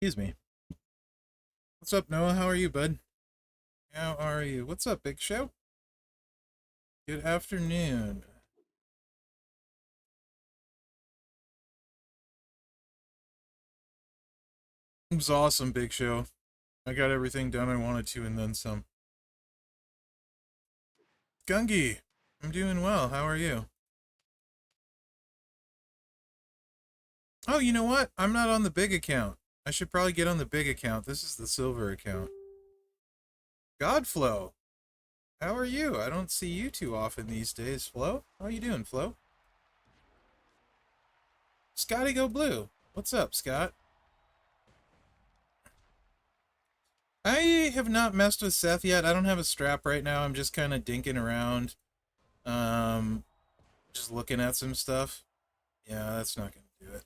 Excuse me. What's up, Noah? How are you, bud? How are you? What's up, Big Show? Good afternoon. It was awesome, Big Show. I got everything done I wanted to and then some. Gungi, I'm doing well. How are you? Oh, you know what? I'm not on the big account. I should probably get on the big account. This is the silver account. Godflow, how are you? I don't see you too often these days, Flo. How are you doing, Flo? Scotty Go Blue. What's up, Scott? I have not messed with Seth yet. I don't have a strap right now. I'm just kind of dinking around. Um, just looking at some stuff. Yeah, that's not gonna do it.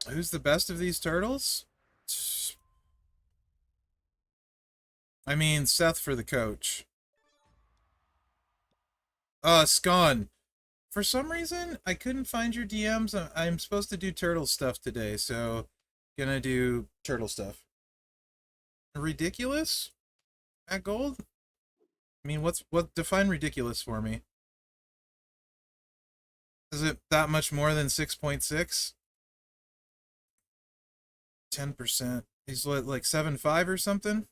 Who's the best of these turtles? I mean, Seth for the coach. Scon. For some reason, I couldn't find your DMs. I'm supposed to do turtle stuff today, so gonna do turtle stuff. Ridiculous? At gold? I mean, what define ridiculous for me? Is it that much more than 6.6? 10%. He's like 7.5 or something?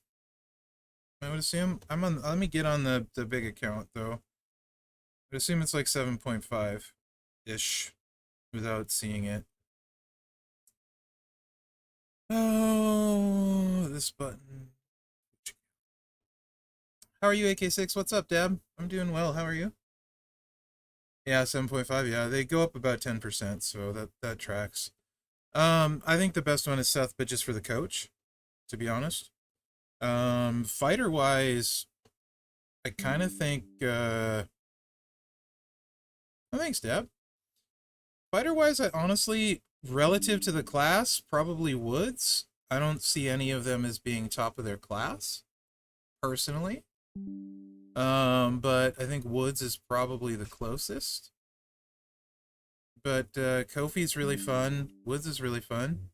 I would assume. I'm on. Let me get on the big account though. I'd assume it's like 7.5 ish, without seeing it. Oh, this button. How are you, AK6? What's up, Deb? I'm doing well. How are you? Yeah, 7.5. Yeah, they go up about 10%, so that tracks. I think the best one is Seth, but just for the coach, to be honest. Fighter wise, I kind of think. Oh, thanks, Deb. Fighter wise, I honestly, relative to the class, probably Woods. I don't see any of them as being top of their class, personally. But I think Woods is probably the closest. But Kofi's really fun. Woods is really fun.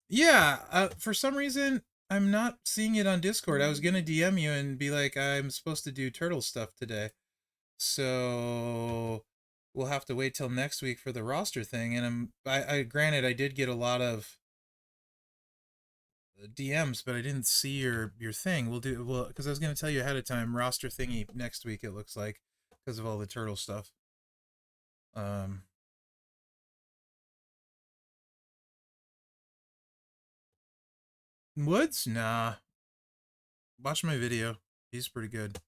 Yeah, for some reason, I'm not seeing it on Discord. I was gonna DM you and be like, I'm supposed to do turtle stuff today. So we'll have to wait till next week for the roster thing. And I granted I did get a lot of DMs, but I didn't see your thing. Well because I was gonna tell you ahead of time roster thingy next week. It looks like because of all the turtle stuff. Um, Woods, nah. Watch my video. He's pretty good.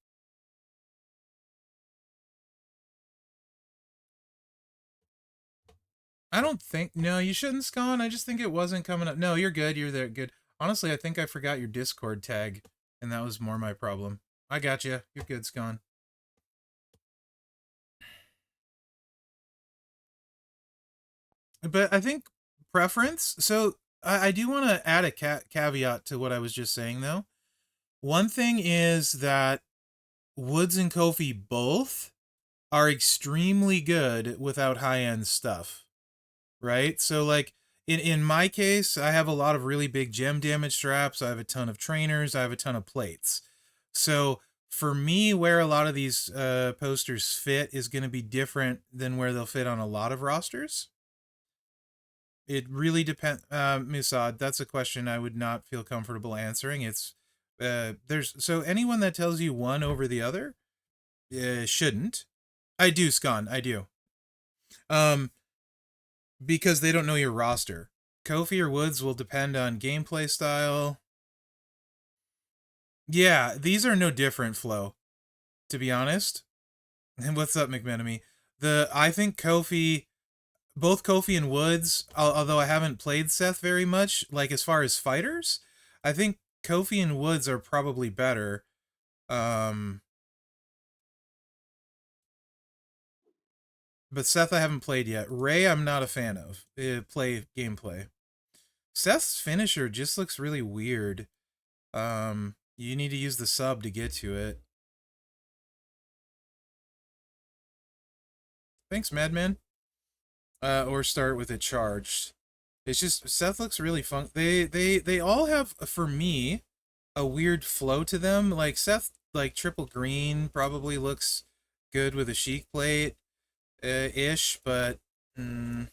I don't think no, you shouldn't, Scon. I just think it wasn't coming up. No, you're good. You're there. Good. Honestly, I think I forgot your Discord tag, and that was more my problem. I got you. You're good, Scon. But I think preference. So I do want to add a caveat to what I was just saying, though. One thing is that Woods and Kofi both are extremely good without high end stuff, right? So like in my case, I have a lot of really big gem damage straps. I have a ton of trainers. I have a ton of plates. So for me, where a lot of these posters fit is going to be different than where they'll fit on a lot of rosters. It really depends, Musad. That's a question I would not feel comfortable answering. It's there's so anyone that tells you one over the other shouldn't. I do, Scon. I do. Um, because they don't know your roster. Kofi or Woods will depend on gameplay style. Yeah, these are no different, Flo. To be honest. And what's up, McMenemy? I think Kofi, both Kofi and Woods, although I haven't played Seth very much, like as far as fighters, I think Kofi and Woods are probably better. Um, but Seth I haven't played yet. Ray I'm not a fan of. Play gameplay. Seth's finisher just looks really weird. You need to use the sub to get to it. Thanks, Madman. or start with it charged. It's just Seth looks really fun. They all have, for me, a weird flow to them. Like Seth, like triple green probably looks good with a Sheik plate, ish, but mm,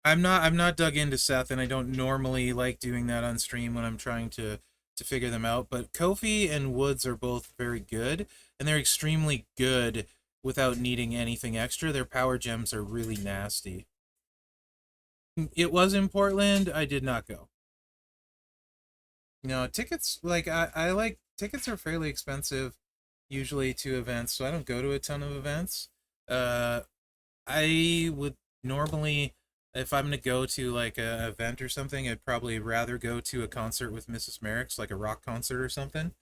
I'm not dug into Seth, and I don't normally like doing that on stream when I'm trying to figure them out. But Kofi and Woods are both very good, and they're extremely good without needing anything extra. Their power gems are really nasty. It was in Portland. I did not go. No, tickets, like I like tickets are fairly expensive usually to events, so I don't go to a ton of events. Uh I would normally, if I'm gonna go to like a event or something, I'd probably rather go to a concert with Mrs. Mherex, like a rock concert or something.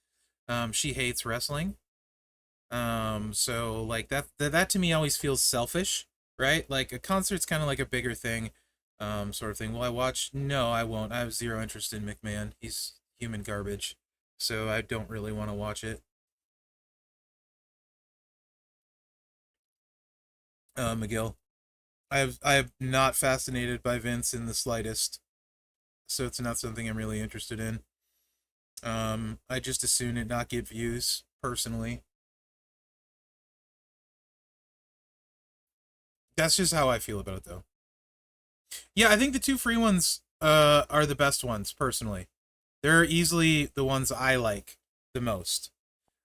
She hates wrestling. So like that to me always feels selfish, right? Like a concert's kind of like a bigger thing, sort of thing. Will I watch? No, I won't. I have zero interest in McMahon. He's human garbage, so I don't really want to watch it. McGill, I have not fascinated by Vince in the slightest, so it's not something I'm really interested in. I just as soon it not get views personally. That's just how I feel about it, though. Yeah, I think the two free ones are the best ones personally. They're easily the ones I like the most.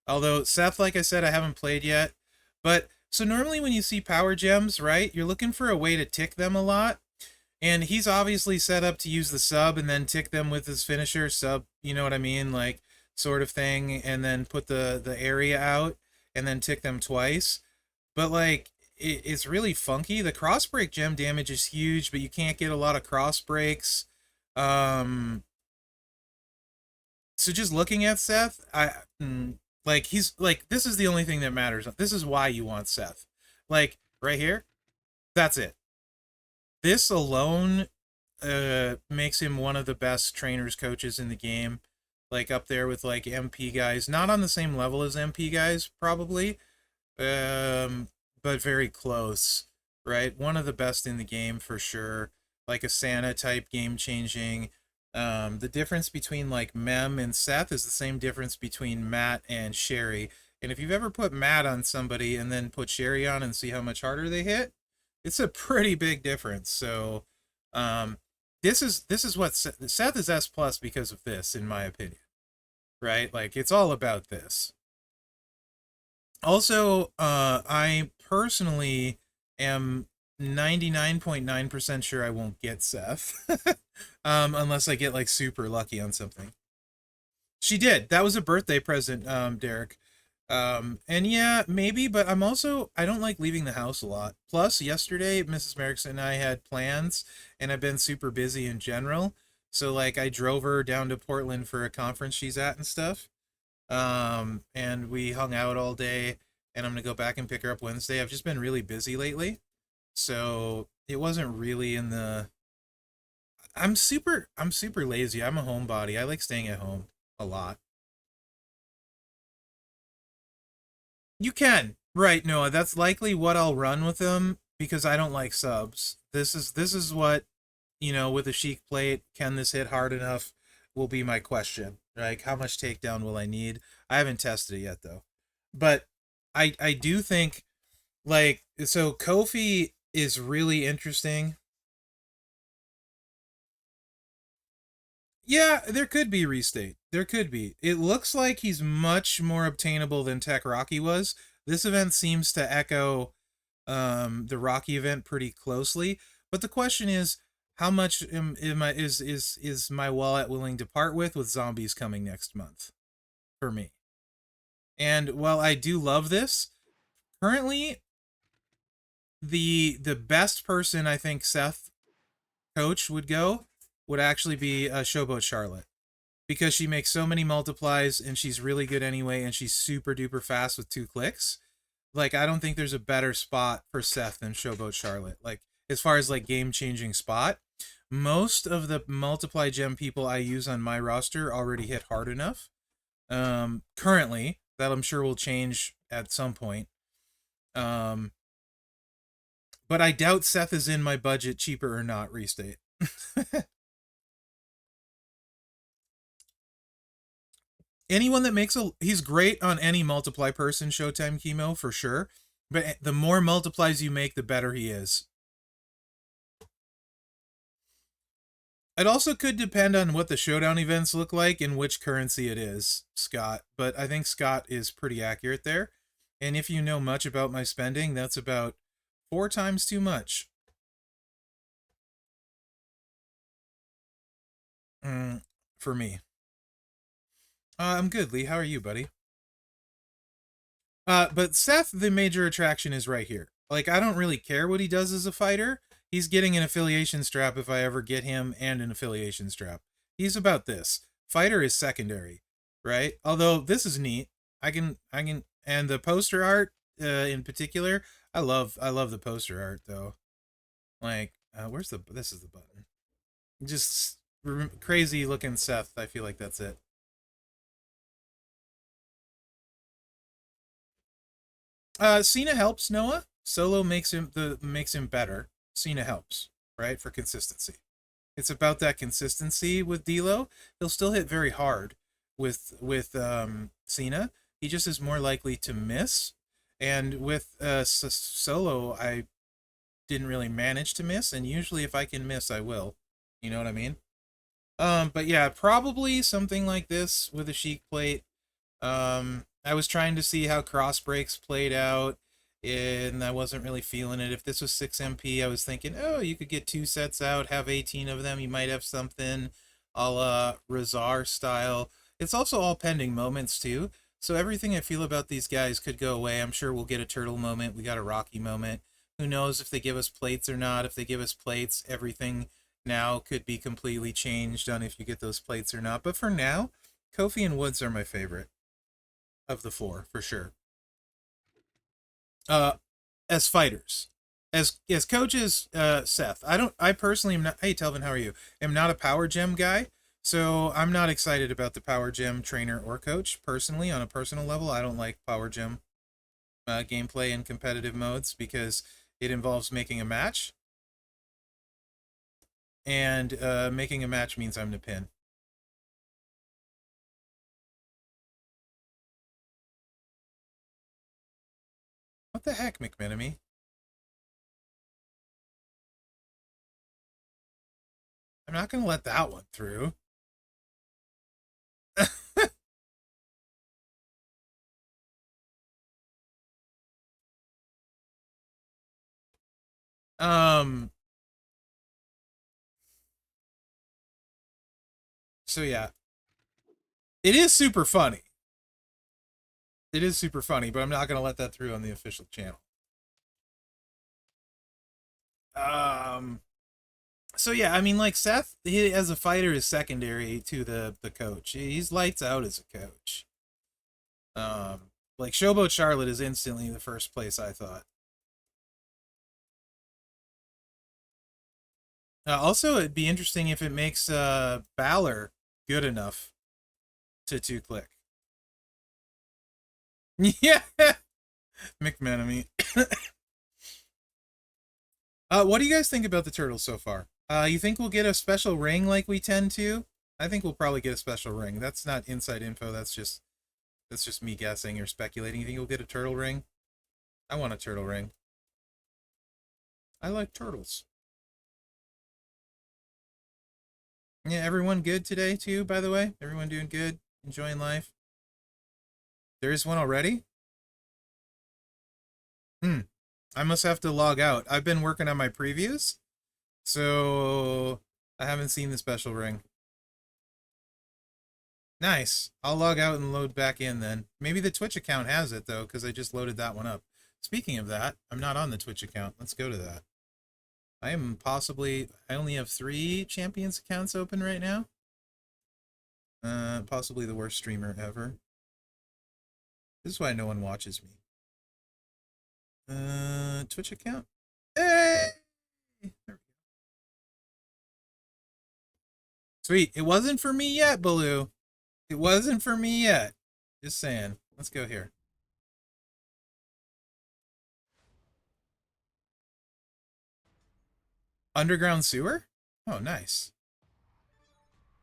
Although Seth, like I said, I haven't played yet. But so normally when you see power gems, right, you're looking for a way to tick them a lot. And he's obviously set up to use the sub and then tick them with his finisher sub, you know what I mean? Like sort of thing, and then put the area out and then tick them twice. But like it's really funky. The cross break gem damage is huge, but you can't get a lot of cross breaks. Um so just looking at Seth, like he's like this is the only thing that matters. This is why you want Seth. Like right here, that's it. This alone makes him one of the best trainers coaches in the game. Like up there with like MP guys, not on the same level as MP guys probably, um, but very close, right? One of the best in the game for sure. Like a Santa type game changing. The difference between like Mem and Seth is the same difference between Matt and Sherry. And if you've ever put Matt on somebody and then put Sherry on and see how much harder they hit, it's a pretty big difference. So, um, this is what Seth is S plus because of this, in my opinion. Right? Like it's all about this. Also, I personally am 99.9% sure I won't get Seth. Unless I get like super lucky on something. She did. That was a birthday present, Derek. And yeah, maybe, but I don't like leaving the house a lot. Plus, yesterday, Mrs. Mherex and I had plans, and I've been super busy in general. So, like, I drove her down to Portland for a conference she's at and stuff. And we hung out all day, and I'm gonna go back and pick her up Wednesday. I've just been really busy lately, so it wasn't really in the. I'm super lazy. I'm a homebody. I like staying at home a lot. You can. Right, Noah. That's likely what I'll run with them because I don't like subs. This is what, with a Sheik plate, can this hit hard enough will be my question. Like how much takedown will I need? I haven't tested it yet though. But I do think like so Kofi is really interesting. Yeah, there could be restate. There could be. It looks like he's much more obtainable than Tech Rocky was. This event seems to echo the Rocky event pretty closely. But the question is, how much am I is my wallet willing to part with zombies coming next month for me? And while I do love this, currently the best person I think Seth coach would go would actually be Showboat Charlotte because she makes so many multiplies and she's really good anyway and she's super duper fast with 2 clicks. Like I don't think there's a better spot for Seth than Showboat Charlotte. Like as far as like game changing spot, most of the multiply gem people I use on my roster already hit hard enough. Currently, that I'm sure will change at some point. Um, But I doubt Seth is in my budget, cheaper or not, restate. Anyone that makes he's great on any multiply person Showtime chemo for sure. But the more multiplies you make, the better he is. It also could depend on what the showdown events look like and which currency it is, Scott. But I think Scott is pretty accurate there. And if you know much about my spending, that's about 4 times too much. For me. I'm good, Lee. How are you, buddy? But Seth, the major attraction is right here. Like, I don't really care what he does as a fighter. He's getting an affiliation strap if I ever get him, and an affiliation strap. He's about this. Fighter is secondary, right? Although this is neat. And the poster art, in particular, I love the poster art though. Like, this is the button. Just crazy looking Seth. I feel like that's it. Cena helps Noah. Solo makes him better. Cena helps, right? For consistency. It's about that consistency with D'Lo. He'll still hit very hard with Cena. He just is more likely to miss. And with Solo, I didn't really manage to miss, and usually if I can miss, I will. You know what I mean? But yeah, probably something like this with a Sheik plate. I was trying to see how cross breaks played out, and I wasn't really feeling it. If this was 6MP, I was thinking, oh, you could get 2 sets out, have 18 of them. You might have something a la Razar style. It's also all pending moments, too. So everything I feel about these guys could go away. I'm sure we'll get a Turtle moment. We got a Rocky moment. Who knows if they give us plates or not. If they give us plates, everything now could be completely changed on if you get those plates or not. But for now, Kofi and Woods are my favorite of the 4 for sure. Uh, as fighters, as coaches, Seth. I personally am not. Hey, Telvin, how are you? Am not a power gem guy, so I'm not excited about the power gem trainer or coach personally. On a personal level, I don't like power gem gameplay in competitive modes because it involves making a match, and making a match means I'm the pin. What the heck, McMenemy? I'm not gonna let that one through. um. So yeah, it is super funny. It is super funny, but I'm not gonna let that through on the official channel. Um. So yeah, I mean, like Seth, he as a fighter is secondary to the coach. He's lights out as a coach. Like Showboat Charlotte is instantly the first place I thought. Also, it'd be interesting if it makes Balor good enough to 2-click. Yeah, McMenemy. What do you guys think about the turtles so far? You think we'll get a special ring like we tend to? I think we'll probably get a special ring. That's not inside info. That's just me guessing or speculating. You think we'll get a turtle ring? I want a turtle ring. I like turtles. Yeah, everyone good today too, by the way? Everyone doing good? Enjoying life? There is one already? Hmm. I must have to log out. I've been working on my previews, so I haven't seen the special ring. Nice. I'll log out and load back in then. Maybe the Twitch account has it, though, because I just loaded that one up. Speaking of that, I'm not on the Twitch account. Let's go to that. I only have 3 Champions accounts open right now. Possibly the worst streamer ever. This is why no one watches me. Twitch account? Hey! There we go. Sweet. It wasn't for me yet, Baloo. It wasn't for me yet. Just saying. Let's go here. Underground sewer? Oh, nice.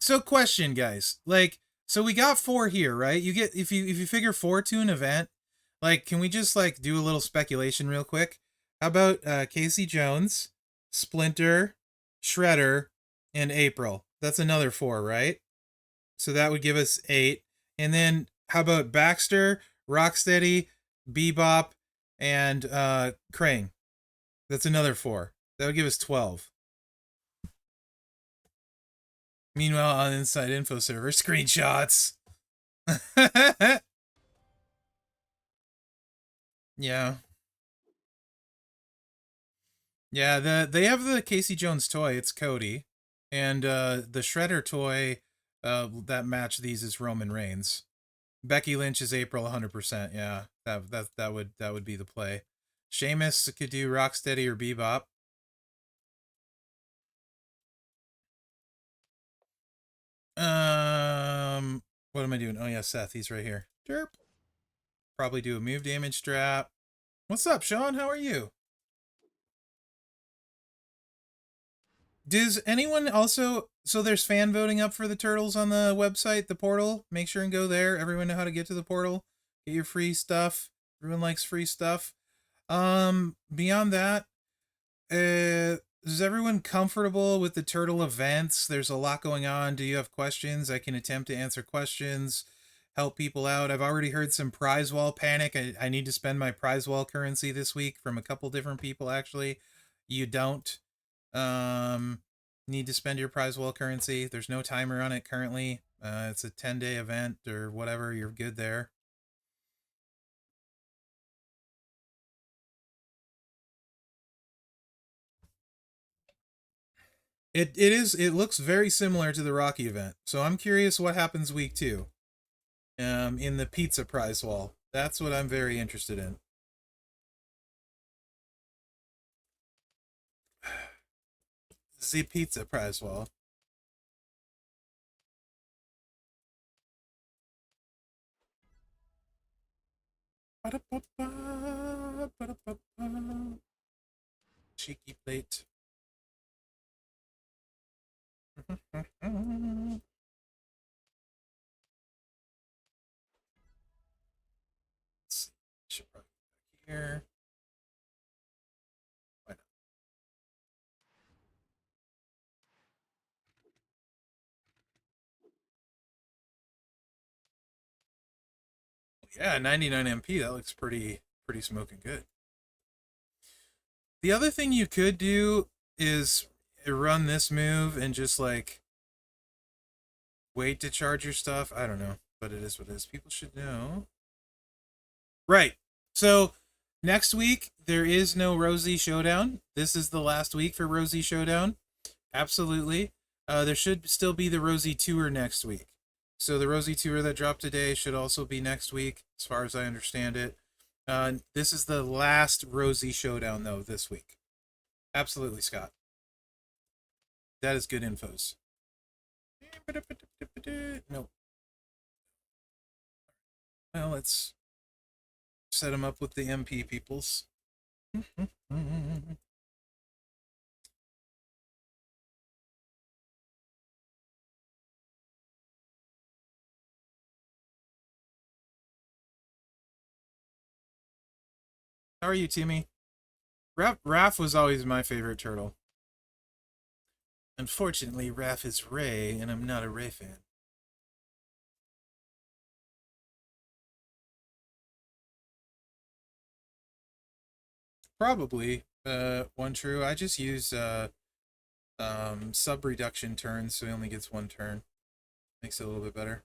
So question, guys. Like, so we got 4 here, right? You get if you figure 4 to an event, like, can we just like do a little speculation real quick? How about Casey Jones, Splinter, Shredder, and April? That's another 4, right? So that would give us 8. And then how about Baxter, Rocksteady, Bebop, and Krang? That's another 4. That would give us 12. Meanwhile, on Inside Info server, screenshots. Yeah. Yeah, they have the Casey Jones toy, it's Cody. And the Shredder toy that match these is Roman Reigns. Becky Lynch is April 100%. Yeah. That would be the play. Sheamus could do Rocksteady or Bebop. What am I doing? Oh yeah, Seth, he's right here. Derp. Probably do a move damage strap. What's up, Sean? How are you? Does anyone also, so there's fan voting up for the turtles on the website, the portal? Make sure and go there. Everyone know how to get to the portal. Get your free stuff. Everyone likes free stuff. Beyond that, is everyone comfortable with the turtle events? There's a lot going on. Do you have questions? I can attempt to answer questions, help people out. I've already heard some prize wall panic. I need to spend my prize wall currency this week from a couple different people, actually. You don't. Um, need to spend your prize wall currency. There's no timer on it currently. It's a 10-day event or whatever. You're good there. It looks very similar to the Rocky event. So I'm curious what happens week 2. In the pizza prize wall. That's what I'm very interested in. The pizza prize wall. Cheeky plate. Let's see. Should probably go back here. Why not? Yeah, 99 MP. That looks pretty smoking good. The other thing you could do is run this move and just like wait to charge your stuff. I don't know, but it is what it is. People should know. Right. So next week there is no Rosie Showdown. This is the last week for Rosie Showdown. Absolutely. There should still be the Rosie Tour next week. So the Rosie Tour that dropped today should also be next week, as far as I understand it. This is the last Rosie Showdown, though, this week. Absolutely, Scott. That is good infos. No. Well, let's set them up with the MP peoples. How are you, Timmy? Raph was always my favorite turtle. Unfortunately, Raph is Ray, and I'm not a Ray fan. Probably. One true. I just use sub reduction turns, so he only gets 1 turn. Makes it a little bit better.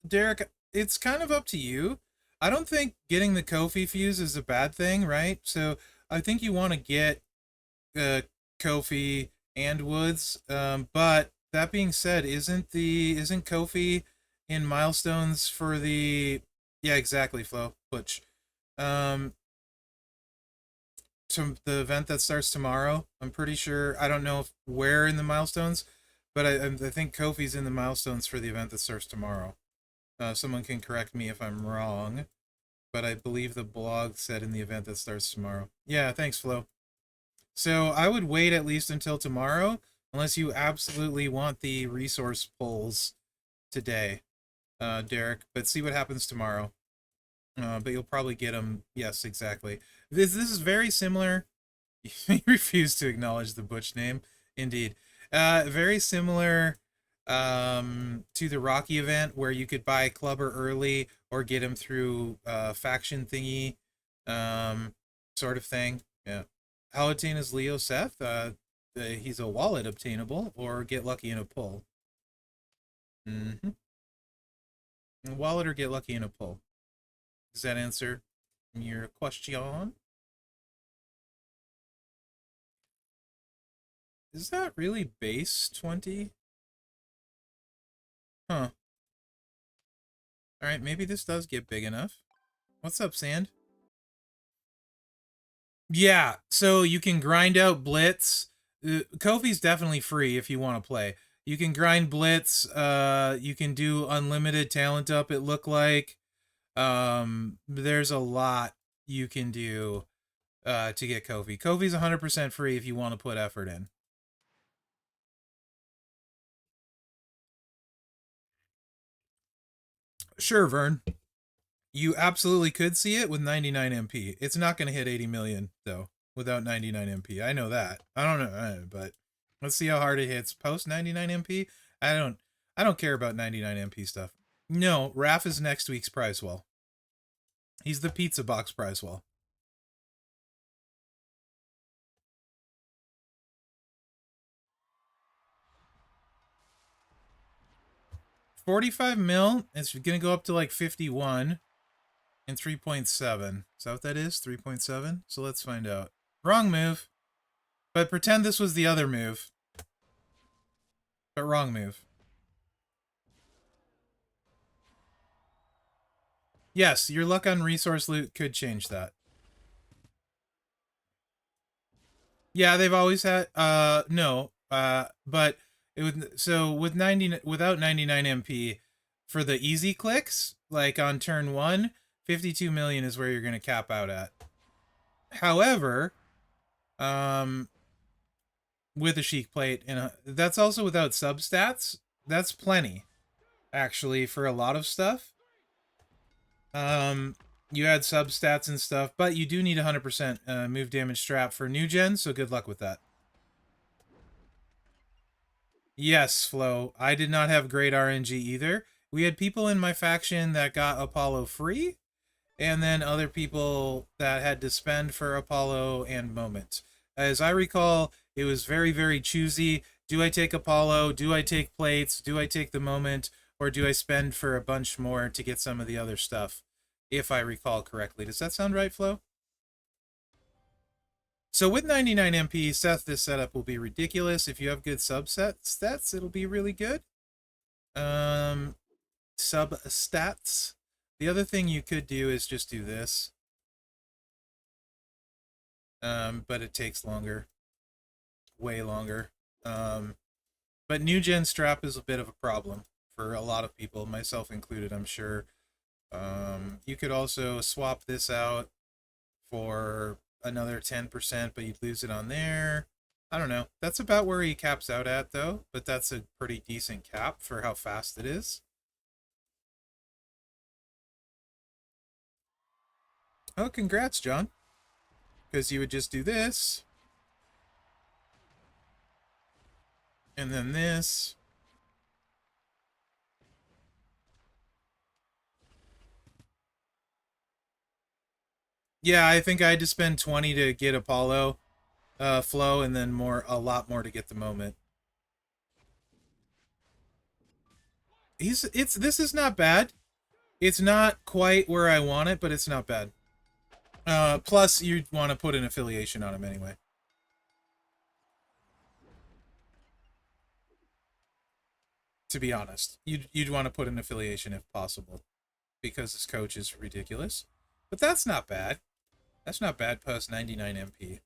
Derek, it's kind of up to you. I don't think getting the Kofi fuse is a bad thing, right? So I think you want to get uh, Kofi and Woods. But that being said, isn't Kofi in milestones for the? Yeah, exactly, Flo. Butch. Um, the event that starts tomorrow. I'm pretty sure. I don't know where in the milestones, but I think Kofi's in the milestones for the event that starts tomorrow. Someone can correct me if I'm wrong, but I believe the blog said in the event that starts tomorrow. Yeah, thanks, Flo. So I would wait at least until tomorrow, unless you absolutely want the resource polls today, Derek. But see what happens tomorrow. But you'll probably get them. Yes, exactly. This is very similar. You refuse to acknowledge the Butch name. Indeed. Very similar to the Rocky event where you could buy Clubber early or get him through faction thingy sort of thing. Yeah. How obtain is Leo Seth? He's a wallet obtainable or get lucky in a pull. Mm-hmm. A wallet or get lucky in a pull. Does that answer your question? Is that really base 20? Huh. Alright, maybe this does get big enough. What's up, Sand? Yeah, so you can grind out Blitz. Kofi's definitely free if you want to play. You can grind Blitz. You can do unlimited talent up, it look like. There's a lot you can do to get Kofi. Kofi's 100% free if you want to put effort in. Sure, Vern. You absolutely could see it with 99 MP. It's not going to hit 80 million, though, without 99 MP. I know that. I don't know, but let's see how hard it hits post 99 MP. I don't care about 99 MP stuff. No, Raph is next week's prize well. He's the pizza box prize well. $45 mil. It's gonna go up to like 51 and 3.7. Is that what that is? 3.7? So let's find out. Wrong move. But pretend this was the other move. But wrong move. Yes, your luck on resource loot could change that. Yeah, they've always had no. But it would, so with 90 without 99 MP for the easy clicks, like on turn 1, 52 million is where you're going to cap out at. However, with a chic plate and that's also without substats. That's plenty actually for a lot of stuff. You add substats and stuff, but you do need 100% move damage strap for new gen, so good luck with that. Yes, Flo. I did not have great RNG either. We had people in my faction that got Apollo free, and then other people that had to spend for Apollo and Moment. As I recall, it was very, very choosy. Do I take Apollo? Do I take plates? Do I take the Moment? Or do I spend for a bunch more to get some of the other stuff? If I recall correctly. Does that sound right, Flo? So with 99 MP, Seth, this setup will be ridiculous. If you have good subset stats, it'll be really good. Sub stats. The other thing you could do is just do this. But it takes longer. Way longer. But new gen strap is a bit of a problem for a lot of people, myself included, I'm sure. You could also swap this out for another 10%, but you'd lose it on there. I don't know. That's about where he caps out at, though, but that's a pretty decent cap for how fast it is. Oh, congrats, John. Because you would just do this. And then this. Yeah, I think I had to spend 20 to get Apollo flow, and then a lot more to get the Moment. This is not bad. It's not quite where I want it, but it's not bad. Plus, you'd want to put an affiliation on him anyway. To be honest, you'd want to put an affiliation if possible, because this coach is ridiculous. But that's not bad. That's not bad. Post 99 MP.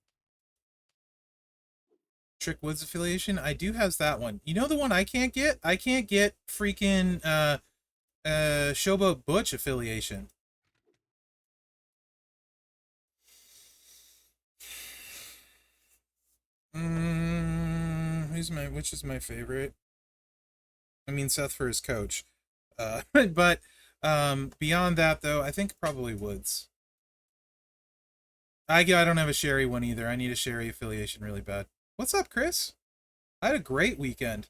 Trick Woods affiliation. I do has that one. You know the one I can't get? I can't get freaking Showboat Butch affiliation. Which is my favorite? I mean Seth for his coach. But beyond that though, I think probably Woods. I don't have a Sherry one either. I need a Sherry affiliation really bad. What's up, Chris? I had a great weekend.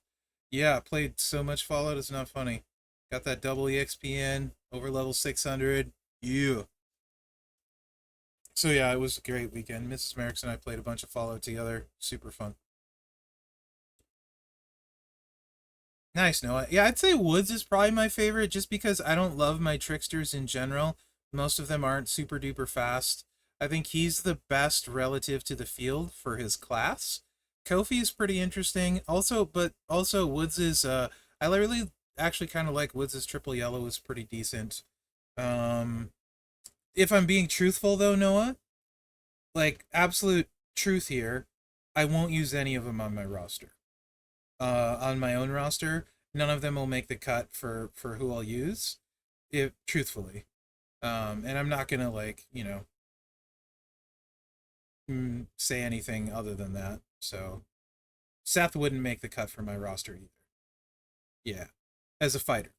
Yeah, played so much Fallout, it's not funny. Got that double EXP in, over level 600. Yeah. So yeah, it was a great weekend. Mrs. Mherex and I played a bunch of Fallout together. Super fun. Nice, Noah. Yeah, I'd say Woods is probably my favorite just because I don't love my tricksters in general. Most of them aren't super duper fast. I think he's the best relative to the field for his class. Kofi is pretty interesting. Also Woods is I really actually kind of like Woods' triple yellow is pretty decent. Um if I'm being truthful though, Noah, like absolute truth here, I won't use any of them on my roster. On my own roster, none of them will make the cut for who I'll use, if truthfully. And I'm not gonna like say anything other than that. So Seth wouldn't make the cut for my roster either. Yeah, as a fighter.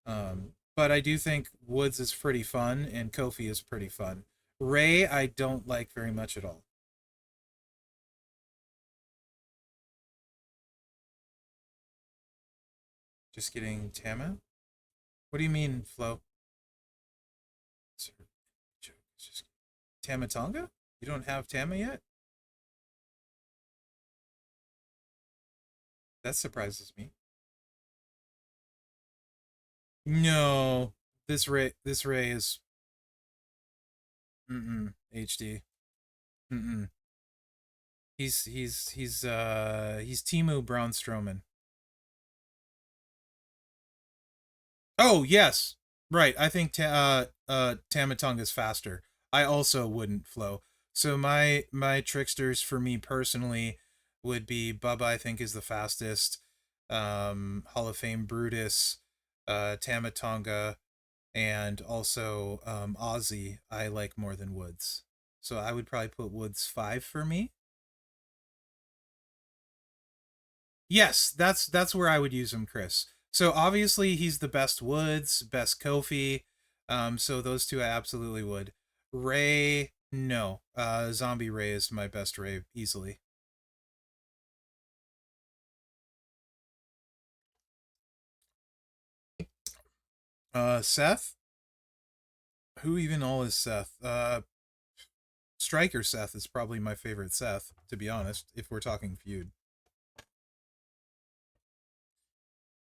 But I do think Woods is pretty fun and Kofi is pretty fun. Ray, I don't like very much at all. Just getting Tama? What do you mean, Flo? Just Tamatonga? You don't have Tama yet? That surprises me. No, this Ray is HD. Mm-mm. He's Timu Braun Strowman. Oh yes, right. I think Tamatonga is faster. I also wouldn't Flow. So my tricksters for me personally would be Bubba. I think is the fastest. Hall of Fame Brutus, Tamatonga, and also Ozzy. I like more than Woods. So I would probably put Woods 5 for me. Yes, that's where I would use him, Chris. So obviously he's the best Woods, best Kofi. So those two I absolutely would. Ray, no. Zombie Ray is my best Ray easily. Seth? Who even all is Seth? Striker Seth is probably my favorite Seth, to be honest, if we're talking feud.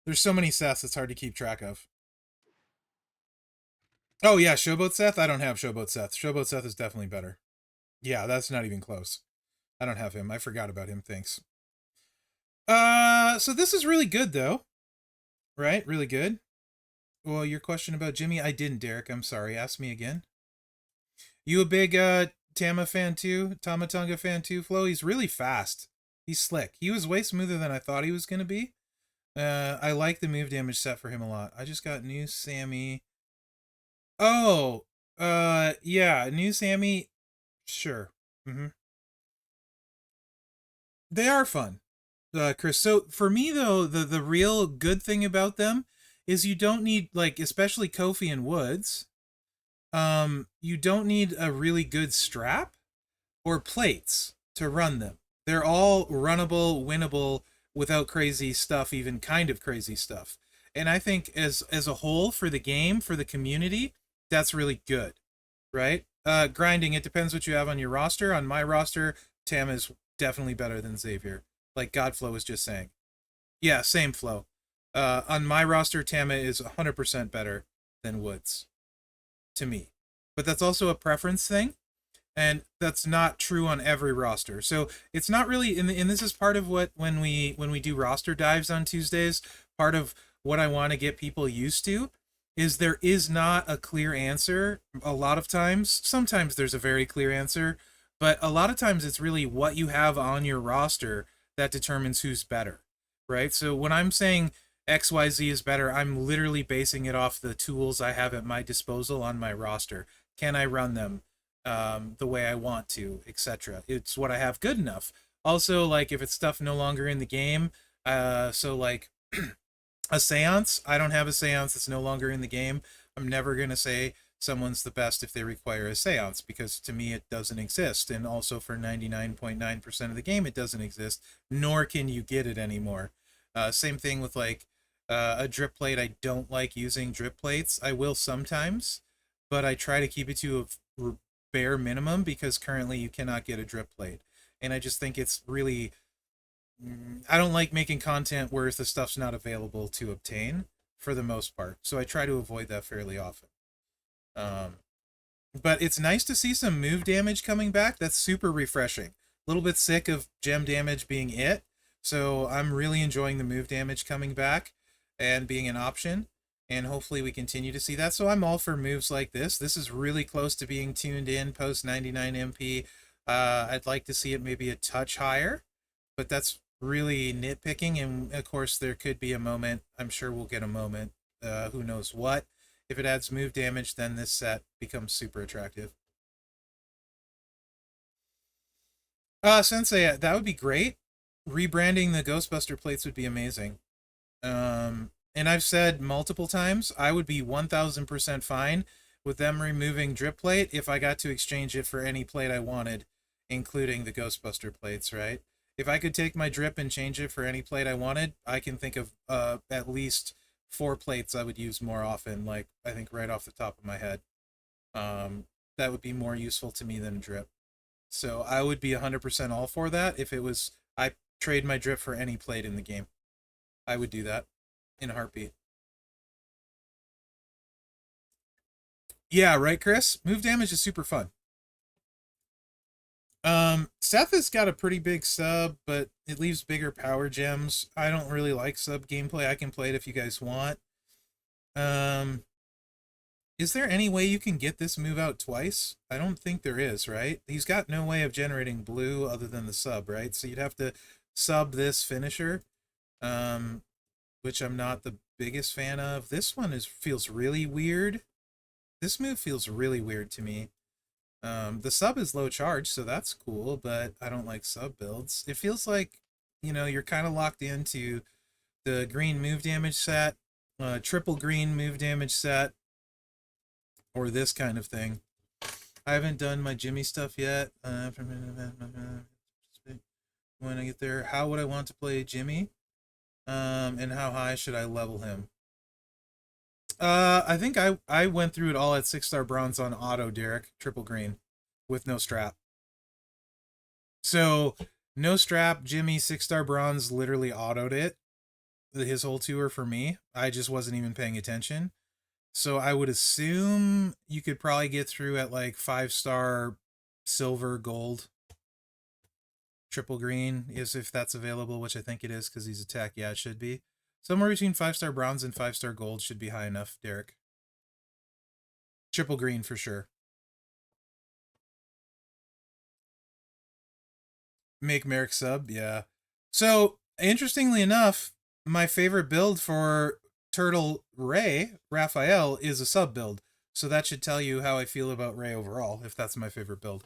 There's so many Seths, it's hard to keep track of. Oh yeah, Showboat Seth? I don't have Showboat Seth. Showboat Seth is definitely better. Yeah, that's not even close. I don't have him. I forgot about him. Thanks. So this is really good though. Right? Really good. Well, your question about Jimmy, I didn't, Derek. I'm sorry. Ask me again. You a big Tama fan too? Tamatonga fan too, Flo? He's really fast. He's slick. He was way smoother than I thought he was gonna be. I like the move damage set for him a lot. I just got new Sammy. Oh, yeah, new Sammy. Sure. They are fun, Chris. So for me though, the real good thing about them is you don't need like, especially Kofi and Woods. You don't need a really good strap or plates to run them. They're all runnable, winnable without crazy stuff, even kind of crazy stuff. And I think as a whole for the game, for the community, that's really good, right? Grinding, it depends what you have on your roster. On my roster, Tam is definitely better than Xavier. Like Godflow was just saying. Yeah, same flow. On my roster, Tama is 100% better than Woods to me. But that's also a preference thing, and that's not true on every roster. So it's not really, and this is part of what when we do roster dives on Tuesdays, part of what I want to get people used to is there is not a clear answer a lot of times. Sometimes there's a very clear answer But a lot of times it's really what you have on your roster that determines who's better, right? So when I'm saying XYZ is better, I'm literally basing it off the tools I have at my disposal on my roster. Can I run them the way I want to, etc.? It's what I have good enough. Also, like if it's stuff no longer in the game, so like a seance, I don't have a seance that's no longer in the game. I'm never going to say someone's the best if they require a seance, because to me it doesn't exist, and also for 99.9% of the game it doesn't exist, nor can you get it anymore. Same thing with like a drip plate. I don't like using drip plates. I will sometimes, but I try to keep it to a bare minimum because currently you cannot get a drip plate, and I just think it's really, I don't like making content where the stuff's not available to obtain for the most part. So I try to avoid that fairly often. Um, but it's nice to see some move damage coming back. That's super refreshing. A little bit sick of gem damage being it. So I'm really enjoying the move damage coming back and being an option. And hopefully we continue to see that. So I'm all for moves like this. This is really close to being tuned in post 99 MP. I'd like to see it maybe a touch higher, but that's really nitpicking. And of course, there could be a moment. I'm sure we'll get a moment. Who knows what? If it adds move damage, then this set becomes super attractive. Sensei, that would be great. Rebranding the Ghostbuster plates would be amazing. And I've said multiple times, I would be 1000% fine with them removing drip plate if I got to exchange it for any plate I wanted, including the Ghostbuster plates, right? If I could take my drip and change it for any plate I wanted, I can think of at least 4 plates I would use more often, like I think right off the top of my head. That would be more useful to me than drip. So I would be 100% all for that if it was I trade my drip for any plate in the game. I would do that in a heartbeat. Yeah, right, Chris? Move damage is super fun. Seth has got a pretty big sub, but it leaves bigger power gems. I don't really like sub gameplay. I can play it if you guys want. Um, is there any way you can get this move out twice? I don't think there is, right? He's got no way of generating blue other than the sub, right? So you'd have to sub this finisher, um, which I'm not the biggest fan of. This one feels really weird. This move feels really weird to me. The sub is low charge, so that's cool, but I don't like sub builds. It feels like, you're kind of locked into the green move damage set, triple green move damage set, or this kind of thing. I haven't done my Jimmy stuff yet. When I get there, how would I want to play Jimmy? And how high should I level him? I think I went through it all at 6-star bronze on auto, Derek, triple green, with no strap. So no strap, Jimmy 6-star bronze literally autoed it. His whole tour for me. I just wasn't even paying attention. So I would assume you could probably get through at like 5-star silver, gold, triple green, is if that's available, which I think it is because he's attack. Yeah, it should be. Somewhere between 5-star bronze and 5-star gold should be high enough, Derek. Triple green for sure. Make Mherex sub, yeah. So, interestingly enough, my favorite build for Turtle Ray, Raphael, is a sub build. So that should tell you how I feel about Ray overall, if that's my favorite build.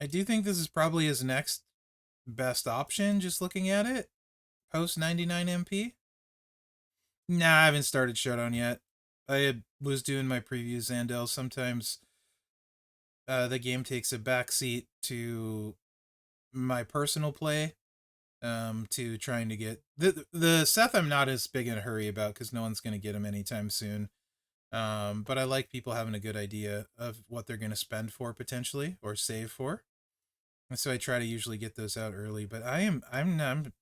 I do think this is probably his next best option, just looking at it. Post 99 MP. Nah, I haven't started Showdown yet. Was doing my previews, Zandel. Sometimes the game takes a backseat to my personal play, to trying to get the Seth. I'm not as big in a hurry about because no one's going to get him anytime soon. But I like people having a good idea of what they're going to spend for potentially or save for, and so I try to usually get those out early. But I'm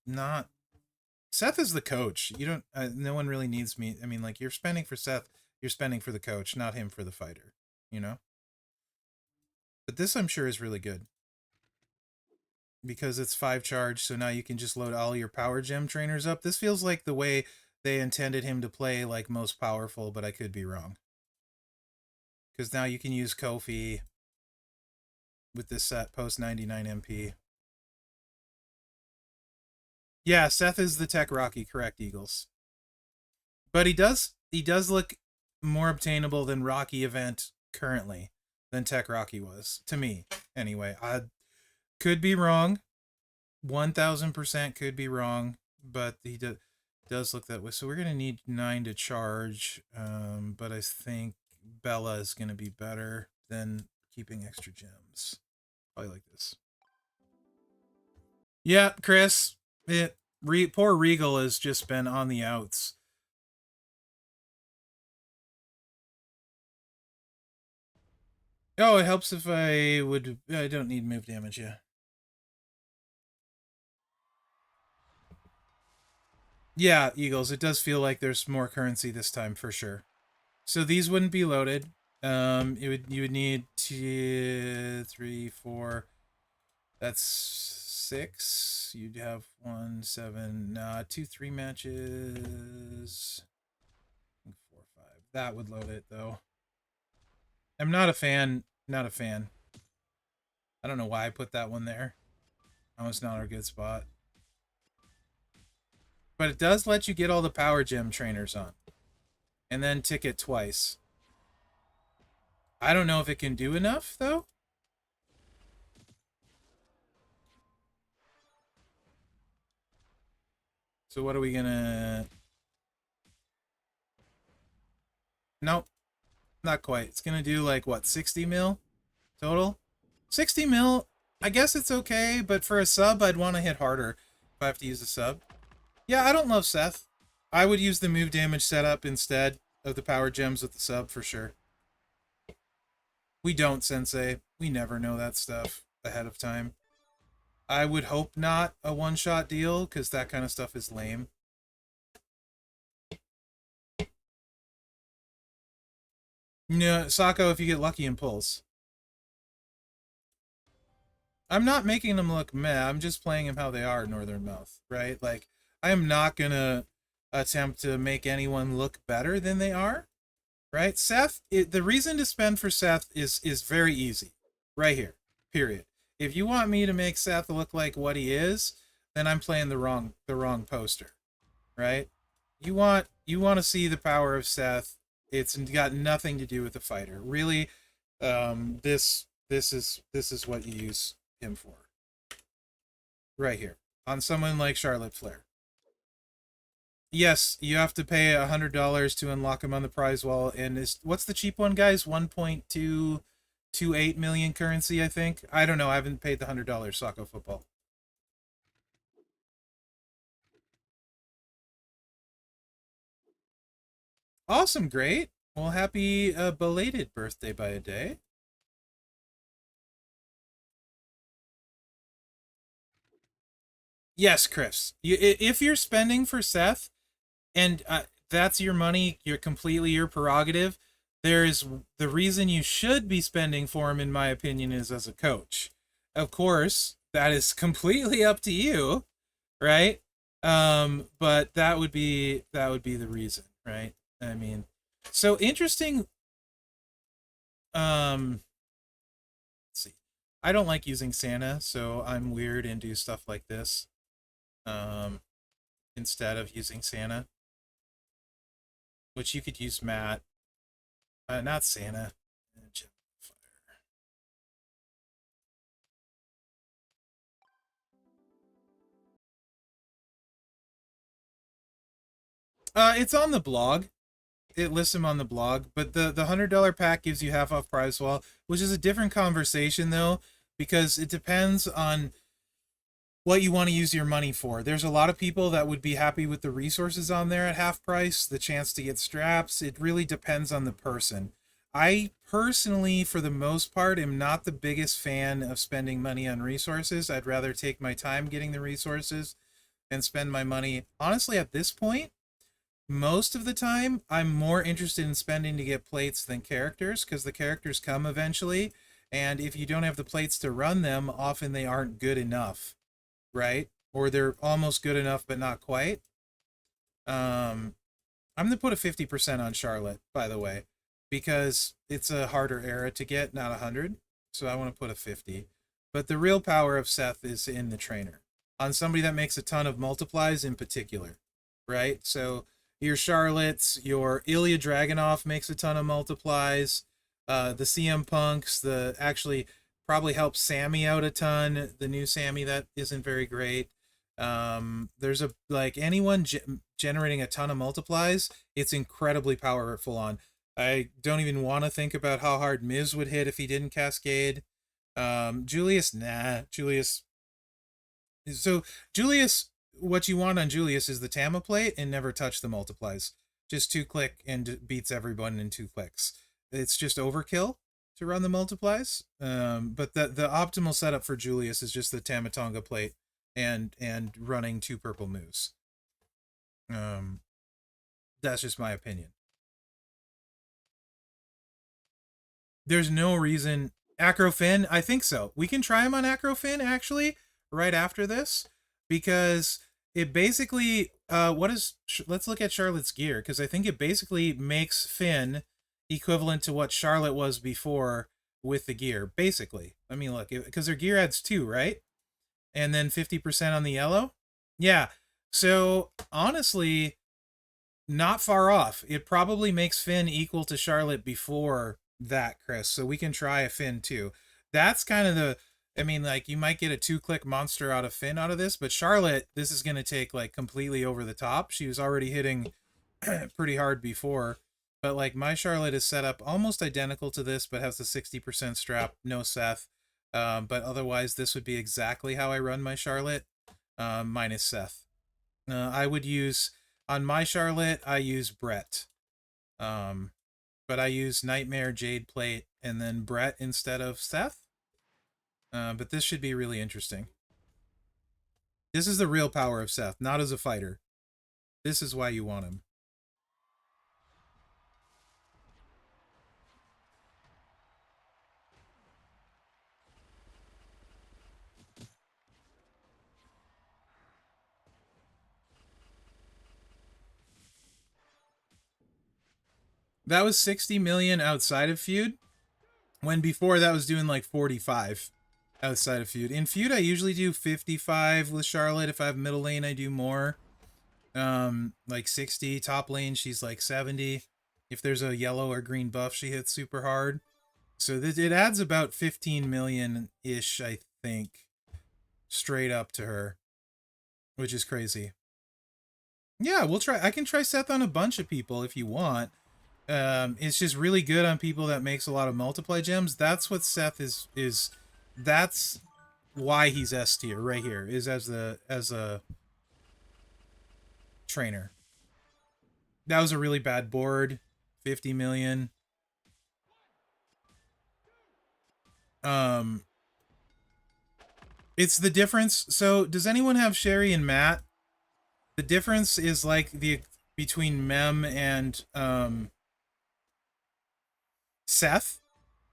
not. Seth is the coach. You don't. No one really needs me. I mean, like you're spending for Seth, you're spending for the coach, not him for the fighter. You know. But this I'm sure is really good because it's 5 charge, so now you can just load all your power gem trainers up. This feels like the way they intended him to play like most powerful, but I could be wrong. Because now you can use Kofi with this set post 99 MP. Yeah, Seth is the Tech Rocky, correct, Eagles. But he does look more obtainable than Rocky event currently than Tech Rocky was, to me. Anyway, I could be wrong. 1000% could be wrong, but he does look that way. So we're going to need 9 to charge, but I think Bella is going to be better than keeping extra gems. Probably like this. Yeah, Chris, poor Regal has just been on the outs. Oh, it helps if I don't need move damage, yeah. Yeah, Eagles, it does feel like there's more currency this time for sure. So these wouldn't be loaded. You would need 2, 3, 4. That's 6. You'd have 1, 7. 2, 3 matches. 4, 5. That would load it though. I'm not a fan. Not a fan. I don't know why I put that one there. That was not a good spot. But it does let you get all the power gem trainers on. And then ticket twice. I don't know if it can do enough, though. So what are we gonna... Nope. Not quite. It's gonna do, like, what, 60 mil total? 60 mil, I guess it's okay, but for a sub, I'd want to hit harder if I have to use a sub. Yeah, I don't love Seth. I would use the move damage setup instead of the power gems with the sub, for sure. We don't, Sensei. We never know that stuff ahead of time. I would hope not a one-shot deal, because that kind of stuff is lame. No, Sako, if you get lucky and pulls. I'm not making them look meh. I'm just playing them how they are, Northern Mouth, right? Like, I am not going to attempt to make anyone look better than they are, right? Seth, the reason to spend for Seth is very easy. Right here, period. If you want me to make Seth look like what he is, then I'm playing the wrong poster, right? You want to see the power of Seth. It's got nothing to do with the fighter. Really, this is what you use him for. Right here. On someone like Charlotte Flair. Yes, you have to pay $100 to unlock him on the prize wall, and what's the cheap one, guys? 1.228 million currency, I think. I don't know. I haven't paid the $100 Soccer Football. Awesome, great. Well, happy belated birthday by a day. Yes, Chris. If you're spending for Seth, and that's your money, you're completely your prerogative. There's the reason you should be spending for him, in my opinion, is as a coach. Of course, that is completely up to you, right? But that would be the reason, right? I mean, so interesting. Let's see. I don't like using Santa, so I'm weird and do stuff like this. Instead of using Santa, which you could use Matt, not Santa. It's on the blog. It lists them on the blog, but the $100 pack gives you half off prize wall, which is a different conversation though, because it depends on what you want to use your money for. There's a lot of people that would be happy with the resources on there at half price, the chance to get straps. It really depends on the person. I personally, for the most part, am not the biggest fan of spending money on resources. I'd rather take my time getting the resources and spend my money. Honestly, at this point, most of the time, I'm more interested in spending to get plates than characters, because the characters come eventually, and if you don't have the plates to run them, often they aren't good enough, right? Or they're almost good enough, but not quite. I'm gonna put a 50% on Charlotte, by the way, because it's a harder era to get, not 100. So I want to put a 50. But the real power of Seth is in the trainer, on somebody that makes a ton of multiplies in particular, right? So your Charlottes, your Ilya Dragunov makes a ton of multiplies. The CM Punks, the actually probably helps Sammy out a ton. The new Sammy that isn't very great. There's a like anyone generating a ton of multiplies, it's incredibly powerful on. I don't even want to think about how hard Miz would hit if he didn't cascade. Julius, nah. So Julius, what you want on Julius is the Tama plate and never touch the multiplies. Just 2-click and beats everyone in 2 clicks. It's just overkill to run the multiplies. But the optimal setup for Julius is just the Tamatonga plate and running 2 purple moves. That's just my opinion. There's no reason. Acrofin, I think so. We can try him on Acrofin actually right after this, because it basically what is let's look at Charlotte's gear, because I think it basically makes Finn equivalent to what Charlotte was before with the gear, basically. I mean, look, because their gear adds 2, right? And then 50% on the yellow. Yeah. So honestly, not far off. It probably makes Finn equal to Charlotte before that, Chris. So we can try a Finn too. That's kind of the. I mean, like, you might get a 2-click monster out of Finn out of this, but Charlotte, this is going to take like completely over the top. She was already hitting pretty hard before, but like my Charlotte is set up almost identical to this, but has the 60% strap, no Seth. But otherwise, this would be exactly how I run my Charlotte, minus Seth. I would use on my Charlotte, I use Brett. But I use Nightmare, Jade Plate, and then Brett instead of Seth. But this should be really interesting. This is the real power of Seth, not as a fighter. This is why you want him. That was 60 million outside of Feud, when before that was doing like 45 outside of Feud. In Feud, I usually do 55 with Charlotte. If I have middle lane, I do more. Like 60. Top lane, she's like 70. If there's a yellow or green buff, she hits super hard. So it adds about 15 million-ish, I think, straight up to her, which is crazy. Yeah, we'll try. I can try Seth on a bunch of people if you want. It's just really good on people that makes a lot of multiply gems. That's what Seth is. That's why he's S tier right here, is as a trainer. That was a really bad board. 50 million. Um it's the difference. So does anyone have Sherry and Matt? The difference is like the between Mem and Seth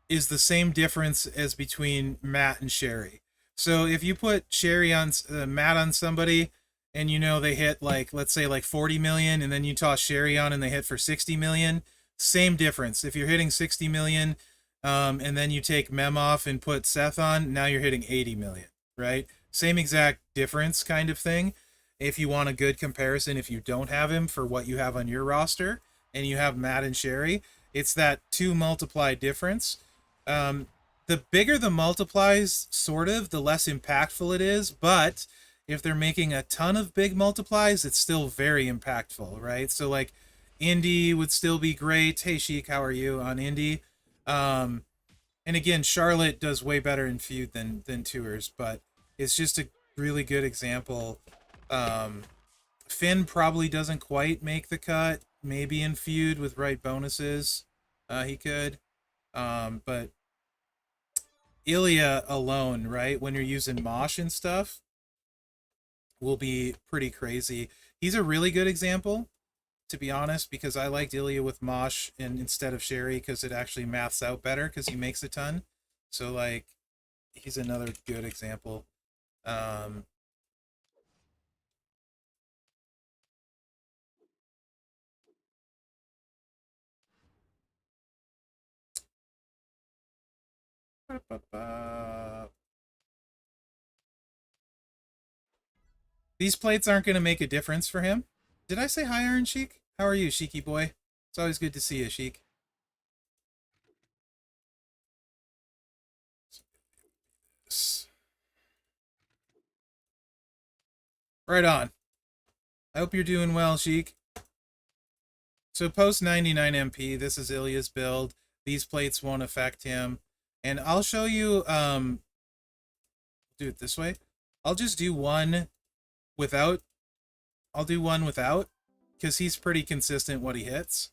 is the same difference as between Matt and Sherry. So if you put Sherry on Matt on somebody, and you know they hit like, let's say like 40 million, and then you toss Sherry on and they hit for 60 million, same difference. If you're hitting 60 million, and then you take Mem off and put Seth on, now you're hitting 80 million, right? Same exact difference kind of thing. If you want a good comparison, if you don't have him for what you have on your roster, and you have Matt and Sherry, it's that 2 multiply difference. The bigger the multiplies, sort of, the less impactful it is. But if they're making a ton of big multiplies, it's still very impactful, right? So like Indy would still be great. Hey Sheik, how are you on Indy? And again, Charlotte does way better in Feud than Tours, but it's just a really good example. Finn probably doesn't quite make the cut. Maybe in Feud with right bonuses, he could. But Ilya alone, right, when you're using Mosh and stuff, will be pretty crazy. He's a really good example, to be honest, because I liked Ilya with Mosh and instead of Sherry, because it actually maths out better because he makes a ton. So like, he's another good example. Um, These plates aren't going to make a difference for him. Did I say hi, Iron Sheik? How are you, Sheiky boy? It's always good to see you, Sheik. Right on. I hope you're doing well, Sheik. So post 99 MP, this is Ilya's build. These plates won't affect him. And I'll show you, do it this way. I'll just do one without. I'll do one without, because he's pretty consistent what he hits.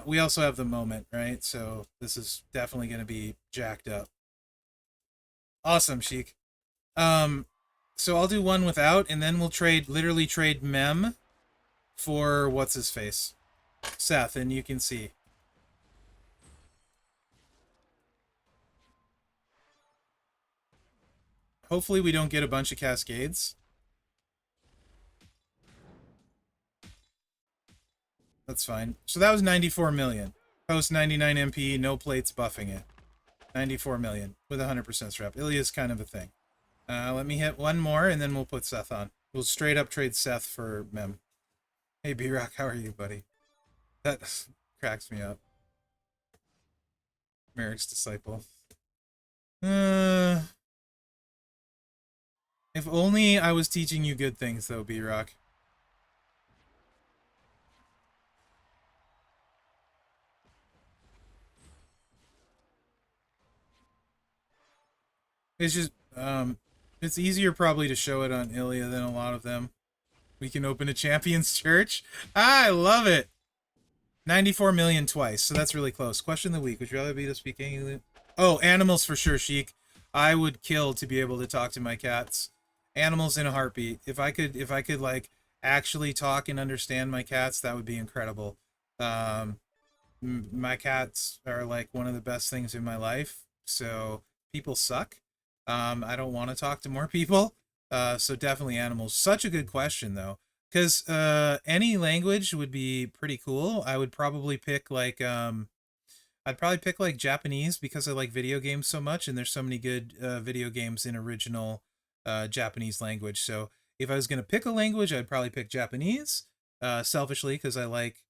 We also have the moment, right? So this is definitely going to be jacked up. Awesome, Sheik. So I'll do one without, and then we'll literally trade Mem for what's his face, Seth, and you can see. Hopefully we don't get a bunch of cascades. That's fine. So that was 94 million. Post 99 MP, no plates buffing it. 94 million with 100% strap. Ilya's kind of a thing. Let me hit one more, and then we'll put Seth on. We'll straight up trade Seth for Mem. Hey, B-Rock, how are you, buddy? That cracks me up. Mherex disciple. If only I was teaching you good things, though, B-Rock. It's just, it's easier probably to show it on Ilya than a lot of them. We can open a Champions Church. I love it! 94 million twice, so that's really close. Question of the week. Would you rather be to speak English? Oh, animals for sure, Sheik. I would kill to be able to talk to my cats. Animals in a heartbeat. If I could like actually talk and understand my cats, that would be incredible. My cats are like one of the best things in my life. So people suck. I don't want to talk to more people. So definitely animals. Such a good question though, because any language would be pretty cool. I would probably pick like I'd probably pick like Japanese because I like video games so much, and there's so many good video games in original Japanese language. So if I was gonna pick a language, I'd probably pick Japanese. Selfishly, because I like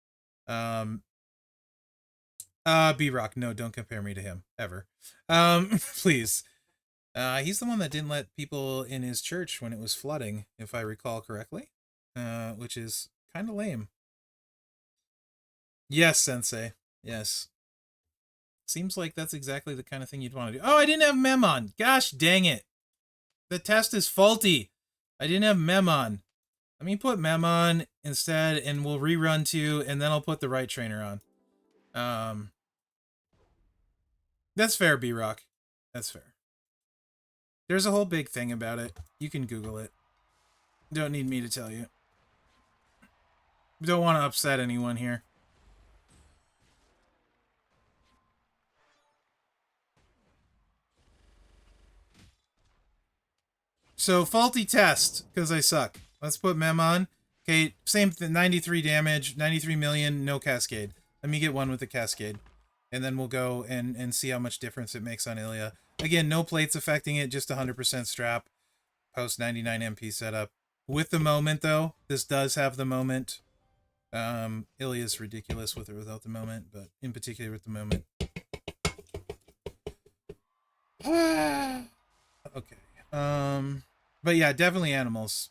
B-Rock. No, don't compare me to him ever. Please. He's the one that didn't let people in his church when it was flooding, if I recall correctly. Which is kind of lame. Yes, Sensei. Yes. Seems like that's exactly the kind of thing you'd want to do. Oh, I didn't have Mem on. Gosh dang it. The test is faulty. I didn't have Mem on. Let me put Mem on instead, and we'll rerun 2, and then I'll put the right trainer on. That's fair, B-Rock. That's fair. There's a whole big thing about it. You can Google it. Don't need me to tell you. Don't want to upset anyone here. So, faulty test, because I suck. Let's put Mem on. Okay, same thing, 93 damage, 93 million, no cascade. Let me get one with the cascade. And then we'll go and see how much difference it makes on Ilya. Again, no plates affecting it, just 100% strap. Post 99 MP setup. With the moment, though, this does have the moment. Ilya's ridiculous with or without the moment, but in particular with the moment. Okay. But yeah, definitely animals.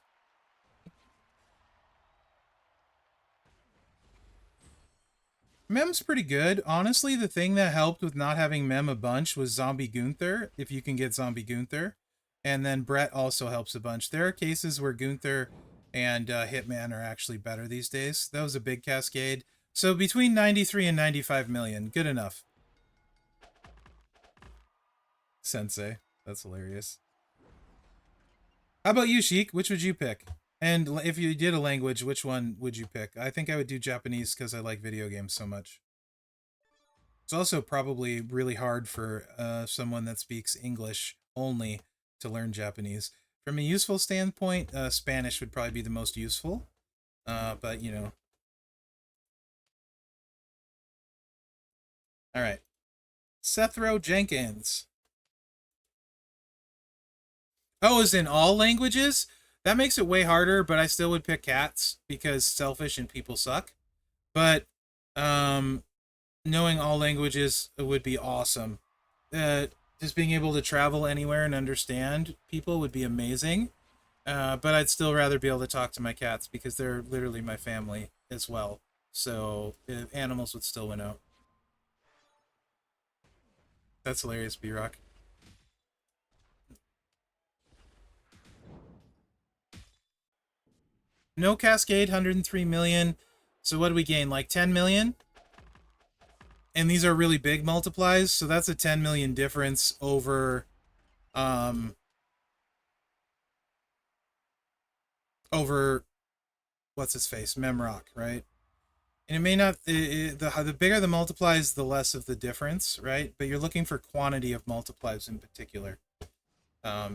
Mem's pretty good. Honestly, the thing that helped with not having Mem a bunch was Zombie Gunther, if you can get Zombie Gunther. And then Brett also helps a bunch. There are cases where Gunther and Hitman are actually better these days. That was a big cascade. So between 93 and 95 million. Good enough. Sensei. That's hilarious. How about you, Sheik? Which would you pick? And if you did a language, which one would you pick? I think I would do Japanese because I like video games so much. It's also probably really hard for someone that speaks English only to learn Japanese. From a useful standpoint, Spanish would probably be the most useful. But, you know. All right. Sethro Jenkins. Oh, is in all languages? That makes it way harder, but I still would pick cats because selfish and people suck. But um, knowing all languages would be awesome. Uh, just being able to travel anywhere and understand people would be amazing. But I'd still rather be able to talk to my cats because they're literally my family as well. So animals would still win out. That's hilarious, B Rock. No Cascade, 103 million. So what do we gain? Like 10 million? And these are really big multiplies, so that's a 10 million difference over um over what's his face, Memrock, right? And it may not the bigger the multiplies, the less of the difference, right? But you're looking for quantity of multiplies in particular.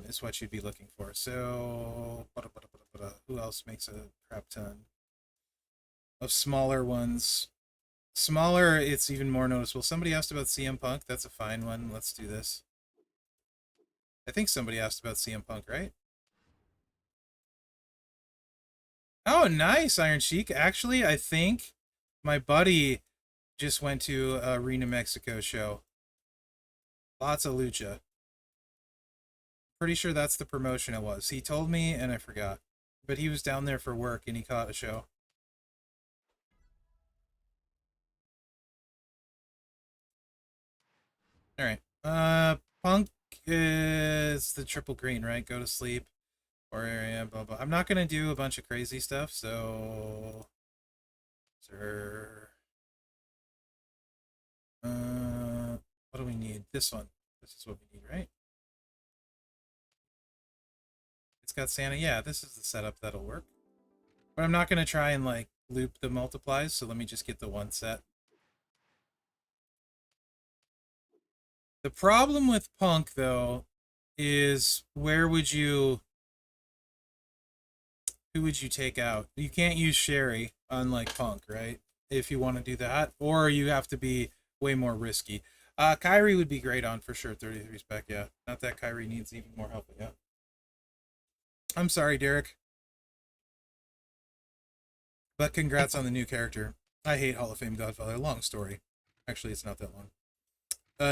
Is what you'd be looking for. So who else makes a crap ton of smaller ones? Smaller, it's even more noticeable. Somebody asked about CM Punk. That's a fine one. Let's do this. I think somebody asked about CM Punk, right? Oh, nice, Iron Sheik. Actually, I think my buddy just went to Arena Mexico show. Lots of lucha. Pretty sure that's the promotion it was. He told me and I forgot. But he was down there for work and he caught a show. Alright. Punk is the triple green, right? Go to sleep. Or area, blah blah. I'm not gonna do a bunch of crazy stuff, so sir. What do we need? This one. This is what we need, right? It's got Santa. Yeah, this is the setup that'll work. But I'm not gonna try and like loop the multiplies, so let me just get the one set. The problem with Punk though is who would you take out? You can't use Sherry unlike Punk, right? If you want to do that, or you have to be way more risky. Kyrie would be great on for sure. 33 spec, yeah. Not that Kyrie needs even more help, yeah. I'm sorry, Derek, but congrats on the new character. I hate Hall of Fame Godfather. Long story. Actually, it's not that long.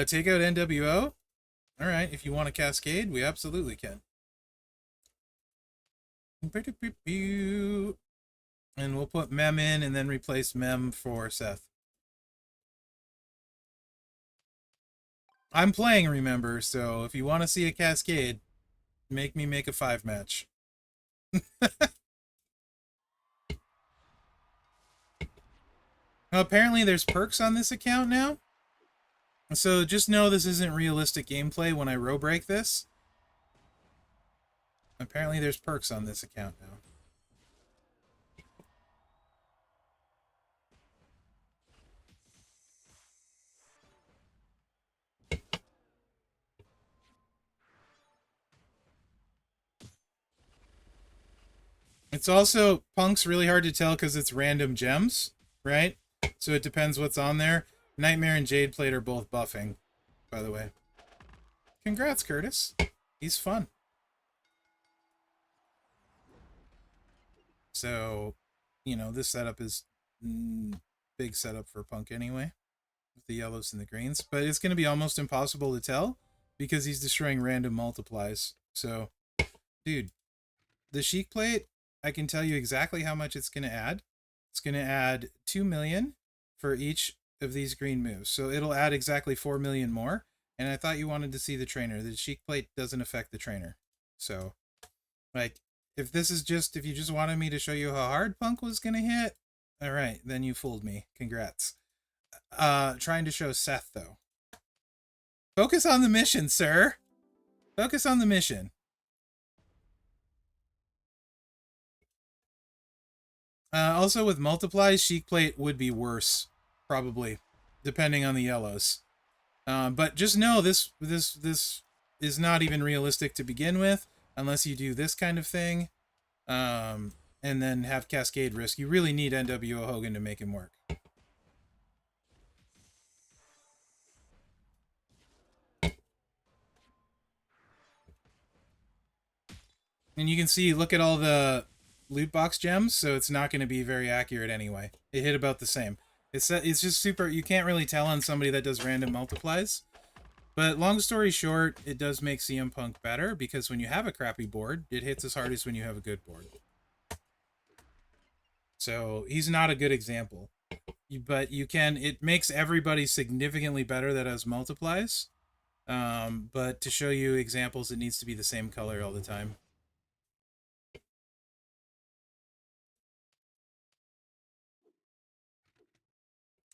Take out NWO. All right, if you want a cascade, we absolutely can. And we'll put Mem in and then replace Mem for Seth. I'm playing, remember, so if you want to see a cascade, make me make a 5 match. Apparently there's perks on this account now. So just know this isn't realistic gameplay when I row break this. Apparently there's perks on this account now. It's also, Punk's really hard to tell because it's random gems, right? So it depends what's on there. Nightmare and Jade Plate are both buffing, by the way. Congrats, Curtis. He's fun. So, you know, this setup is big setup for Punk anyway, with the yellows and the greens. But it's going to be almost impossible to tell because he's destroying random multiplies. So, dude, the Sheik Plate, I can tell you exactly how much it's going to add. It's going to add 2 million for each of these green moves. So it'll add exactly 4 million more. And I thought you wanted to see the trainer. The Sheik Plate doesn't affect the trainer. So, like, if you just wanted me to show you how hard Punk was going to hit, all right, then you fooled me. Congrats. Trying to show Seth, though. Focus on the mission, sir. Focus on the mission. Also, with multiplies, Sheik Plate would be worse, probably, depending on the yellows. But just know this is not even realistic to begin with, unless you do this kind of thing, and then have Cascade risk. You really need NWO Hogan to make him work. And you can see, look at all the loot box gems, so it's not going to be very accurate anyway. It hit about the same. It's just super, you can't really tell on somebody that does random multiplies. But long story short, it does make CM Punk better, because when you have a crappy board, it hits as hard as when you have a good board. So he's not a good example. But you can, it makes everybody significantly better that has multiplies. But to show you examples, it needs to be the same color all the time.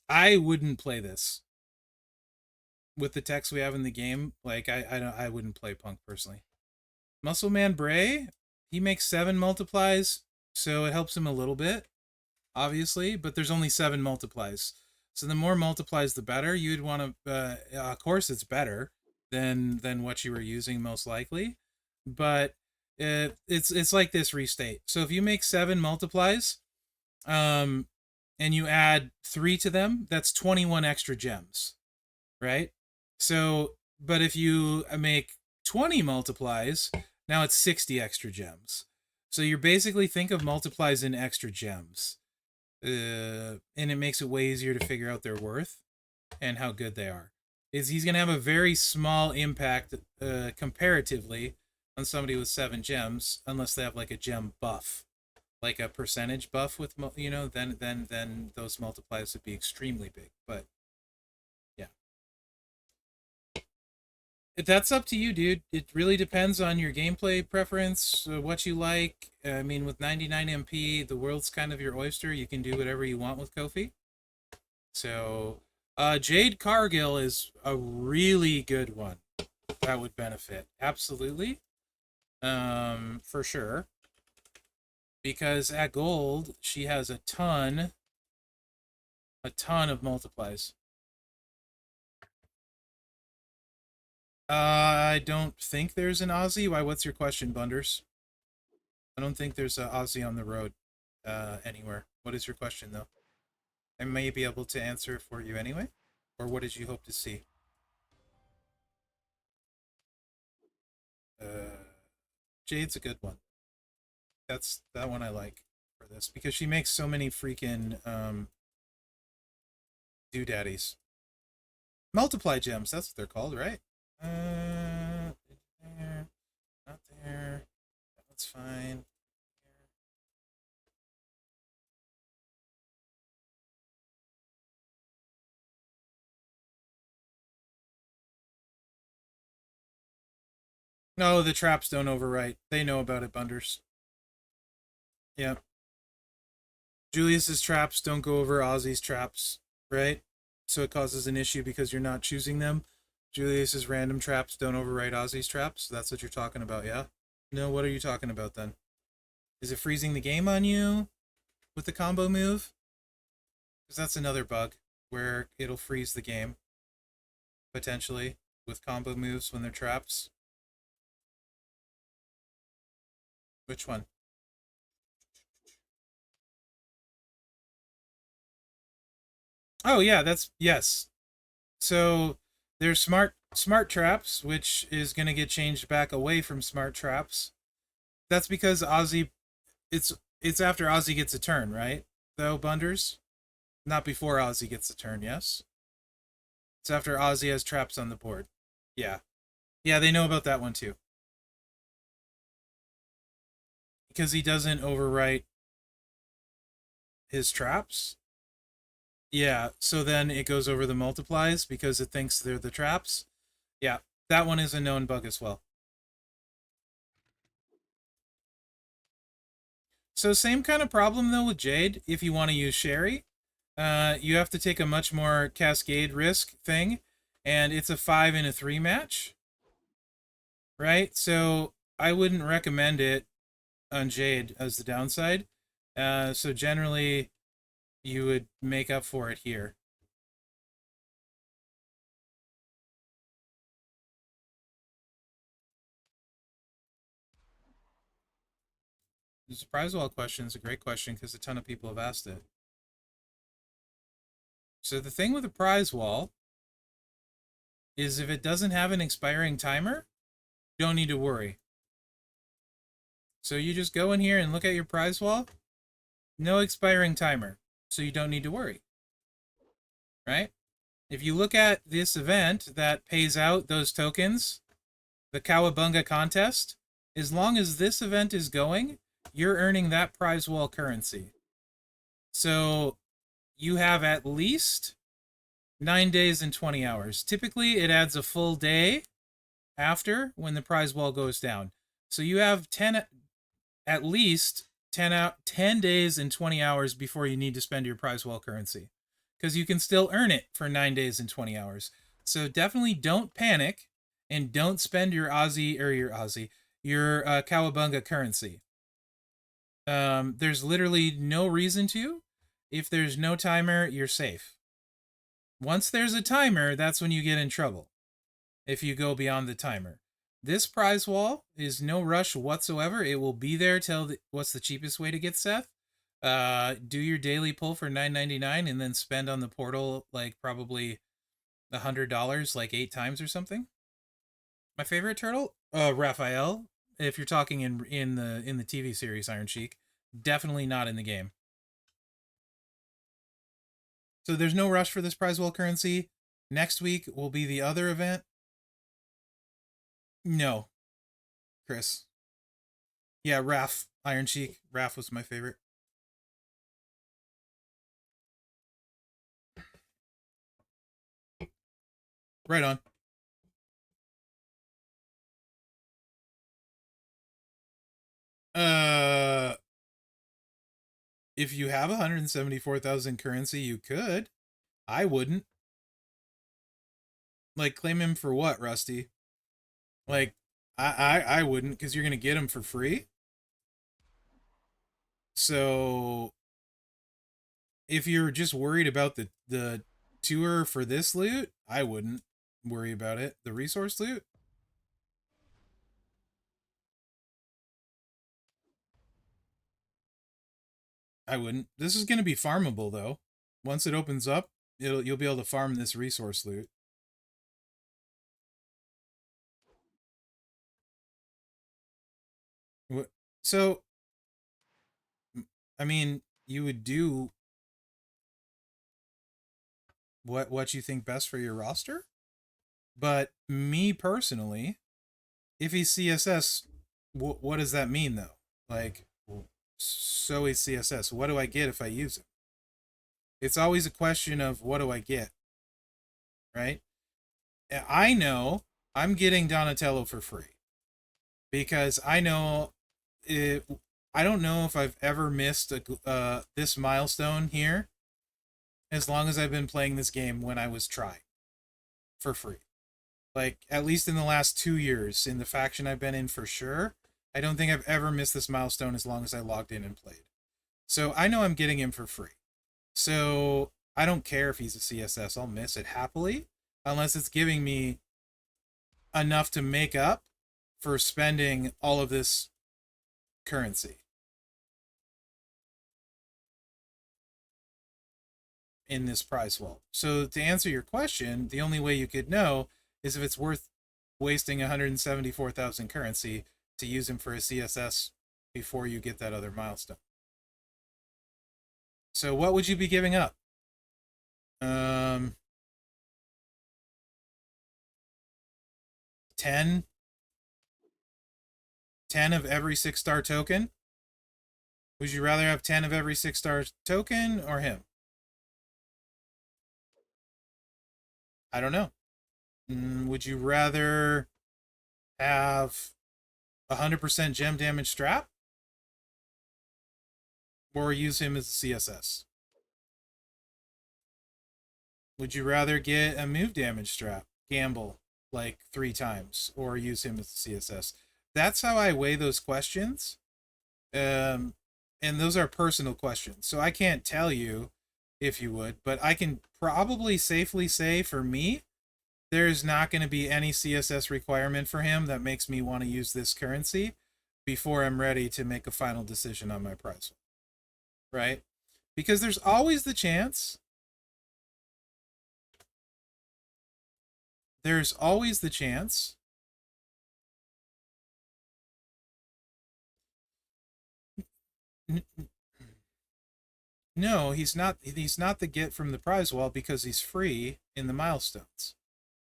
I wouldn't play this with the text we have in the game. Like I wouldn't play Punk personally. Muscle Man Bray, he makes 7 multiplies, so it helps him a little bit, obviously, but there's only 7 multiplies. So the more multiplies, the better. You'd want to, of course, it's better than what you were using most likely, but it's like this restate. So if you make 7 multiplies, um, and you add 3 to them, that's 21 extra gems, right? So, but if you make 20 multiplies, now it's 60 extra gems. So you're basically, think of multiplies in extra gems. And it makes it way easier to figure out their worth and how good they are. He's going to have a very small impact comparatively on somebody with 7 gems, unless they have like a gem buff, like a percentage buff with, then those multipliers would be extremely big. But yeah, that's up to you, dude. It really depends on your gameplay preference, what you like. I mean, with 99 MP, the world's kind of your oyster. You can do whatever you want with Kofi. So, Jade Cargill is a really good one that would benefit. Absolutely. For sure. Because at gold, she has a ton of multiplies. I don't think there's an Aussie. Why, what's your question, Bunders? I don't think there's an Aussie on the road anywhere. What is your question, though? I may be able to answer for you anyway. Or what did you hope to see? Jade's a good one. That one I like for this, because she makes so many freaking doodaddies. Multiply gems, that's what they're called, right? There, not there. That's fine. No, the traps don't overwrite. They know about it, Bunders. Yeah. Julius's traps don't go over Ozzy's traps, right? So it causes an issue because you're not choosing them. Julius's random traps don't overwrite Ozzy's traps. That's what you're talking about, yeah? No, what are you talking about then? Is it freezing the game on you with the combo move? Because that's another bug where it'll freeze the game, potentially, with combo moves when they're traps. Which one? Oh yeah, that's, yes. So there's smart traps, which is going to get changed back away from smart traps. That's because Ozzy, it's after Ozzy gets a turn, right? Though, Bunders? Not before Ozzy gets a turn, yes? It's after Ozzy has traps on the board. Yeah. Yeah, they know about that one too. Because he doesn't overwrite his traps. Yeah, so then it goes over the multiplies because it thinks they're the traps. Yeah, that one is a known bug as well. So same kind of problem though with Jade. If you want to use Sherry, you have to take a much more cascade risk thing, and it's a 5 in a 3 match, right? So I wouldn't recommend it on Jade as the downside. So generally, you would make up for it here. The surprise wall question is a great question because a ton of people have asked it. So the thing with a prize wall is if it doesn't have an expiring timer, you don't need to worry. So you just go in here and look at your prize wall. No expiring timer, so you don't need to worry, right? If you look at this event that pays out those tokens, the Cowabunga contest, as long as this event is going, you're earning that prize wall currency. So you have at least 9 days and 20 hours. Typically, it adds a full day after when the prize wall goes down. So you have at least 10 days and 20 hours before you need to spend your prize wall currency, because you can still earn it for 9 days and 20 hours. So definitely don't panic and don't spend your your Cowabunga currency. There's literally no reason to. If there's no timer, you're safe. Once there's a timer, that's when you get in trouble if you go beyond the timer. This prize wall is no rush whatsoever. It will be there till what's the cheapest way to get Seth? Do your daily pull for $9.99 and then spend on the portal like probably $100 like 8 times or something. My favorite turtle, Raphael. If you're talking in the TV series Iron Sheik, definitely not in the game. So there's no rush for this prize wall currency. Next week will be the other event. No, Chris. Yeah, Raph, Iron Sheik. Raph was my favorite. Right on. Uh, if you have 174,000 currency, you could. I wouldn't. Like, claim him for what, Rusty? Like, I wouldn't, because you're gonna get him for free. So, if you're just worried about the tour for this loot, I wouldn't worry about it. The resource loot, I wouldn't. This is gonna be farmable though. Once it opens up, you'll be able to farm this resource loot. So, I mean, you would do what you think best for your roster. But me personally, if he's CSS, what does that mean though? Like, so he's CSS. What do I get if I use him? It's always a question of what do I get, right? I know I'm getting Donatello for free because I know it. I don't know if I've ever missed this milestone here as long as I've been playing this game when I was trying for free. Like, at least in the last 2 years, in the faction I've been in for sure, I don't think I've ever missed this milestone as long as I logged in and played. So I know I'm getting him for free. So I don't care if he's a CSS. I'll miss it happily, unless it's giving me enough to make up for spending all of this currency in this prize wall. So to answer your question, the only way you could know is if it's worth wasting 174,000 currency to use him for a CSS before you get that other milestone. So what would you be giving up? 10 of every 6-star token? Would you rather have 10 of every 6-star token or him? I don't know. Would you rather have 100% gem damage strap or use him as a CSS? Would you rather get a move damage strap, gamble like 3 times, or use him as a CSS? That's how I weigh those questions. And those are personal questions. So I can't tell you if you would, but I can probably safely say for me, there's not going to be any CSS requirement for him that makes me want to use this currency before I'm ready to make a final decision on my price. Right? Because there's always the chance. There's always the chance No, he's not. He's not the get from the prize wall because he's free in the milestones,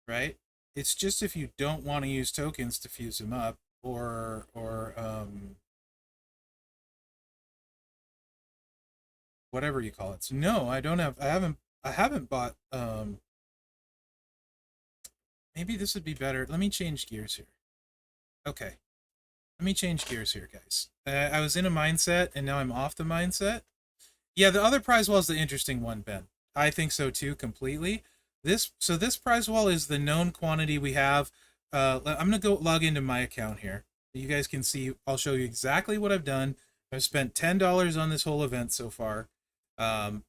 right? It's just if you don't want to use tokens to fuse him up, or whatever you call it. So no, I don't have. I haven't bought. Maybe this would be better. Let me change gears here. Okay, let me change gears here, guys. I was in a mindset and now I'm off the mindset. Yeah, the other prize wall is the interesting one, Ben. I think so too, completely. This prize wall is the known quantity we have. I'm gonna go log into my account here. You guys can see. I'll show you exactly what I've done. I've spent $10 on this whole event so far. Um,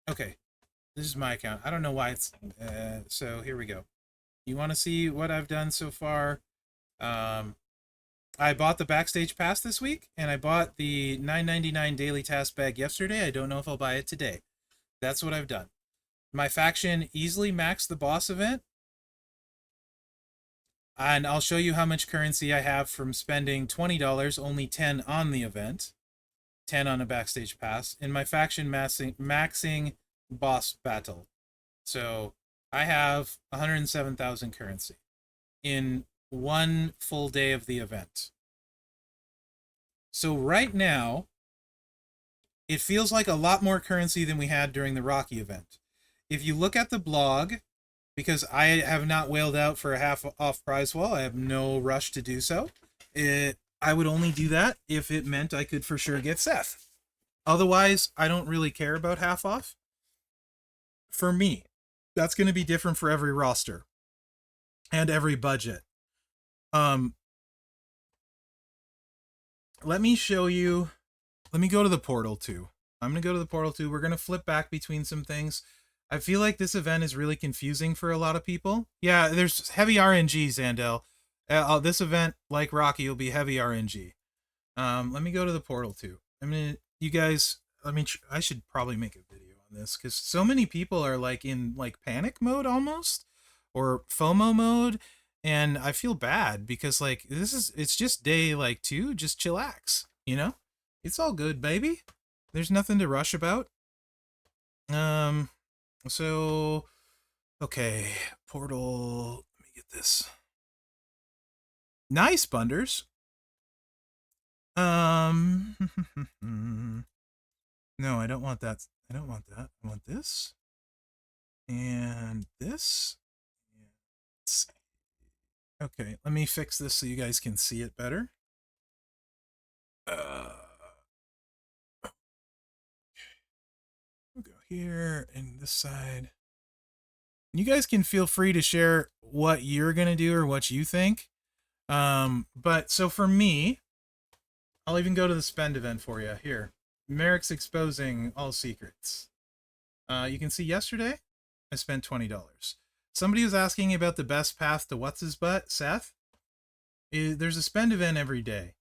okay, this is my account. I don't know why it's. So here we go. You want to see what I've done so far? Um, I bought the backstage pass this week, and I bought the $9.99 daily task bag yesterday. I don't know if I'll buy it today. That's what I've done. My faction easily maxed the boss event, and I'll show you how much currency I have from spending $20, only 10 on the event, 10 on a backstage pass, in my faction maxing boss battle. So I have 107,000 currency in one full day of the event. So right now, it feels like a lot more currency than we had during the Rocky event. If you look at the blog, because I have not whaled out for a half off prize wall, I have no rush to do so. I would only do that if it meant I could for sure get Seth. Otherwise, I don't really care about half off. For me, that's going to be different for every roster and every budget. Let me show you. Let me go to the portal too. I'm going to go to the portal too. We're going to flip back between some things. I feel like this event is really confusing for a lot of people. Yeah, there's heavy RNG, Zandel. This event, like Rocky, will be heavy RNG. Let me go to the portal too. I mean, you guys, I should probably make a video on this because so many people are like in like panic mode almost, or FOMO mode, and I feel bad because like it's just day like 2, just chillax, you know? It's all good, baby. There's nothing to rush about. So okay, portal, let me get this. Nice, Bunders. No, I don't want that. I don't want that. I want this. And this. Let's see. Okay, let me fix this so you guys can see it better. We'll go here and this side. You guys can feel free to share what you're going to do or what you think. But so for me, I'll even go to the spend event for you. Here. Mherex exposing all secrets. You can see yesterday, I spent $20. Somebody was asking about the best path to what's his butt, Seth. There's a spend event every day.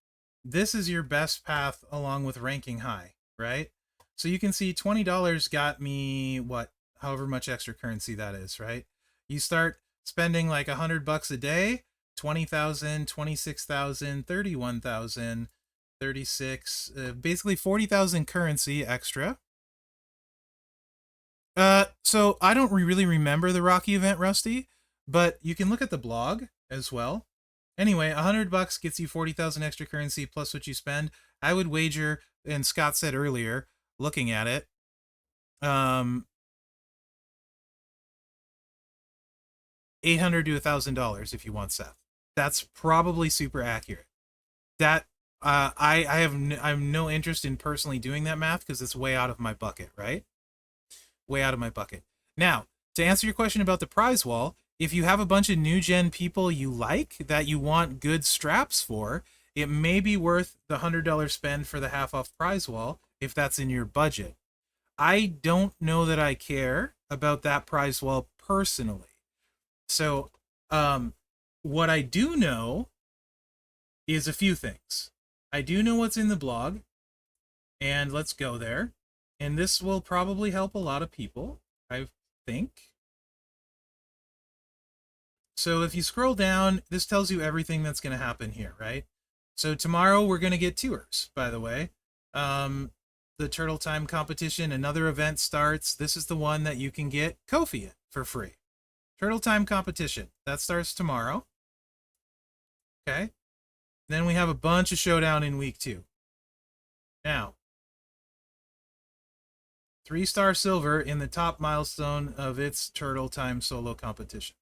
This is your best path along with ranking high, right? So you can see $20 got me what, however much extra currency that is, right? You start spending like $100 a day, 20,000, 26,000, 31,000, 36, basically 40,000 currency extra. So I don't really remember the Rocky event, Rusty, but you can look at the blog as well. Anyway, $100 gets you 40,000 extra currency plus what you spend. I would wager, and Scott said earlier, looking at it, $800 to $1,000 if you want Seth. That's probably super accurate. That I have no interest in personally doing that math because it's way out of my bucket, right? Way out of my bucket. Now, to answer your question about the prize wall, if you have a bunch of new gen people you like that you want good straps for, it may be worth the $100 spend for the half off prize wall if that's in your budget. I don't know that I care about that prize wall personally. So, what I do know is a few things. I do know what's in the blog, and let's go there. And this will probably help a lot of people, I think. So if you scroll down, this tells you everything that's going to happen here, right? So tomorrow we're going to get tours, by the way. The Turtle Time competition, another event starts. This is the one that you can get Ko-fi in for free. Turtle Time competition. That starts tomorrow. Okay. Then we have a bunch of showdown in week 2. Now, 3-star silver in the top milestone of its Turtle Time solo competition.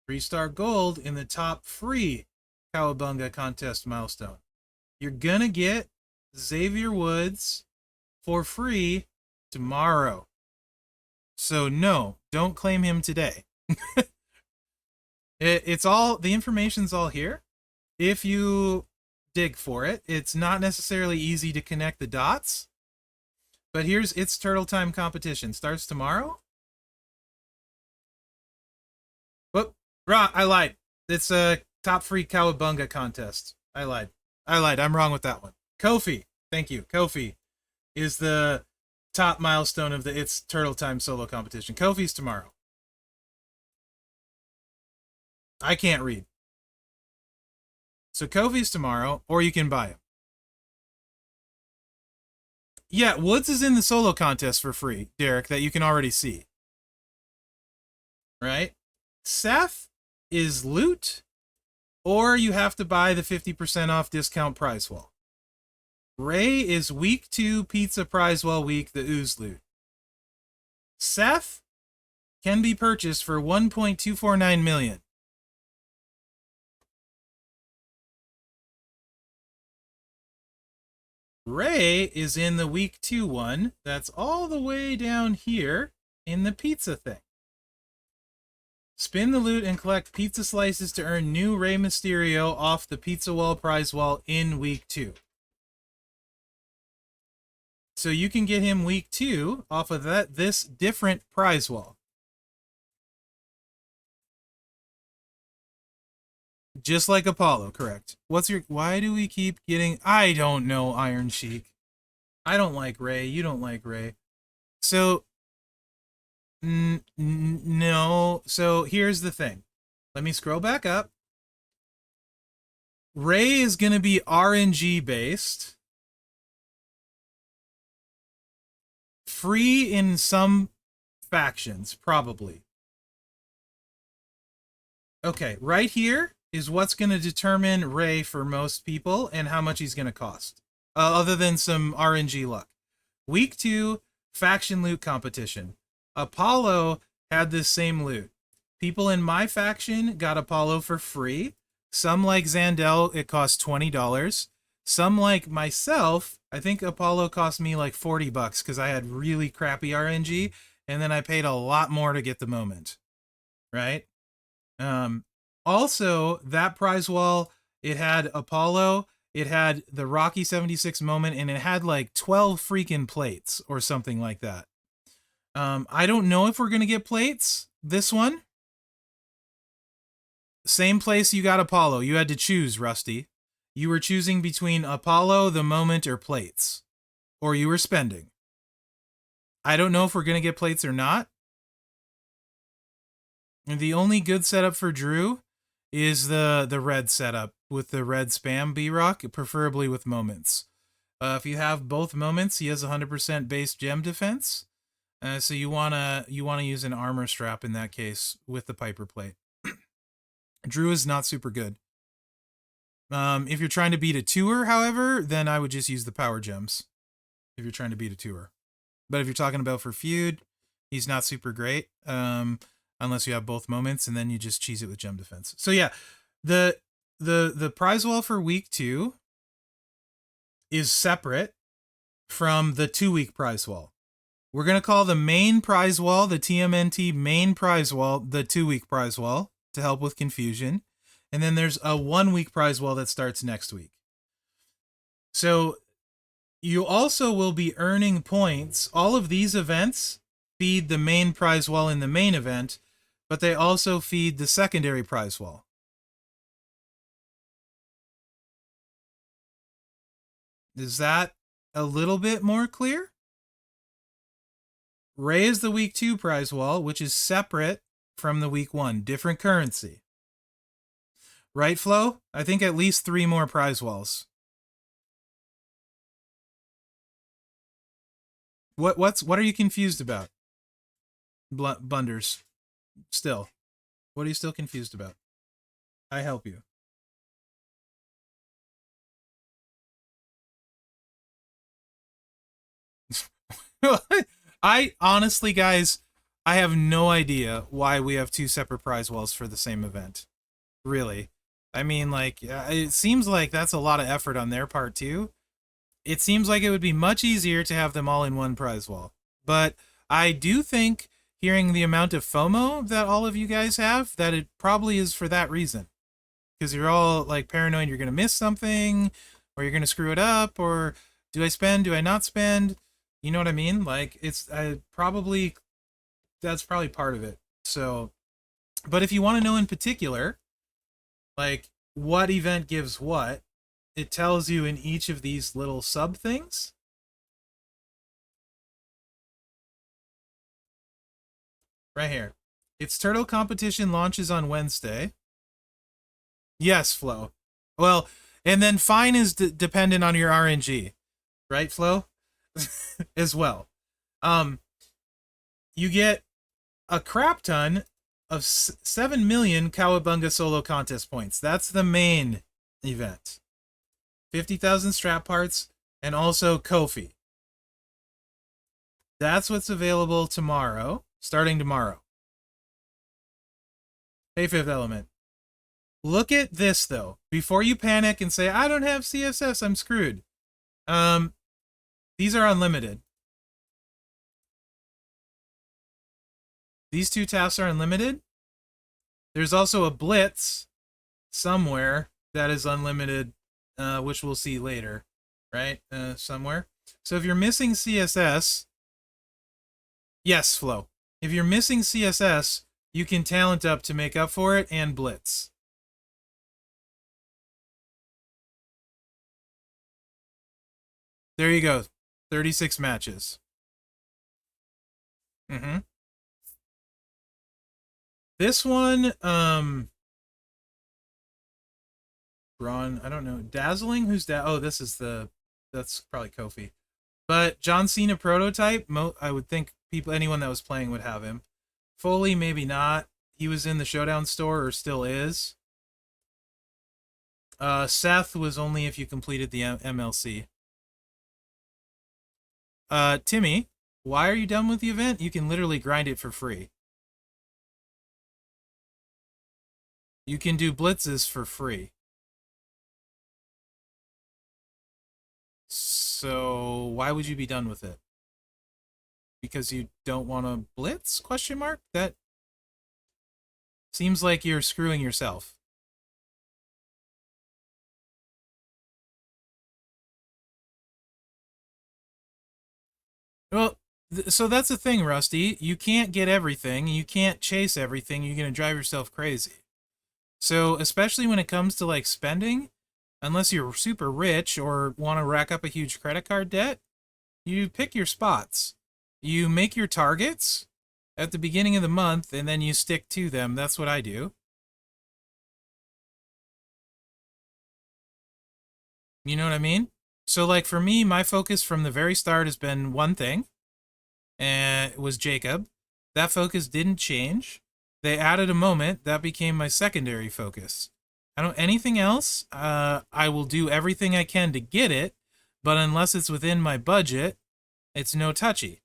3-star gold in the top free Cowabunga contest milestone. You're gonna get Xavier Woods for free tomorrow. So no, don't claim him today. It's all, the information's all here. If you dig for it, it's not necessarily easy to connect the dots. But here's its Turtle Time competition. Starts tomorrow. Whoop, I lied. It's a top free Cowabunga contest. I lied. I'm wrong with that one. Ko-fi. Thank you. Ko-fi is the top milestone of the It's Turtle Time solo competition. Ko-fi's tomorrow. I can't read. So Ko-fi's tomorrow, or you can buy him. Yeah, Woods is in the solo contest for free, Derek, that you can already see. Right? Seth is loot, or you have to buy the 50% off discount prize wall. Ray is week 2 pizza prize wall week, the ooze loot. Seth can be purchased for 1.249 million. Ray is in the week 2 one. That's all the way down here in the pizza thing. Spin the loot and collect pizza slices to earn new Rey Mysterio off the pizza wall prize wall in week 2. So you can get him week 2 off of this different prize wall. Just like Apollo, correct. Why do we keep getting, I don't know, Iron Sheik. I don't like Ray, you don't like Ray. So, no, so here's the thing. Let me scroll back up. Ray is going to be RNG based. Free in some factions, probably. Okay, right here is what's going to determine Ray for most people and how much he's going to cost. Other than some RNG luck. Week 2, faction loot competition. Apollo had this same loot. People in my faction got Apollo for free. Some like Zandel, it cost $20. Some like myself, I think Apollo cost me like $40 because I had really crappy RNG, and then I paid a lot more to get the moment. Right? Also, that prize wall, it had Apollo, it had the Rocky 76 moment, and it had like 12 freaking plates or something like that. I don't know if we're going to get plates. This one. Same place you got Apollo. You had to choose, Rusty. You were choosing between Apollo, the moment, or plates. Or you were spending. I don't know if we're going to get plates or not. And the only good setup for Drew is the red setup with the red spam B-Rock, preferably with moments. If you have both moments, he has 100% base gem defense. So you wanna use an armor strap in that case with the Piper plate. Drew is not super good. If you're trying to beat a tour, however, then I would just use the power gems. If you're trying to beat a tour. But if you're talking about for feud, he's not super great. Unless you have both moments, and then you just cheese it with gem defense. So yeah, the prize wall for week 2 is separate from the 2-week prize wall. We're going to call the main prize wall, the TMNT main prize wall, the 2-week prize wall to help with confusion. And then there's a 1-week prize wall that starts next week. So you also will be earning points. All of these events feed the main prize wall in the main event, but they also feed the secondary prize wall. Is that a little bit more clear? Ray is the week 2 prize wall, which is separate from the week 1, different currency. Right, Flo? I think at least 3 more prize walls. What are you confused about? Bunders. Still. What are you still confused about? I help you. I honestly, guys, I have no idea why we have 2 separate prize walls for the same event. Really. I mean, like, it seems like that's a lot of effort on their part, too. It seems like it would be much easier to have them all in one prize wall. But I do think, hearing the amount of FOMO that all of you guys have, that it probably is for that reason. Because you're all, like, paranoid you're going to miss something, or you're going to screw it up, or do I spend, do I not spend? You know what I mean? Like, it's probably, that's probably part of it. So, but if you want to know in particular, like, what event gives what, it tells you in each of these little sub things. Right here. Its turtle competition launches on Wednesday. Yes, Flo. Well, and then fine is dependent on your RNG. Right, Flo? As well. You get a crap ton of 7 million Cowabunga solo contest points. That's the main event. 50,000 strap parts, and also Kofi. That's what's available tomorrow, starting tomorrow. Hey, Fifth Element. Look at this, though. Before you panic and say, I don't have CSS, I'm screwed. These are unlimited. These 2 tasks are unlimited. There's also a blitz somewhere that is unlimited, which we'll see later, right? Somewhere. So if you're missing CSS, yes, Flo. If you're missing CSS, you can talent up to make up for it and blitz. There you go. 36 matches. Mm-hmm. This one, Braun, I don't know. Dazzling? Who's that? Oh, this is that's probably Kofi. But John Cena prototype, I would think anyone that was playing would have him. Foley, maybe not. He was in the Showdown store, or still is. Seth was only if you completed the MLC. Timmy, why are you done with the event? You can literally grind it for free. You can do blitzes for free. So why would you be done with it? Because you don't want to blitz? Question mark? That seems like you're screwing yourself. Well, so that's the thing, Rusty. You can't get everything. You can't chase everything. You're going to drive yourself crazy. So especially when it comes to like spending, unless you're super rich or want to rack up a huge credit card debt, you pick your spots. You make your targets at the beginning of the month, and then you stick to them. That's what I do. You know what I mean? So, like, for me, my focus from the very start has been one thing, and it was Jacob. That focus didn't change. They added a moment. That became my secondary focus. I don't anything else. I will do everything I can to get it, but unless it's within my budget, it's no touchy.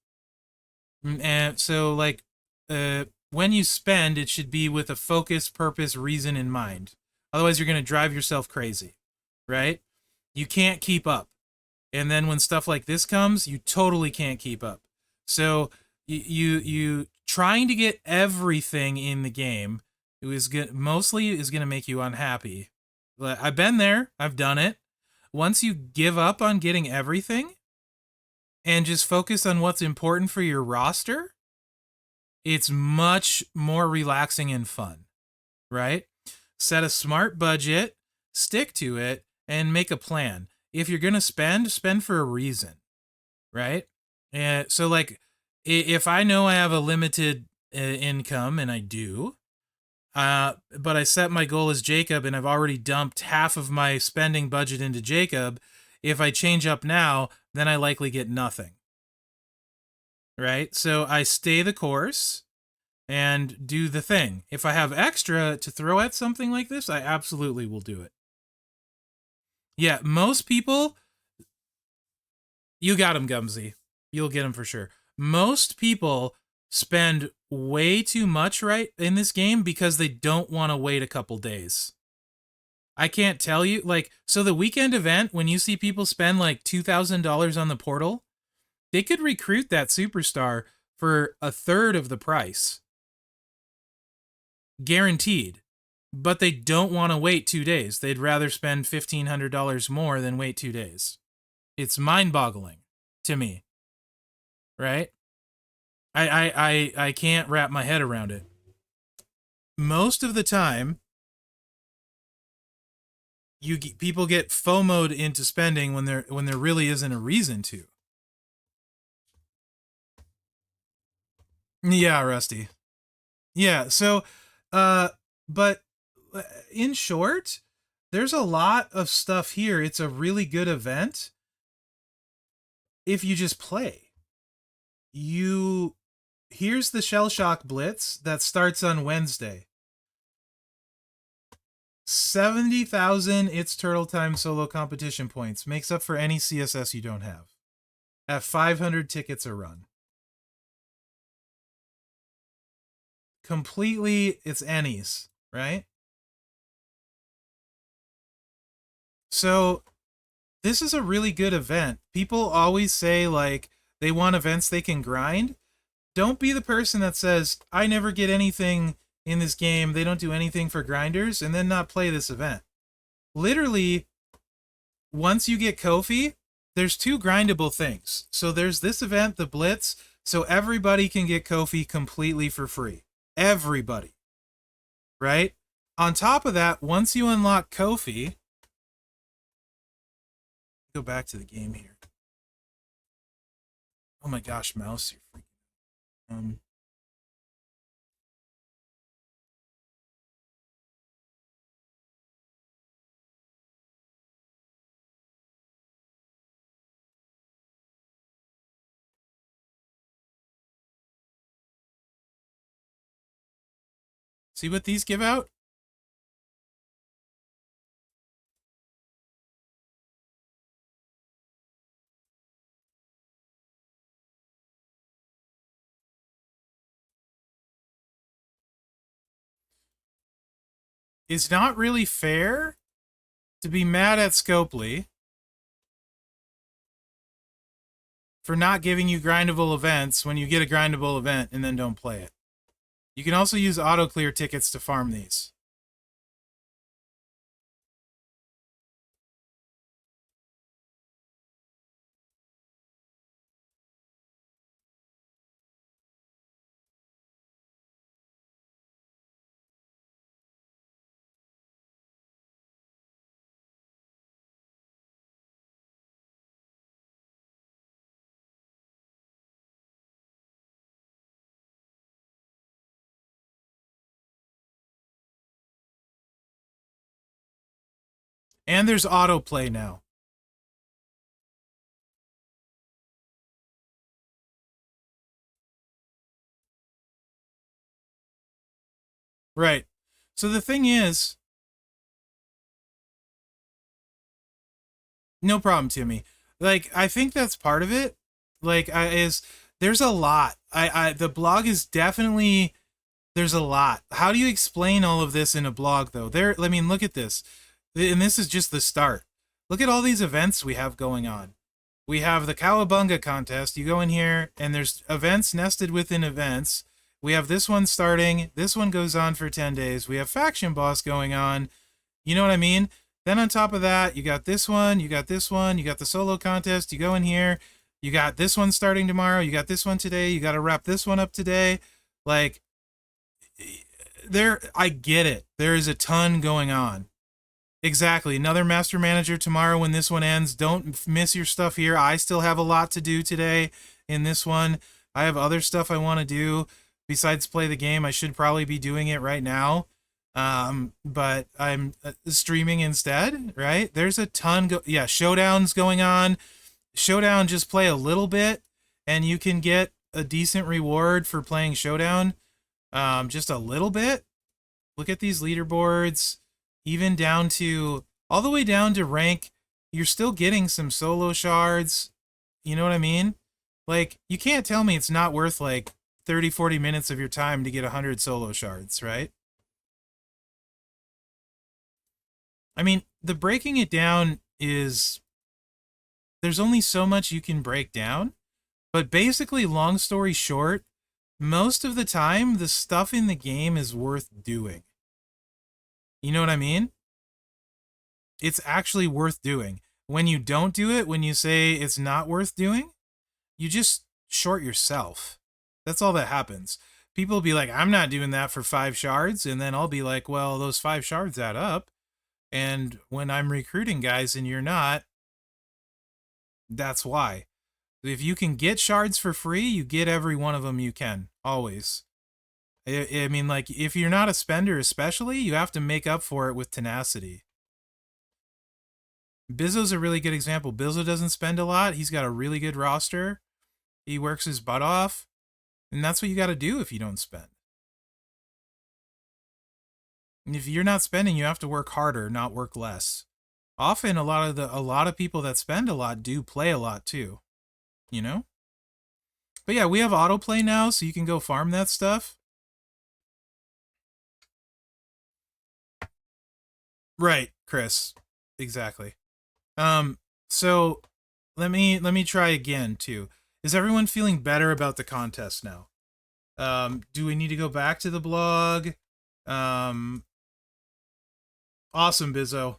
And so, like, when you spend, it should be with a focus, purpose, reason in mind. Otherwise, you're going to drive yourself crazy, right? You can't keep up. And then when stuff like this comes, you totally can't keep up. So you trying to get everything in the game mostly is going to make you unhappy. I've been there. I've done it. Once you give up on getting everything and just focus on what's important for your roster, it's much more relaxing and fun, right? Set a smart budget, stick to it, and make a plan. If you're going to spend for a reason, right? And so, like, if I know I have a limited income, and I do, But I set my goal as Jacob, and I've already dumped half of my spending budget into Jacob. If I change up now, then I likely get nothing. Right? So I stay the course and do the thing. If I have extra to throw at something like this, I absolutely will do it. Yeah, most people, you got him, Gumsy. You'll get him for sure. Most people spend way too much right in this game because they don't want to wait a couple days. I can't tell you, like, so the weekend event, when you see people spend like $2,000 on the portal, they could recruit that superstar for a third of the price. Guaranteed. But they don't want to wait 2 days. They'd rather spend $1,500 more than wait 2 days. It's mind-boggling to me. Right? I can't wrap my head around it. Most of the time, people get FOMO'd into spending when there really isn't a reason to. Yeah, Rusty. Yeah, so but in short, there's a lot of stuff here. It's a really good event if you just play. Here's the Shell Shock Blitz that starts on Wednesday. 70,000 It's Turtle Time solo competition points. Makes up for any CSS you don't have. At 500 tickets a run. Completely, it's any's, right? So, this is a really good event. People always say, like, they want events they can grind. Don't be the person that says, I never get anything in this game, they don't do anything for grinders, and then not play this event. Literally, once you get Kofi, there's 2 grindable things. So there's this event, the Blitz, so everybody can get Kofi completely for free. Everybody. Right? On top of that, once you unlock Kofi, go back to the game here. Oh my gosh, mouse, you're freaking. See what these give out? It's not really fair to be mad at Scopely for not giving you grindable events when you get a grindable event and then don't play it. You can also use auto clear tickets to farm these. And there's autoplay now. Right. So the thing is, no problem, Timmy. Like, I think that's part of it. Like, there's a lot. The blog is definitely, there's a lot. How do you explain all of this in a blog, though? I mean, look at this. And this is just the start. Look at all these events we have going on. We have the Cowabunga contest. You go in here, and there's events nested within events. We have this one starting. This one goes on for 10 days. We have Faction Boss going on. You know what I mean? Then on top of that, you got this one, you got this one, you got the solo contest. You go in here, you got this one starting tomorrow, you got this one today, you got to wrap this one up today. Like, I get it. There is a ton going on. Exactly. Another Master Manager tomorrow when this one ends. Don't miss your stuff here. I still have a lot to do today in this one. I have other stuff I want to do besides play the game. I should probably be doing it right now. But I'm streaming instead, right? There's a ton showdowns going on. Showdown, just play a little bit and you can get a decent reward for playing Showdown. Just a little bit. Look at these leaderboards, even down to all the way down to rank. You're still getting some solo shards. You know what I mean? Like, you can't tell me it's not worth like 30, 40 minutes of your time to get 100 solo shards, right? I mean, the breaking it down is there's only so much you can break down. But basically, long story short, most of the time, the stuff in the game is worth doing. You know what I mean? It's actually worth doing. When you don't do it, when you say it's not worth doing, you just short yourself. That's all that happens. People will be like, I'm not doing that for 5 shards. And then I'll be like, well, those 5 shards add up. And when I'm recruiting guys and you're not, that's why. If you can get shards for free, you get every one of them you can. Always. I mean, like, if you're not a spender especially, you have to make up for it with tenacity. Bizzo's a really good example. Bizzo doesn't spend a lot. He's got a really good roster. He works his butt off. And that's what you got to do if you don't spend. And if you're not spending, you have to work harder, not work less. Often a lot of people that spend a lot do play a lot too. You know? But yeah, we have autoplay now, so you can go farm that stuff. Right, Chris. Exactly. So let me try again too. Is everyone feeling better about the contest now? Do we need to go back to the blog? Awesome, Bizzo.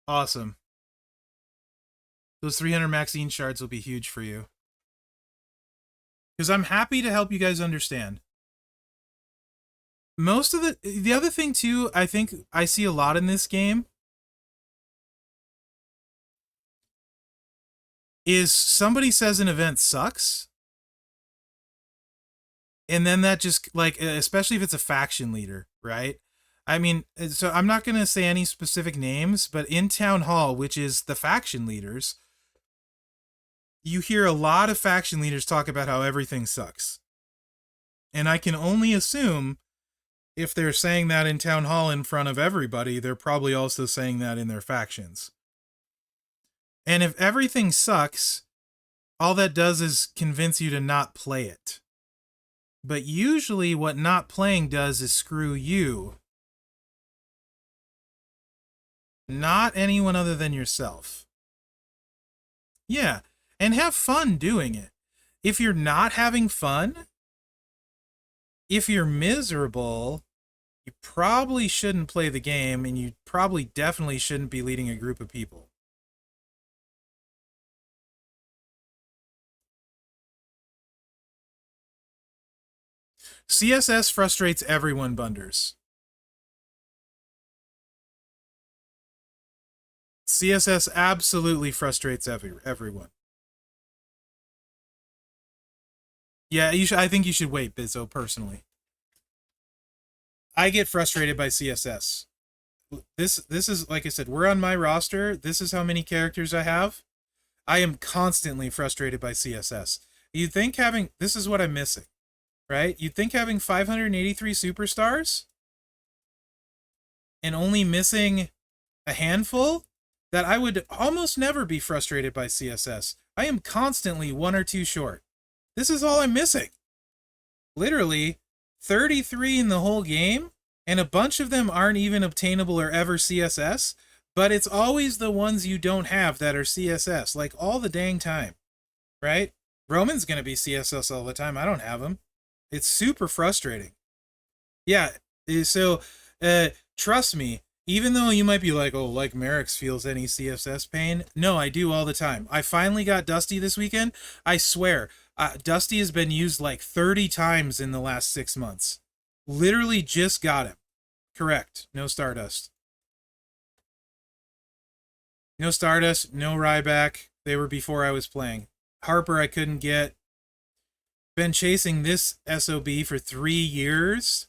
Awesome. Those 300 Maxine shards will be huge for you. Because I'm happy to help you guys understand. Most of the other thing too, I think I see a lot in this game is somebody says an event sucks, and then that just, like, especially if it's a faction leader, right? I mean, so I'm not going to say any specific names, but in Town Hall, which is the faction leaders, you hear a lot of faction leaders talk about how everything sucks. And I can only assume if they're saying that in Town Hall in front of everybody, they're probably also saying that in their factions. And if everything sucks, all that does is convince you to not play it. But usually what not playing does is screw you. Not anyone other than yourself. Yeah, and have fun doing it. If you're not having fun, if you're miserable, you probably shouldn't play the game, and you probably definitely shouldn't be leading a group of people. CSS frustrates everyone, Bunders. CSS absolutely frustrates everyone. Yeah, I think you should wait, Bizzo, personally. I get frustrated by CSS. This is, like I said, we're on my roster. This is how many characters I have. I am constantly frustrated by CSS. You'd think this is what I'm missing, right? You'd think having 583 superstars and only missing a handful, that I would almost never be frustrated by CSS. I am constantly 1 or 2 short. This is all I'm missing. Literally 33 in the whole game, and a bunch of them aren't even obtainable or ever CSS, but it's always the ones you don't have that are CSS, like all the dang time, right? Roman's going to be CSS all the time. I don't have him. It's super frustrating. Yeah, so trust me, even though you might be like, oh, like Mherex feels any CSS pain. No, I do all the time. I finally got Dusty this weekend. I swear, Dusty has been used like 30 times in the last 6 months. Literally just got him. Correct. No Stardust. No Stardust, no Ryback. They were before I was playing. Harper I couldn't get. Been chasing this SOB for 3 years.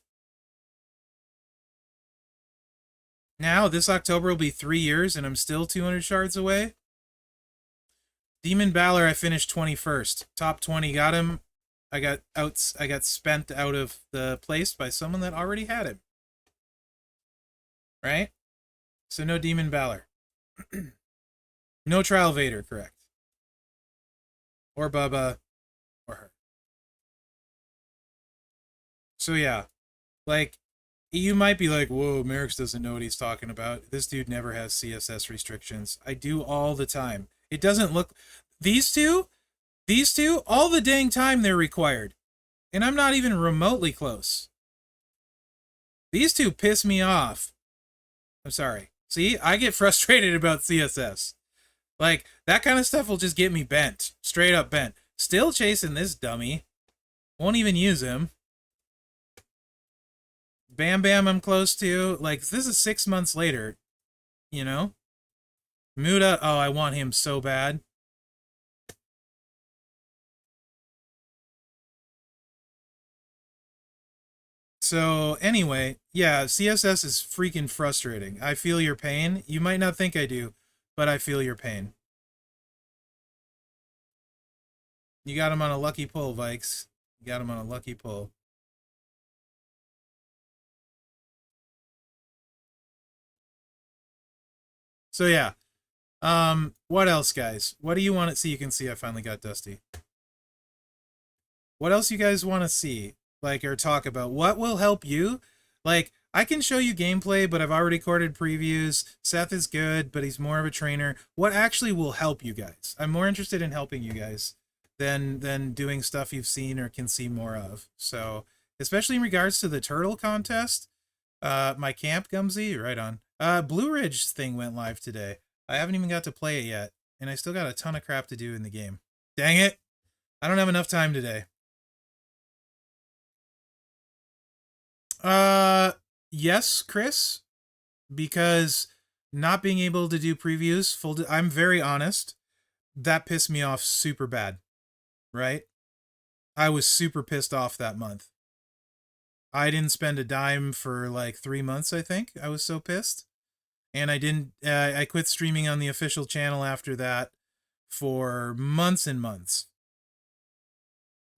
Now, this October will be 3 years, and I'm still 200 shards away. Demon Balor, I finished 21st. Top 20 got him. I got spent out of the place by someone that already had him. Right? So no Demon Balor. No Trial Vader, correct. Or Bubba. Or her. So yeah. Like, you might be like, whoa, Mherex doesn't know what he's talking about. This dude never has CSS restrictions. I do all the time. It doesn't look... These two, all the dang time they're required. And I'm not even remotely close. These two piss me off. I'm sorry. See, I get frustrated about CSS. Like, that kind of stuff will just get me bent. Straight up bent. Still chasing this dummy. Won't even use him. Bam Bam I'm close to. Like, this is 6 months later. You know? Muda, oh, I want him so bad. So, anyway, yeah, CSS is freaking frustrating. I feel your pain. You might not think I do, but I feel your pain. You got him on a lucky pull, Vikes. You got him on a lucky pull. So, yeah. What else, guys? What do you want to see? You can see I finally got Dusty. What else you guys want to see? Like, or talk about? What will help you? Like, I can show you gameplay, but I've already recorded previews. Seth is good, but he's more of a trainer. What actually will help you guys? I'm more interested in helping you guys than doing stuff you've seen or can see more of. So, especially in regards to the turtle contest, my camp, Gumsy, right on. Blue Ridge thing went live today. I haven't even got to play it yet, and I still got a ton of crap to do in the game. Dang it! I don't have enough time today. Yes, Chris, because not being able to do previews, I'm very honest, that pissed me off super bad, right? I was super pissed off that month. I didn't spend a dime for like 3 months, I think. I was so pissed. And I quit streaming on the official channel after that for months and months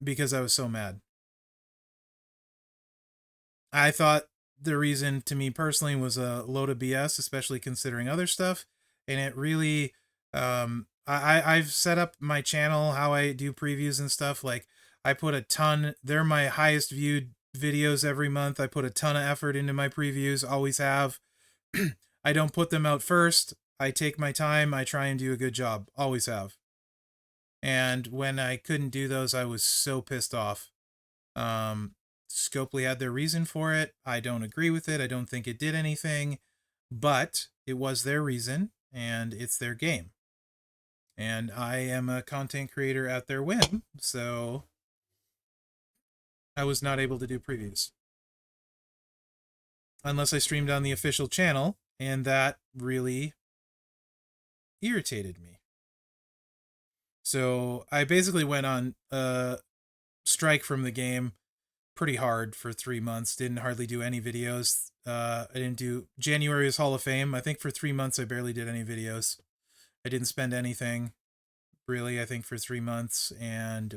because I was so mad. I thought the reason to me personally was a load of BS, especially considering other stuff. And it really, I've set up my channel, how I do previews and stuff. Like, I put a ton, they're my highest viewed videos every month. I put a ton of effort into my previews, always have. I don't put them out first. I take my time. I try and do a good job. Always have. And when I couldn't do those, I was so pissed off. Scopely had their reason for it. I don't agree with it. I don't think it did anything, but it was their reason, and it's their game. And I am a content creator at their whim, so I was not able to do previews. Unless I streamed on the official channel, and that really irritated me. So I basically went on a strike from the game pretty hard for 3 months. Didn't hardly do any videos. I didn't do... January is Hall of Fame. I think for 3 months I barely did any videos. I didn't spend anything, really, I think, for 3 months. And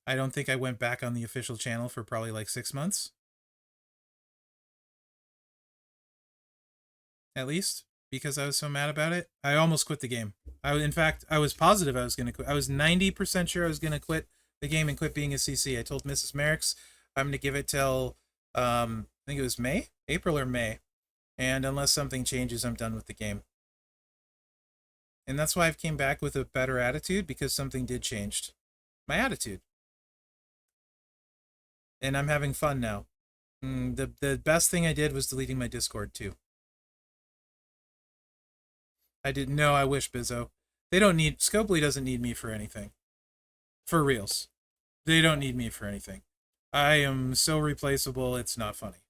I don't think I went back on the official channel for probably like 6 months. At least. Because I was so mad about it. I almost quit the game. In fact, I was positive I was going to quit. I was 90% sure I was going to quit the game and quit being a CC. I told Mrs. Mherex I'm going to give it till, I think it was May? April or May. And unless something changes, I'm done with the game. And that's why I've came back with a better attitude, because something did change. My attitude. And I'm having fun now. The best thing I did was deleting my Discord, too. I didn't know. I wish, Bizzo. They don't need... Scopely doesn't need me for anything. For reals. They don't need me for anything. I am so replaceable, it's not funny.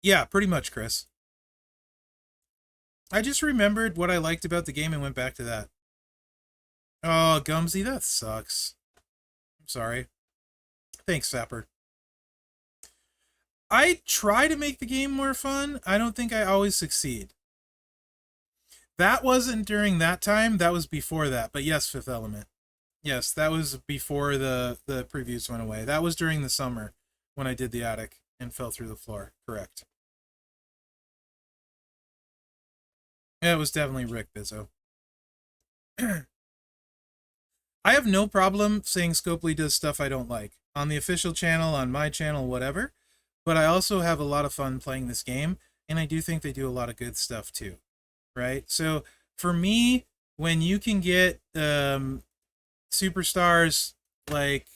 Yeah, pretty much, Chris. I just remembered what I liked about the game and went back to that. Oh, Gumsy, that sucks. I'm Sorry. Thanks, Sapper. I try to make the game more fun. I don't think I always succeed. That wasn't during that time. That was before that. But yes, Fifth Element. Yes, that was before the previews went away. That was during the summer when I did the attic and fell through the floor. Correct. Yeah, it was definitely Rick Bizzo. I have no problem saying Scopely does stuff I don't like. On the official channel, on my channel, whatever. But I also have a lot of fun playing this game, and I do think they do a lot of good stuff too. Right? So for me, when you can get superstars like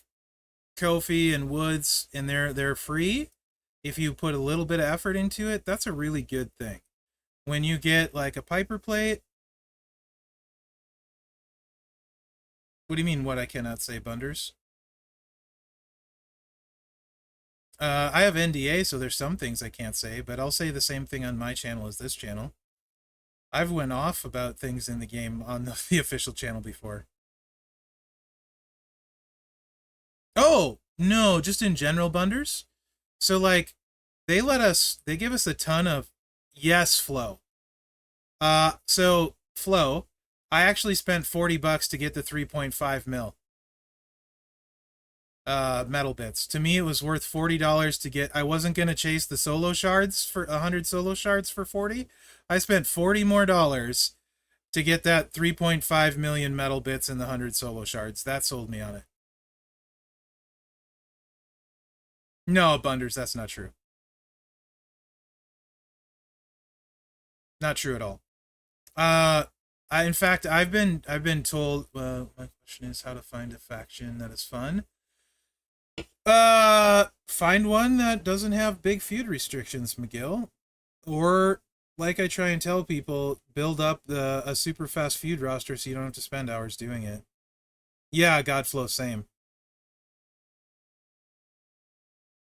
Kofi and Woods and they're free, if you put a little bit of effort into it, that's a really good thing. When you get like a Piper plate, what do you mean what I cannot say, Bunders? I have NDA, so there's some things I can't say, but I'll say the same thing on my channel as this channel. I've went off about things in the game on the official channel before. Oh, no, just in general, Bunders. So, like, they give us a ton of, yes, Flow. So, Flow, I actually spent $40 to get the 3.5 mil. Metal bits. To me, it was worth $40 to get. I wasn't gonna chase the solo shards for 100 solo shards for 40. I spent $40 more to get that 3.5 million metal bits and the 100 solo shards. That sold me on it. No, Bunders, that's not true. Not true at all. In fact, I've been told. My question is how to find a faction that is fun. Find one that doesn't have big feud restrictions, McGill. Or, like I try and tell people, build up a super fast feud roster so you don't have to spend hours doing it. Yeah, Godflow, same.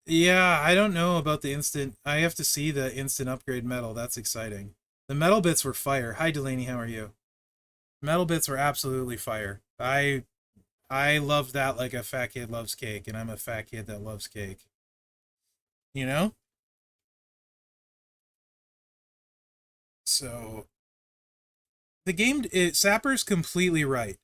Yeah, I don't know about the instant. I have to see the instant upgrade metal. That's exciting. The metal bits were fire. Hi, Delaney, how are you? Metal bits were absolutely fire. I loved that like a fat kid loves cake, and I'm a fat kid that loves cake. You know? So the game, Sapper's completely right.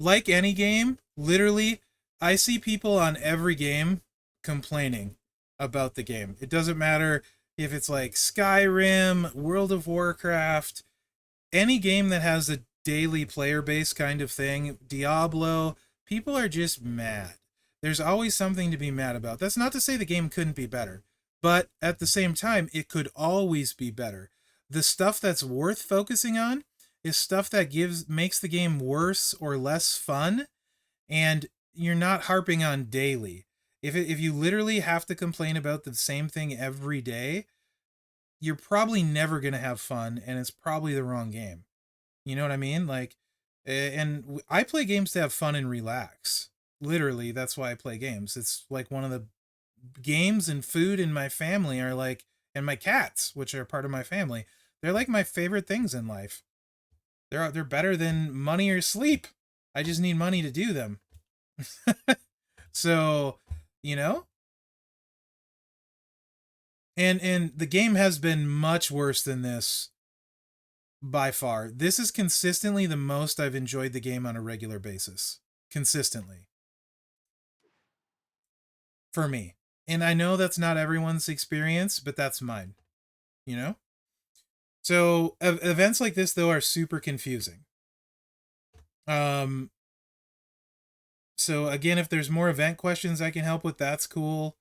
Like any game, literally, I see people on every game complaining about the game. It doesn't matter if it's like Skyrim, World of Warcraft, any game that has a daily player base kind of thing, Diablo, people are just mad. There's always something to be mad about. That's not to say the game couldn't be better, but at the same time, it could always be better. The stuff that's worth focusing on is stuff that makes the game worse or less fun, and you're not harping on daily. If you literally have to complain about the same thing every day, you're probably never going to have fun, and it's probably the wrong game. You know what I mean? Like, and I play games to have fun and relax. Literally, that's why I play games. It's like one of the games and food in my family are like, and my cats, which are part of my family, they're like my favorite things in life. They're better than money or sleep. I just need money to do them. So, you know, and the game has been much worse than this by far. This is consistently the most I've enjoyed the game on a regular basis. Consistently. For me. And I know that's not everyone's experience, but that's mine. You know? So events like this though are super confusing. So again, if there's more event questions I can help with, that's cool.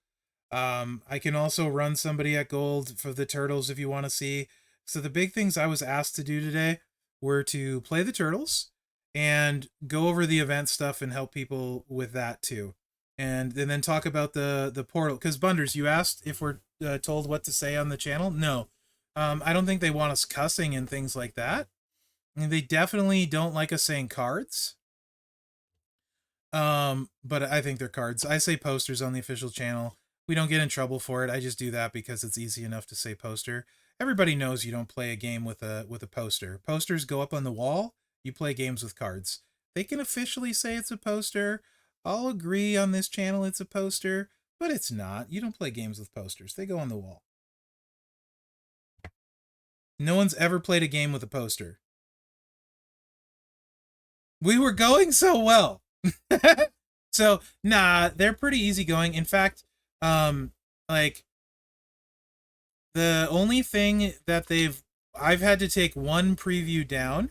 I can also run somebody at gold for the turtles if you want to see. So the big things I was asked to do today were to play the turtles and go over the event stuff and help people with that too. And then talk about the portal. Because Bunders, you asked if we're told what to say on the channel. No, I don't think they want us cussing and things like that. I mean, they definitely don't like us saying cards. But I think they're cards. I say posters on the official channel. We don't get in trouble for it. I just do that because it's easy enough to say poster. Everybody knows you don't play a game with a poster. Posters go up on the wall. You play games with cards. They can officially say it's a poster. I'll agree on this channel it's a poster, but it's not. You don't play games with posters. They go on the wall. No one's ever played a game with a poster. We were going so well. So, nah, they're pretty easygoing. In fact, like, the only thing that I've had to take one preview down,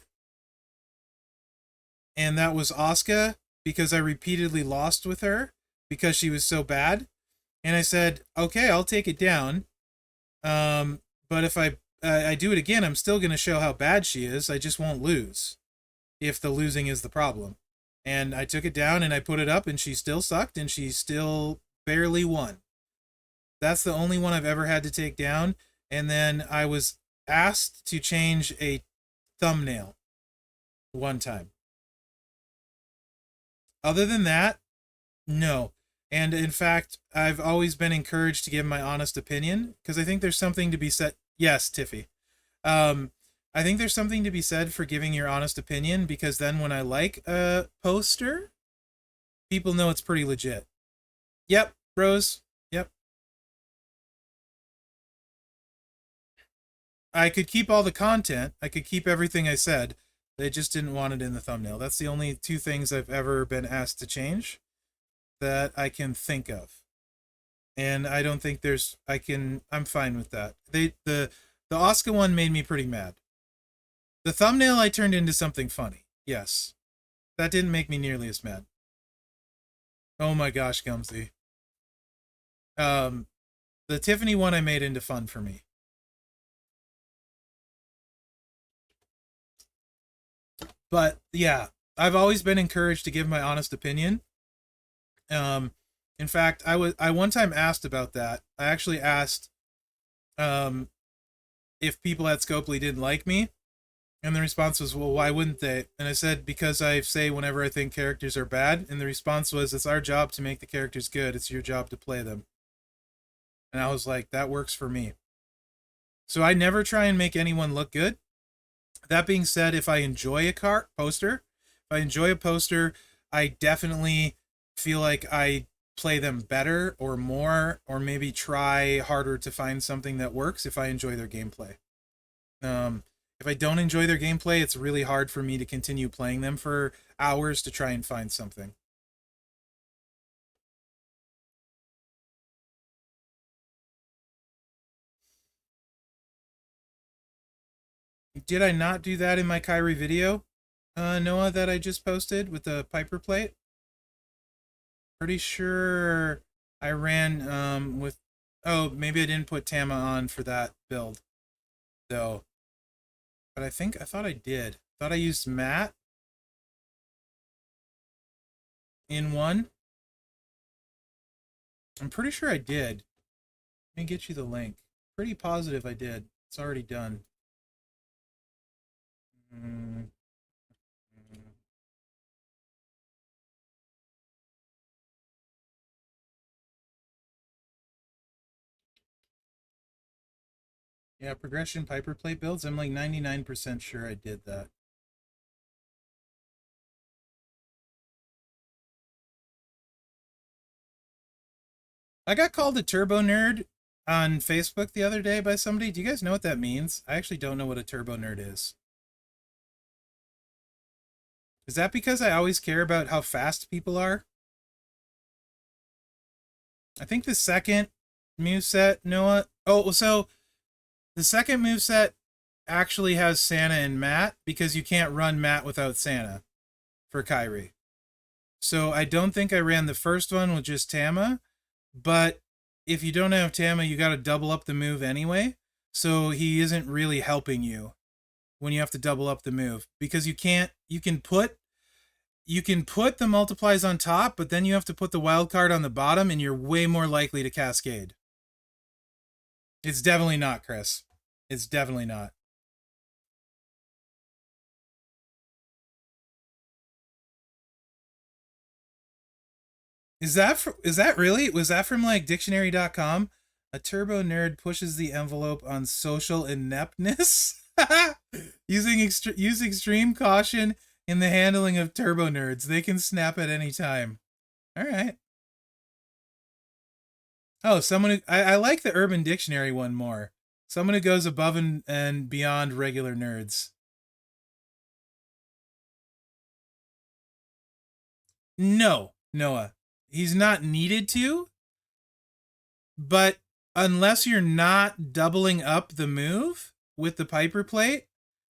and that was Asuka, because I repeatedly lost with her because she was so bad. And I said, okay, I'll take it down. But if I do it again, I'm still going to show how bad she is. I just won't lose if the losing is the problem. And I took it down and I put it up, and she still sucked, and she still barely won. That's the only one I've ever had to take down. And then I was asked to change a thumbnail one time. Other than that, no. And in fact, I've always been encouraged to give my honest opinion, because I think there's something to be said. Yes, Tiffy. I think there's something to be said for giving your honest opinion, because then when I like a poster, people know it's pretty legit. Yep, Rose. Yep. I could keep all the content. I could keep everything I said. They just didn't want it in the thumbnail. That's the only two things I've ever been asked to change that I can think of. And I don't think I'm fine with that. The Asuka one made me pretty mad. The thumbnail I turned into something funny. Yes. That didn't make me nearly as mad. Oh my gosh, Gumsy. The Tiffany one I made into fun for me. But yeah, I've always been encouraged to give my honest opinion. In fact, I one time asked about that. I actually asked if people at Scopely didn't like me, and the response was, well, why wouldn't they? And I said, because I say whenever I think characters are bad, and the response was, it's our job to make the characters good, it's your job to play them. And I was like, that works for me. So I never try and make anyone look good. That being said, if I enjoy a poster, I definitely feel like I play them better or more, or maybe try harder to find something that works if I enjoy their gameplay. If I don't enjoy their gameplay, it's really hard for me to continue playing them for hours to try and find something. Did I not do that in my Kyrie video, Noah, that I just posted with the Piper plate? Pretty sure I ran with... Oh, maybe I didn't put Tama on for that build, though. But I thought I did. I thought I used Matt in one. I'm pretty sure I did. Let me get you the link. Pretty positive I did. It's already done. Yeah, progression Piper plate builds. I'm like 99% sure I did that. I got called a turbo nerd on Facebook the other day by somebody. Do you guys know what that means? I actually don't know what a turbo nerd is. Is that because I always care about how fast people are? I think the second moveset, Noah... Oh, so the second moveset actually has Santa and Matt, because you can't run Matt without Santa for Kyrie. So I don't think I ran the first one with just Tama, but if you don't have Tama, you got to double up the move anyway. So he isn't really helping you when you have to double up the move, because you can put the multiplies on top, but then you have to put the wild card on the bottom, and you're way more likely to cascade. It's definitely not, Chris. It's definitely not. Is that really? Was that from like dictionary.com? A turbo nerd pushes the envelope on social ineptness. Use extreme caution in the handling of turbo nerds. They can snap at any time. All right. Oh, someone who I like the Urban Dictionary one more. Someone who goes above and beyond regular nerds. No, Noah. He's not needed to, but unless you're not doubling up the move with the Piper plate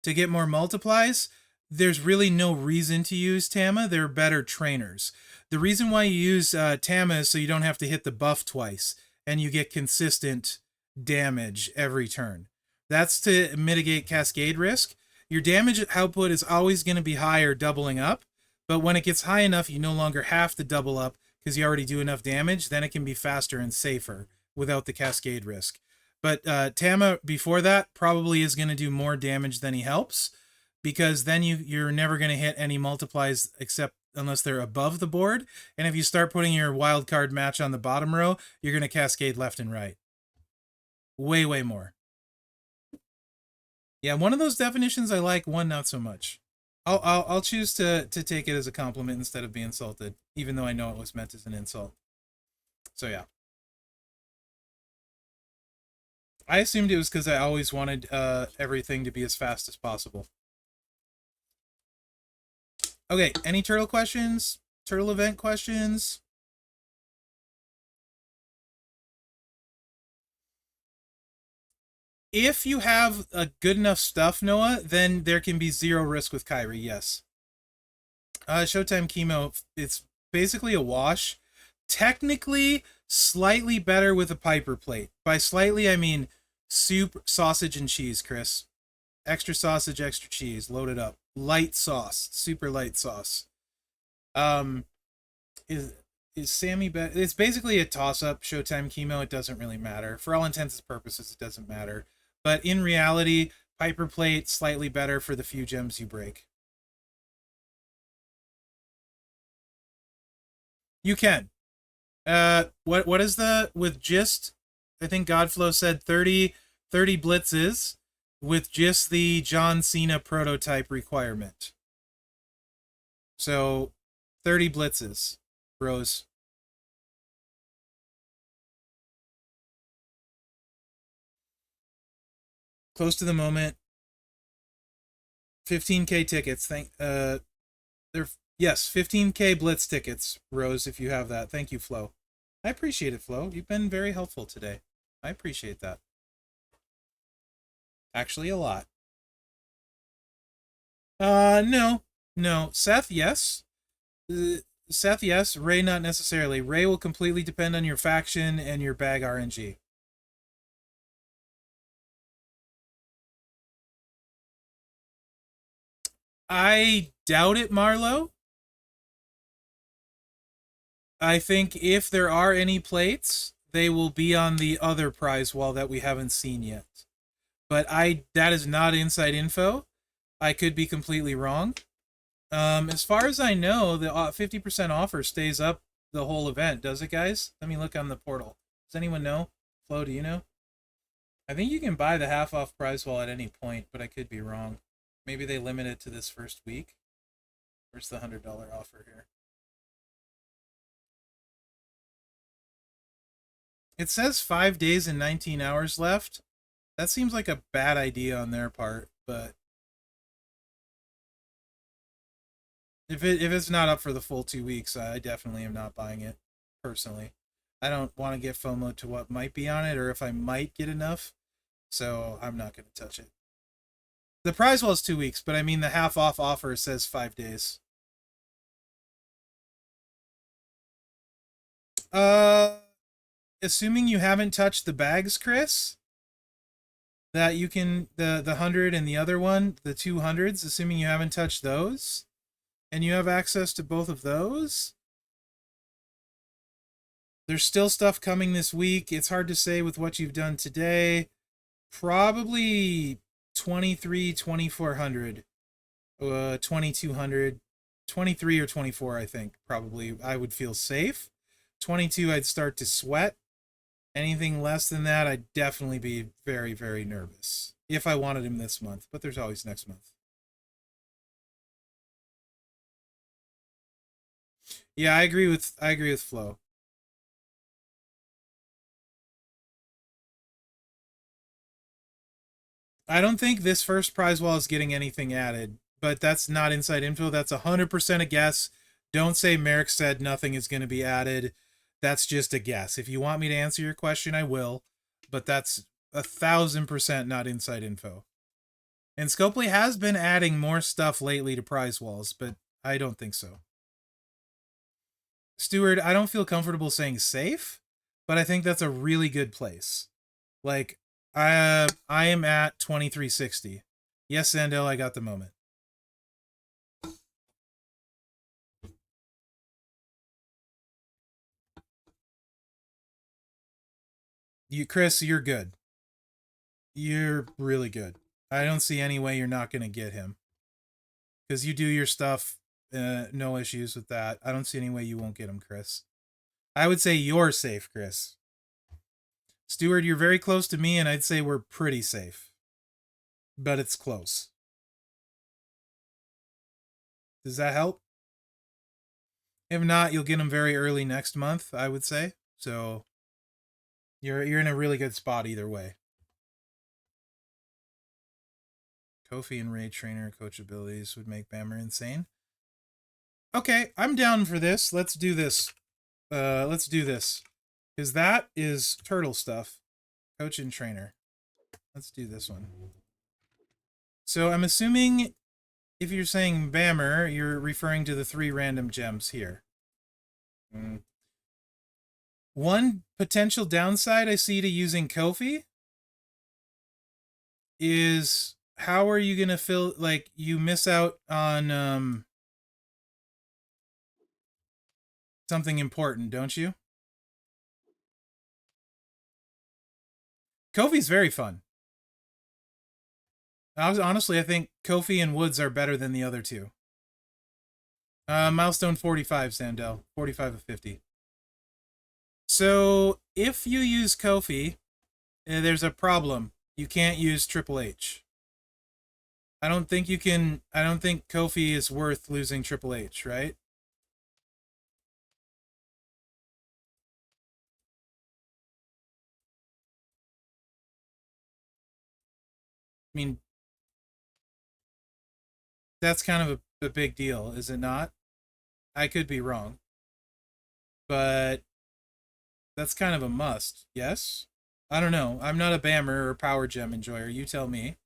to get more multiplies, there's really no reason to use Tama. They're better trainers. The reason why you use Tama is so you don't have to hit the buff twice and you get consistent damage every turn. That's to mitigate cascade risk. Your damage output is always going to be higher doubling up, but when it gets high enough, you no longer have to double up because you already do enough damage. Then it can be faster and safer without the cascade risk. But Tama before that probably is going to do more damage than he helps, because then you're never going to hit any multiplies except unless they're above the board. And if you start putting your wild card match on the bottom row, you're going to cascade left and right. Way more. Yeah, one of those definitions I like, one not so much. I'll choose to take it as a compliment instead of being insulted, even though I know it was meant as an insult. So yeah. I assumed it was because I always wanted everything to be as fast as possible. Okay, any turtle questions? Turtle event questions? If you have a good enough stuff, Noah, then there can be zero risk with Kyrie, yes. Showtime Chemo, it's basically a wash. Technically, slightly better with a Piper plate. By slightly, I mean soup, sausage, and cheese, Chris. Extra sausage, extra cheese, loaded up. Light sauce, super light sauce. Is Sammy better? It's basically a toss-up. Showtime Chemo, it doesn't really matter. For all intents and purposes, it doesn't matter. But in reality, Piper plate, slightly better for the few gems you break. You can. What is the with just? I think Godflow said 30 blitzes with just the John Cena prototype requirement. So 30 blitzes, Rose. Close to the moment. 15K tickets. They're yes, 15K blitz tickets, Rose, if you have that. Thank you, Flo. I appreciate it, Flo. You've been very helpful today. I appreciate that. Actually, a lot. No. Seth, yes. Seth, yes. Ray, not necessarily. Ray will completely depend on your faction and your bag RNG. I doubt it, Marlo. I think if there are any plates, they will be on the other prize wall that we haven't seen yet. But that is not inside info. I could be completely wrong. As far as I know, the 50% offer stays up the whole event. Does it, guys? Let me look on the portal. Does anyone know? Flo, do you know? I think you can buy the half off prize wall at any point, but I could be wrong. Maybe they limit it to this first week. Where's the $100 offer here? It says 5 days and 19 hours left. That seems like a bad idea on their part, but if it's not up for the full 2 weeks, I definitely am not buying it, personally. I don't want to get FOMO to what might be on it, or if I might get enough, so I'm not going to touch it. The prize wall is 2 weeks, but I mean the half off offer says 5 days. Assuming you haven't touched the bags, Chris, that you can, the 100 and the other one, the 200s, assuming you haven't touched those, and you have access to both of those, there's still stuff coming this week. It's hard to say with what you've done today. Probably 23, 2400, 2200, 23 or 24, I think, probably. I would feel safe. 22, I'd start to sweat. Anything less than that, I'd definitely be very, very nervous. If I wanted him this month, but there's always next month. Yeah, I agree with Flo. I don't think this first prize wall is getting anything added, but that's not inside info. That's 100% a guess. Don't say Mherex said nothing is going to be added. That's just a guess. If you want me to answer your question, I will, but that's 1,000% not inside info. And Scopely has been adding more stuff lately to prize walls, but I don't think so. Stewart, I don't feel comfortable saying safe, but I think that's a really good place. Like, I am at 2360. Yes, Sandel, I got the moment. Chris, you're good. You're really good. I don't see any way you're not gonna get him because you do your stuff. No issues with that. I don't see any way you won't get him, Chris. I would say you're safe, Chris. Stewart, you're very close to me, and I'd say we're pretty safe, but it's close. Does that help? If not, you'll get him very early next month, I would say. So you're in a really good spot either way. Kofi and Ray Trainer coach abilities would make Bammer insane. Okay, I'm down for this. Let's do this. Let's do this. Because that is turtle stuff. Coach and trainer. Let's do this one. So I'm assuming if you're saying Bammer, you're referring to the 3 random gems here. One potential downside I see to using Kofi is how are you going to fill, like, you miss out on something important, don't you? Kofi's very fun. Honestly, I think Kofi and Woods are better than the other two. Milestone 45, Sandel. 45 of 50. So, if you use Kofi, there's a problem. You can't use Triple H. I don't think you can. I don't think Kofi is worth losing Triple H, right? I mean, that's kind of a big deal, is it not? I could be wrong. But that's kind of a must, yes? I don't know. I'm not a Bammer or Power Gem enjoyer. You tell me.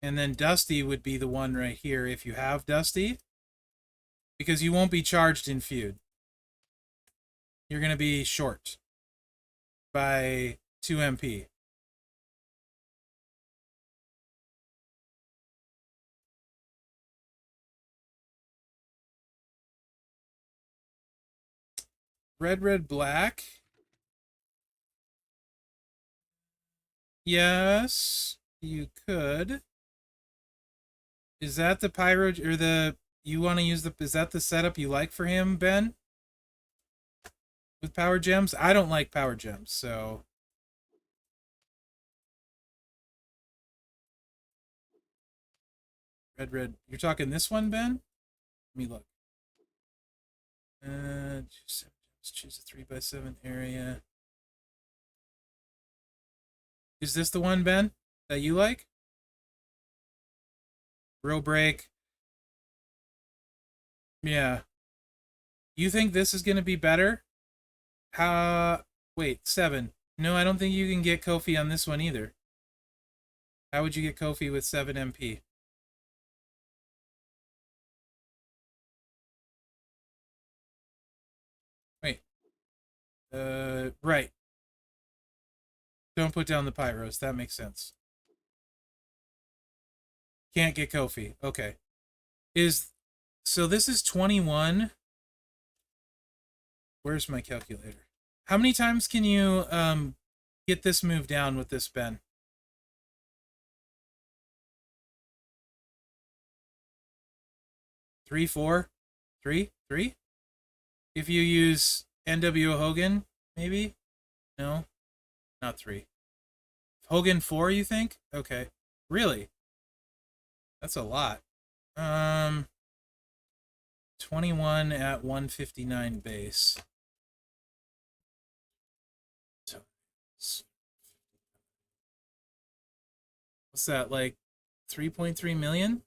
And then Dusty would be the one right here if you have Dusty. Because you won't be charged in feud. You're going to be short by 2 MP. Red, black. Yes, you could. Is that the pyro or the you want to use the is that the setup you like for him, Ben? With power gems? I don't like power gems, so red. You're talking this one, Ben? Let me look. Choose a 3x7 area. Is this the one, Ben, that you like? Row break. Yeah. You think this is going to be better? Wait, 7. No, I don't think you can get Kofi on this one either. How would you get Kofi with 7 MP? Wait. Right. Don't put down the pyros. That makes sense. Can't get Kofi. Okay. So this is 21. Where's my calculator? How many times can you get this move down with this, Ben? 3, 4, 3, 3? If you use NWO Hogan, maybe? No? Not 3. Hogan 4, you think? Okay. Really? That's a lot. 21 at 159 base. What's that, like 3.3 million?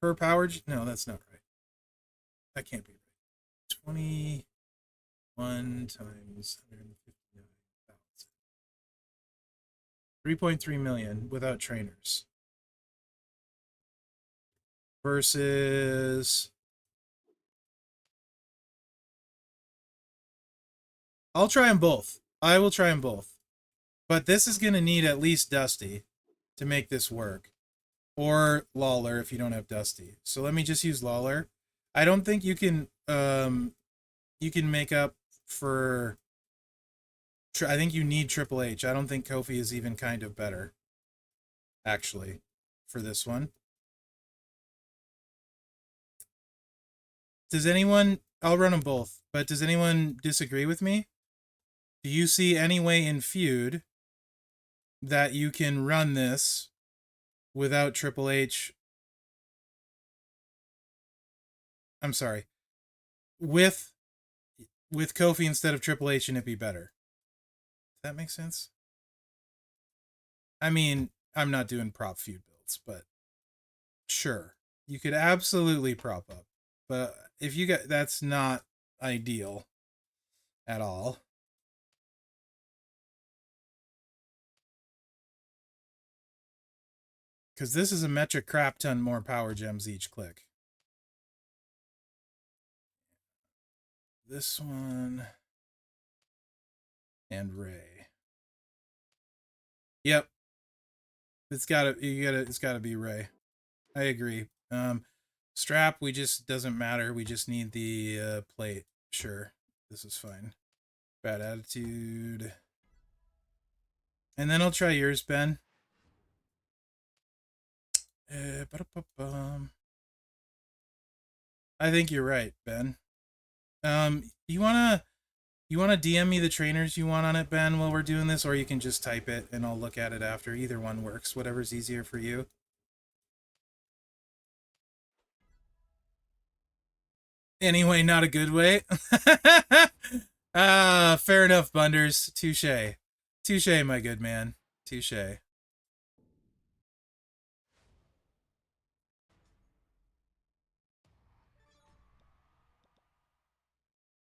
Per power? No, that's not right. That can't be right. 21 times 159,000. 3.3 million without trainers. Versus... I'll try them both. I will try them both. But this is going to need at least Dusty to make this work. Or Lawler if you don't have Dusty. So let me just use Lawler. I don't think you can make up for... I think you need Triple H. I don't think Kofi is even kind of better, actually, for this one. Does anyone... I'll run them both, but does anyone disagree with me? Do you see any way in Feud that you can run this without Triple H? I'm sorry. With Kofi instead of Triple H, and it be better? Does that make sense? I mean, I'm not doing prop Feud builds, but sure. You could absolutely prop up. But if you get... That's not ideal at all. Because this is a metric crap ton more power gems each click. This one. And Ray. Yep. It's gotta be Ray. I agree. Strap, we just... doesn't matter. We just need the plate. Sure. This is fine. Bad attitude. And then I'll try yours, Ben. I think you're right, Ben. You wanna DM me the trainers you want on it, Ben, while we're doing this, or you can just type it and I'll look at it after. Either one works, whatever's easier for you. Anyway, not a good way. Fair enough, Bunders. Touche. Touche, my good man. Touche.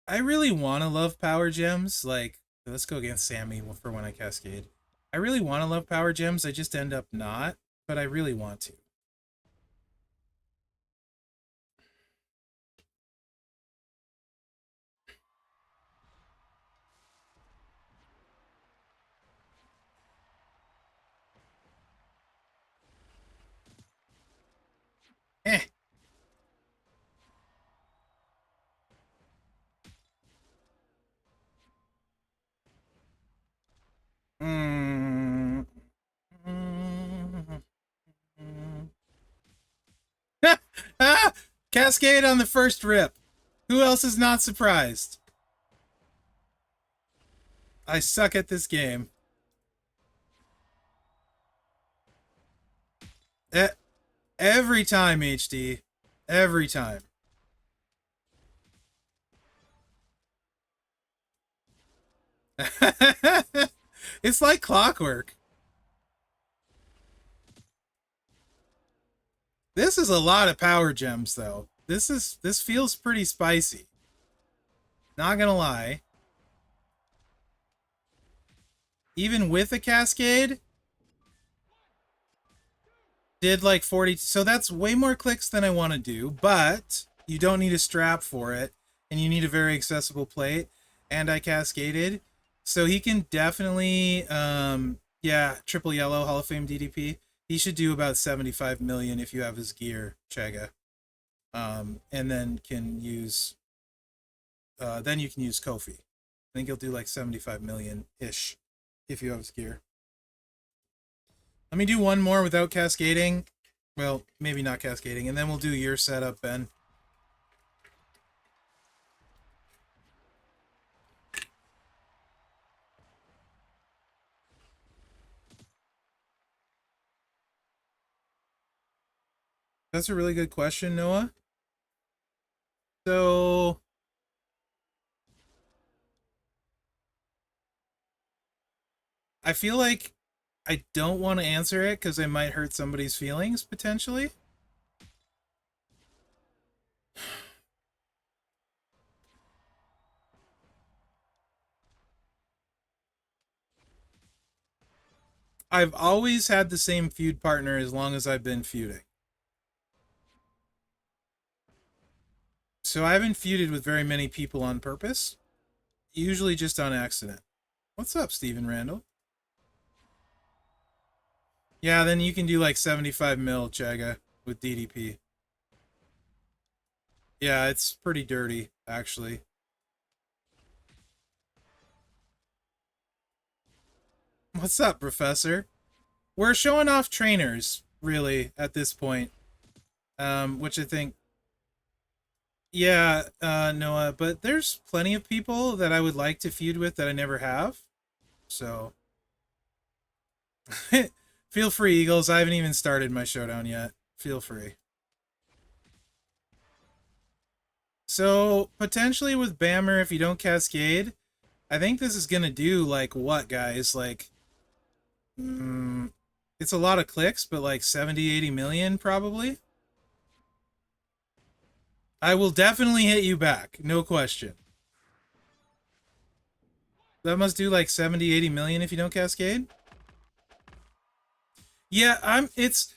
I really want to love power gems. Like, let's go against Sammy for when I cascade. I really want to love power gems. I just end up not, but I really want to. Eh. Cascade on the first rip. Who else is not surprised? I suck at this game. Every time, HD. Every time. It's like clockwork. This is a lot of power gems, though. This feels pretty spicy. Not gonna lie. Even with a cascade, did like 40. So that's way more clicks than I want to do, but you don't need a strap for it, and you need a very accessible plate. And I cascaded, so he can definitely, yeah, triple yellow Hall of Fame DDP. He should do about 75 million if you have his gear, Chaga. And then can use, then you can use Kofi. I think he'll do like 75 million-ish if you have his gear. Let me do one more without cascading. Well, maybe not cascading, and then we'll do your setup, Ben. That's a really good question, Noah. So I feel like I don't want to answer it because I might hurt somebody's feelings potentially. I've always had the same feud partner as long as I've been feuding. So I haven't feuded with very many people on purpose, usually just on accident. What's up, Steven Randall? Yeah, then you can do like 75 mil, Chaga, with DDP. Yeah, it's pretty dirty, actually. What's up, Professor? We're showing off trainers, really, at this point. Which I think, yeah, Noah, but there's plenty of people that I would like to feud with that I never have. So, feel free, Eagles. I haven't even started my showdown yet. Feel free. So, potentially with Bammer, if you don't Cascade, I think this is gonna do, like, what, guys? Like, it's a lot of clicks, but like 70, 80 million, probably. I will definitely hit you back. No question. That must do like 70, 80 million if you don't Cascade. Yeah, it's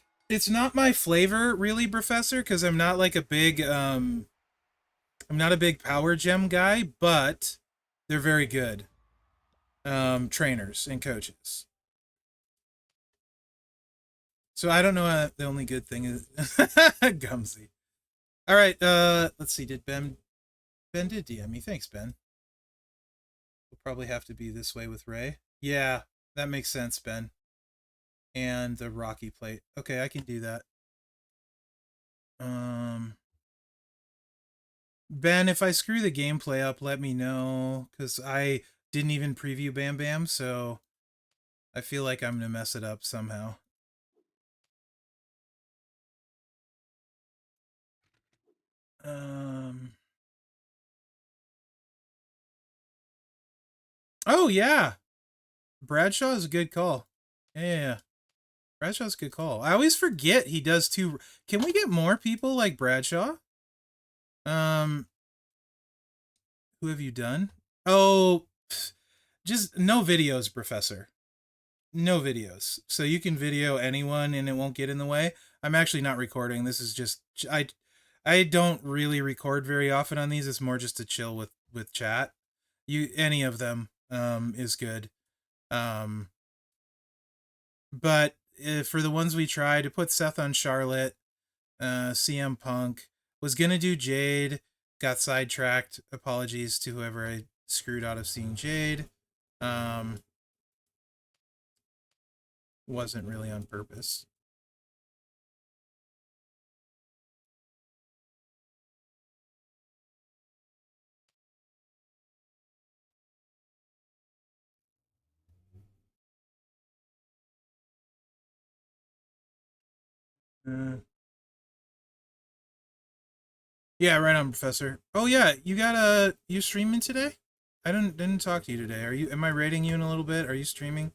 not my flavor really, Professor, because I'm not like a big I'm not a big power gem guy, but they're very good trainers and coaches. So I don't know, the only good thing is Gumsy. All right, let's see. Did Ben did DM me. Thanks, Ben. We'll probably have to be this way with Ray. Yeah, that makes sense, Ben. And the Rocky plate. Okay, I can do that. Ben, if I screw the gameplay up, let me know, because I didn't even preview Bam Bam, so I feel like I'm gonna mess it up somehow. Um. Oh yeah, Bradshaw is a good call. Yeah, Bradshaw's a good call. I always forget he does two. Can we get more people like Bradshaw? Um, who have you done? Oh, just no videos, Professor. No videos. So you can video anyone and it won't get in the way. I'm actually not recording. This is just I don't really record very often on these. It's more just to chill with chat. You any of them is good. Um but for the ones we tried to put Seth on Charlotte, CM Punk was going to do Jade, got sidetracked. Apologies to whoever I screwed out of seeing Jade. Um wasn't really on purpose. Uh, Yeah, right on, Professor. Oh yeah, you streaming today? I didn't talk to you today. Are you? Am I rating you in a little bit? Are you streaming?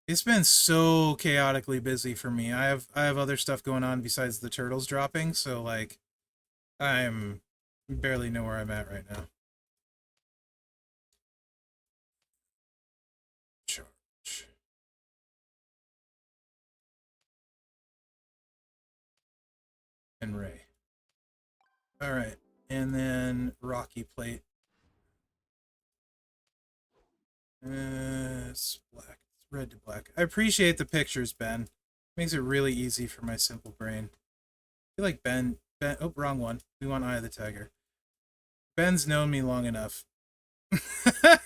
It's been so chaotically busy for me. I have other stuff going on besides the turtles dropping, so like I'm barely know where I'm at right now. Charge. And Ray. All right, and then Rocky plate. It's black. It's red to black. I appreciate the pictures, Ben. Makes it really easy for my simple brain. I feel like Ben. Oh, wrong one. We want Eye of the Tiger. Ben's known me long enough.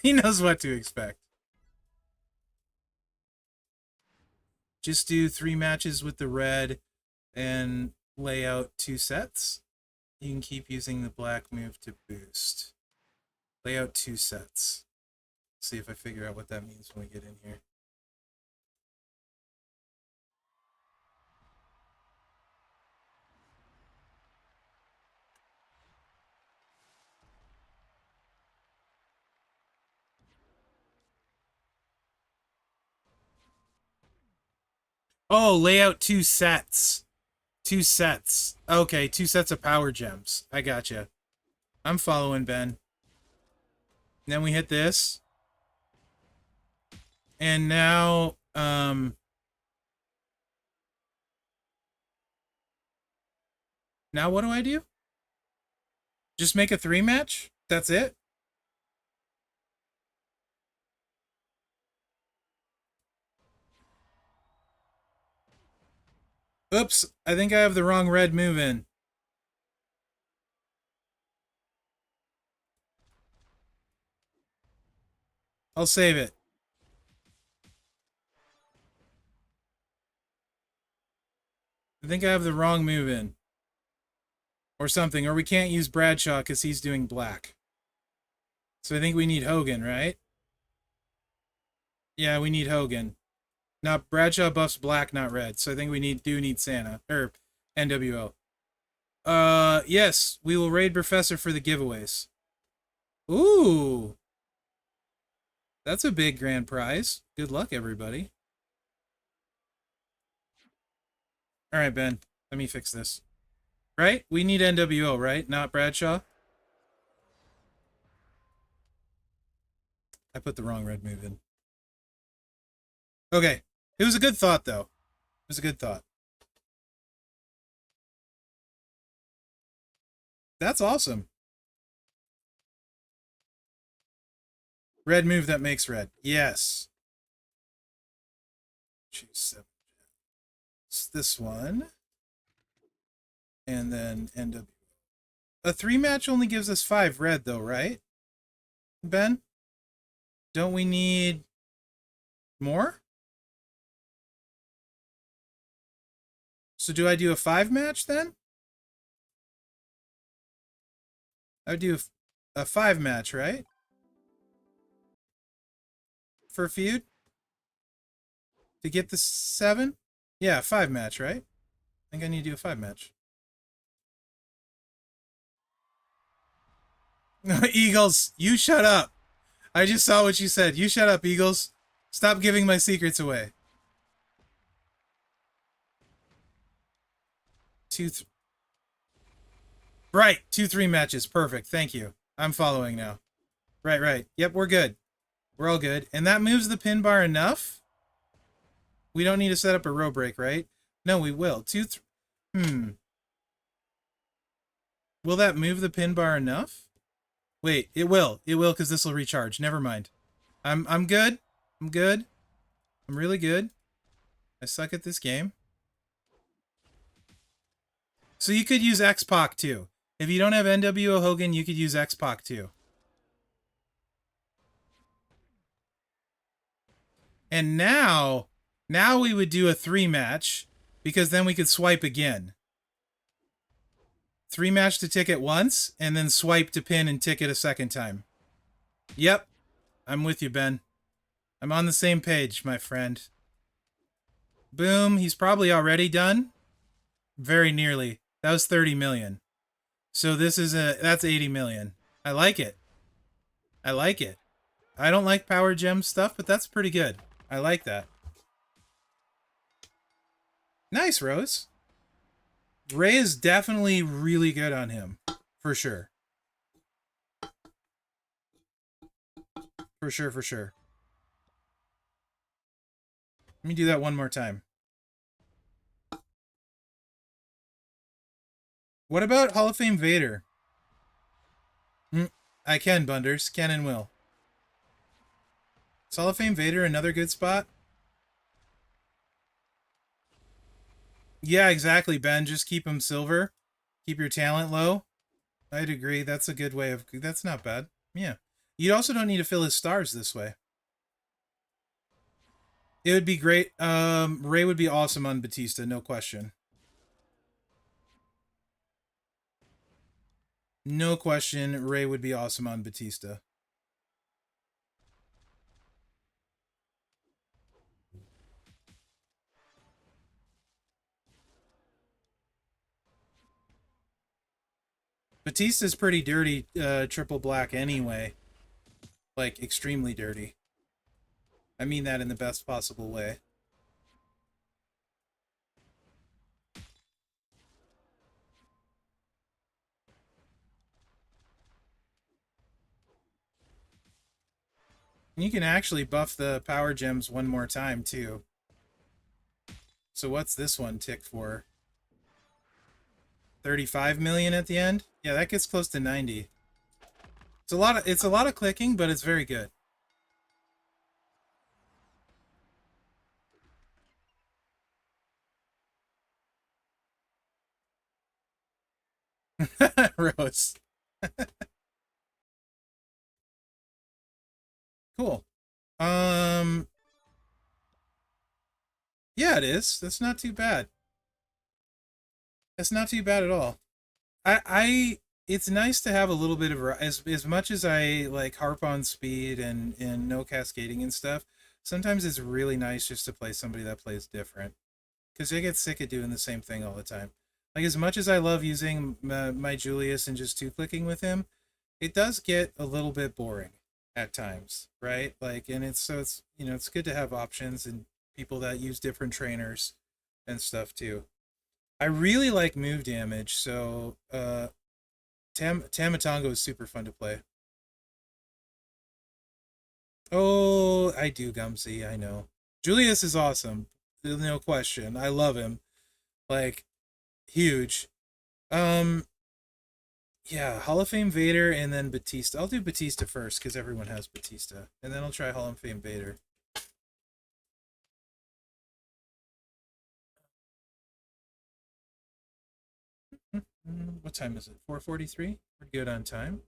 He knows what to expect. Just do 3 matches with the red and lay out 2 sets. You can keep using the black move to boost. Lay out 2 sets. See if I figure out what that means when we get in here. Oh, lay out 2 sets. 2 sets. Okay, 2 sets of power gems. I gotcha. I'm following, Ben. Then we hit this. And now, now what do I do? Just make a 3 match? That's it? Oops, I think I have the wrong red move in. I'll save it. I think I have the wrong move in. Or something, or we can't use Bradshaw because he's doing black. So I think we need Hogan, right? Yeah, we need Hogan. Now, Bradshaw buffs black, not red. So I think we do need Santa. Or NWO. Yes, we will raid Professor for the giveaways. Ooh. That's a big grand prize. Good luck, everybody. Alright, Ben. Let me fix this. Right? We need NWO, right? Not Bradshaw? I put the wrong red move in. Okay. It was a good thought, though. It was a good thought. That's awesome. Red move that makes red. Yes. Choose 7. It's this one. And then NWO. A 3 match only gives us 5 red, though, right? Ben? Don't we need more? So do I do a 5 match then? I would do a 5 match, right? For feud? To get the 7? Yeah, 5 match, right? I think I need to do a 5 match. Eagles, you shut up. I just saw what you said. You shut up, Eagles. Stop giving my secrets away. 2, right, 2, 3 matches. Perfect. Thank you. I'm following now. Right. Yep, we're good. We're all good. And that moves the pin bar enough? We don't need to set up a row break, right? No, we will. 2, Will that move the pin bar enough? Wait, it will. It will because this will recharge. Never mind. I'm good. I'm good. I'm really good. I suck at this game. So you could use X-Pac too. If you don't have NWO Hogan, you could use X-Pac too. And now we would do a 3 match because then we could swipe again. 3 match to ticket once and then swipe to pin and ticket a second time. Yep. I'm with you, Ben. I'm on the same page, my friend. Boom. He's probably already done. Very nearly. That was 30 million. So this is that's 80 million. I like it. I like it. I don't like power gem stuff, but that's pretty good. I like that. Nice, Rose. Ray is definitely really good on him. For sure. For sure. Let me do that one more time. What about Hall of Fame Vader? I can, Bunders. Can and will. Is Hall of Fame Vader another good spot? Yeah, exactly, Ben. Just keep him silver. Keep your talent low. I'd agree. That's a good way of... That's not bad. Yeah. You also don't need to fill his stars this way. It would be great. Ray would be awesome on Batista, no question. No question, Ray would be awesome on Batista. Batista's pretty dirty, triple black anyway. Like, extremely dirty. I mean that in the best possible way. You can actually buff the power gems one more time, too. So what's this one tick for? 35 million at the end? Yeah, that gets close to 90. It's a lot of clicking, but it's very good. Rose. Cool. Yeah, it is. That's not too bad. That's not too bad at all. It's nice to have a little bit of as much as I like harp on speed and no cascading and stuff. Sometimes it's really nice just to play somebody that plays different because I get sick of doing the same thing all the time. Like as much as I love using my Julius and just two clicking with him, it does get a little bit boring at times, right? Like, and it's it's good to have options and people that use different trainers and stuff too. I really like move damage, so Tamatongo is super fun to play. Oh, I do, Gumsy, I know. Julius is awesome. There's no question. I love him. Like, huge. Um, yeah, Hall of Fame Vader and then Batista. I'll do Batista first because everyone has Batista. And then I'll try Hall of Fame Vader. What time is it? 4:43? We're good on time.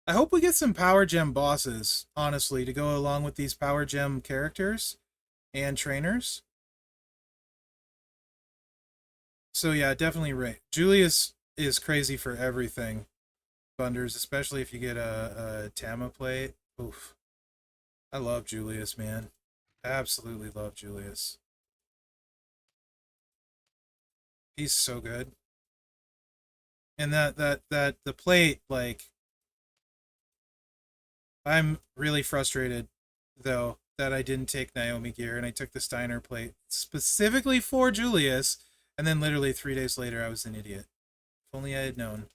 I hope we get some Power Gem bosses, honestly, to go along with these Power Gem characters and trainers. So yeah, definitely right. Julius is crazy for everything, Bunders, especially if you get a Tama plate. Oof. I love Julius, man. Absolutely love Julius. He's so good. And that the plate, like, I'm really frustrated though that I didn't take Naomi gear and I took the Steiner plate specifically for Julius, and then literally 3 days later I was an idiot. If only I had known.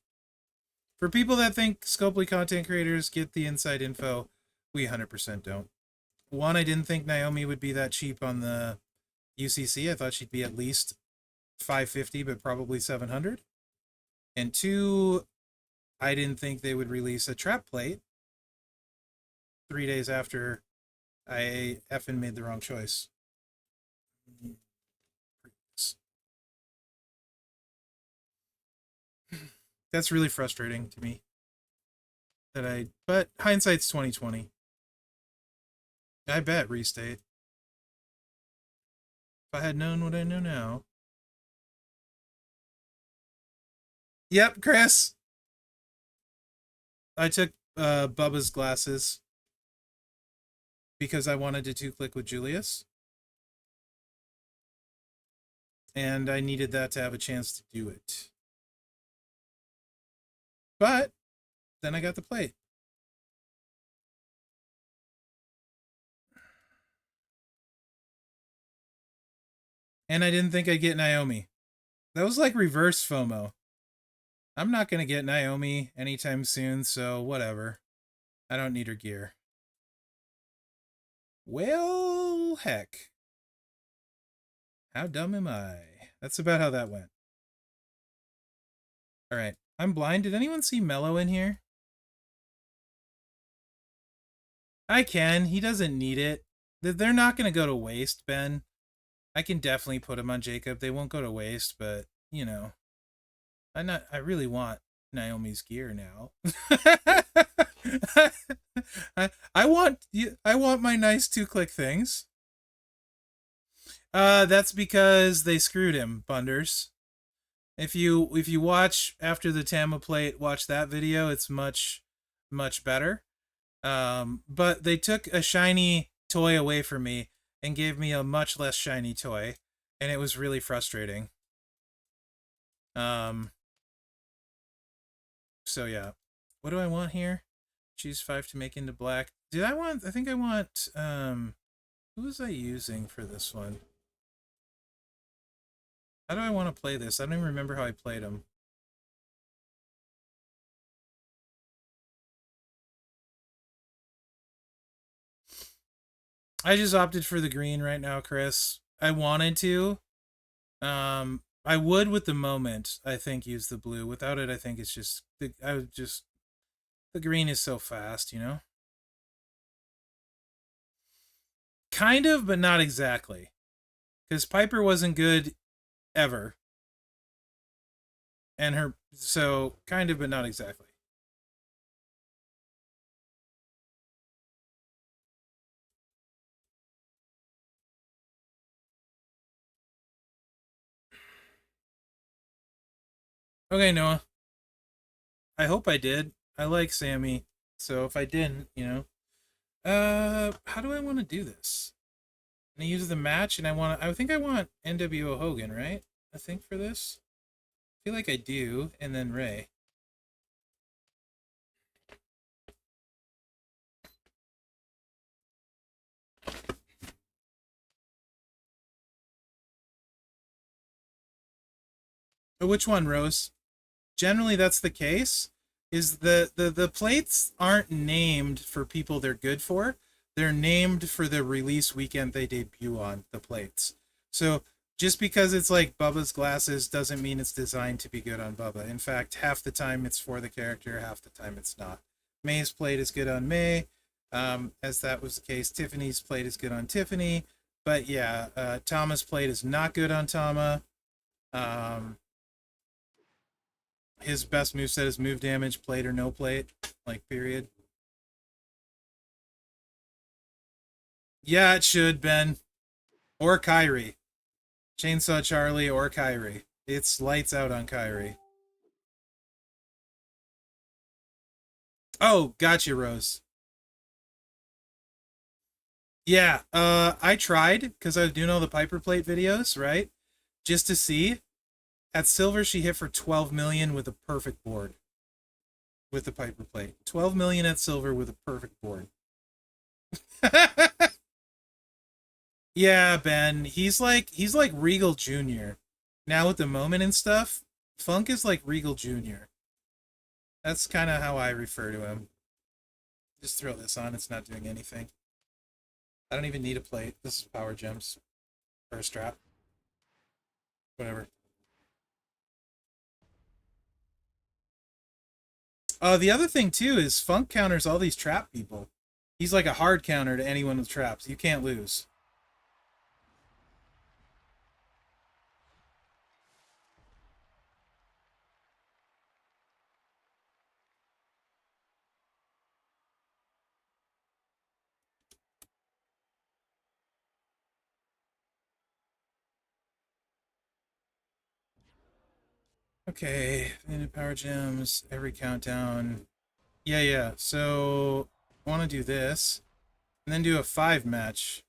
For people that think Scopely content creators get the inside info, we 100% don't. One, I didn't think Naomi would be that cheap on the UCC. I thought she'd be at least 550, but probably 700. And two, I didn't think they would release a trap plate 3 days after I effing made the wrong choice. That's really frustrating to me. But hindsight's 2020. I bet restate. If I had known what I know now. Yep, Chris. I took Bubba's glasses because I wanted to two click with Julius. And I needed that to have a chance to do it. But then I got the plate. And I didn't think I'd get Naomi. That was like reverse FOMO. I'm not going to get Naomi anytime soon, so whatever. I don't need her gear. Well, heck. How dumb am I? That's about how that went. Alright. I'm blind. Did anyone see Mello in here? I can. He doesn't need it. They're not going to go to waste, Ben. I can definitely put him on Jacob. They won't go to waste, but, you know. I really want Naomi's gear now. I want my nice two-click things. That's because they screwed him, Bunders. If you watch after the Tama plate, watch that video, it's much better. But they took a shiny toy away from me and gave me a much less shiny toy, and it was really frustrating. So yeah. What do I want here? Choose 5 to make into black. I think I want, who was I using for this one? How do I want to play this? I don't even remember how I played them. I just opted for the green right now, Chris. I wanted to. I would with the moment, I think, use the blue. Without it, I think it's just, the green is so fast, you know? Kind of, but not exactly. Because Piper wasn't good ever. So kind of, but not exactly. Okay, Noah. I hope I did. I like Sammy. So if I didn't, you know. How do I want to do this? I'm gonna use the match, and I think I want NWO Hogan, right? I think for this. I feel like I do, and then Ray. But which one, Rose? Generally, that's the case. Is the plates aren't named for people they're good for. They're named for the release weekend they debut on, the plates. So just because it's like Bubba's glasses doesn't mean it's designed to be good on Bubba. In fact, half the time it's for the character, half the time it's not. May's plate is good on May, as that was the case. Tiffany's plate is good on Tiffany. But yeah, Tama's plate is not good on Tama. His best moveset is move damage, plate or no plate, like period. Yeah, it should, Ben. Or Kyrie. Chainsaw Charlie or Kyrie. It's lights out on Kyrie. Oh, gotcha, Rose. Yeah, I tried, because I was doing all the Piper Plate videos, right? Just to see. At silver, she hit for 12 million with a perfect board. With the Piper Plate. 12 million at silver with a perfect board. Yeah, Ben. He's like Regal Jr. Now with the moment and stuff, Funk is like Regal Jr. That's kind of how I refer to him. Just throw this on, it's not doing anything. I don't even need a plate. This is power gems. Or a strap. Whatever. The other thing too is Funk counters all these trap people. He's like a hard counter to anyone with traps. You can't lose. Okay, into power gems, every countdown. Yeah, yeah. So I want to do this, and then do a 5 match.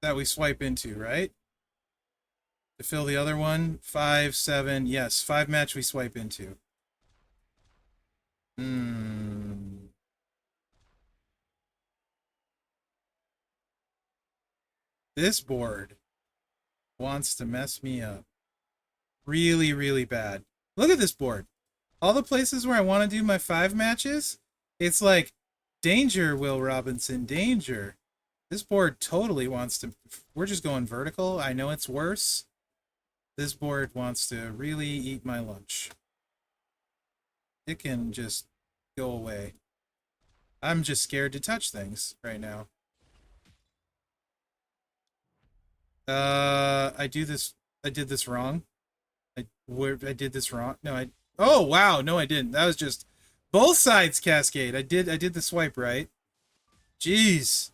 That we swipe into, right? To fill the other one, 5, 7. Yes, 5 match we swipe into. Hmm. This board wants to mess me up. Really, really bad. Look at this board. All the places where I want to do my 5 matches, it's like, danger, Will Robinson, danger. This board totally wants to... We're just going vertical. I know it's worse. This board wants to really eat my lunch. It can just go away. I'm just scared to touch things right now. I did this wrong. I did this wrong. No, oh wow, no I didn't. That was just both sides cascade. I did the swipe right. Jeez.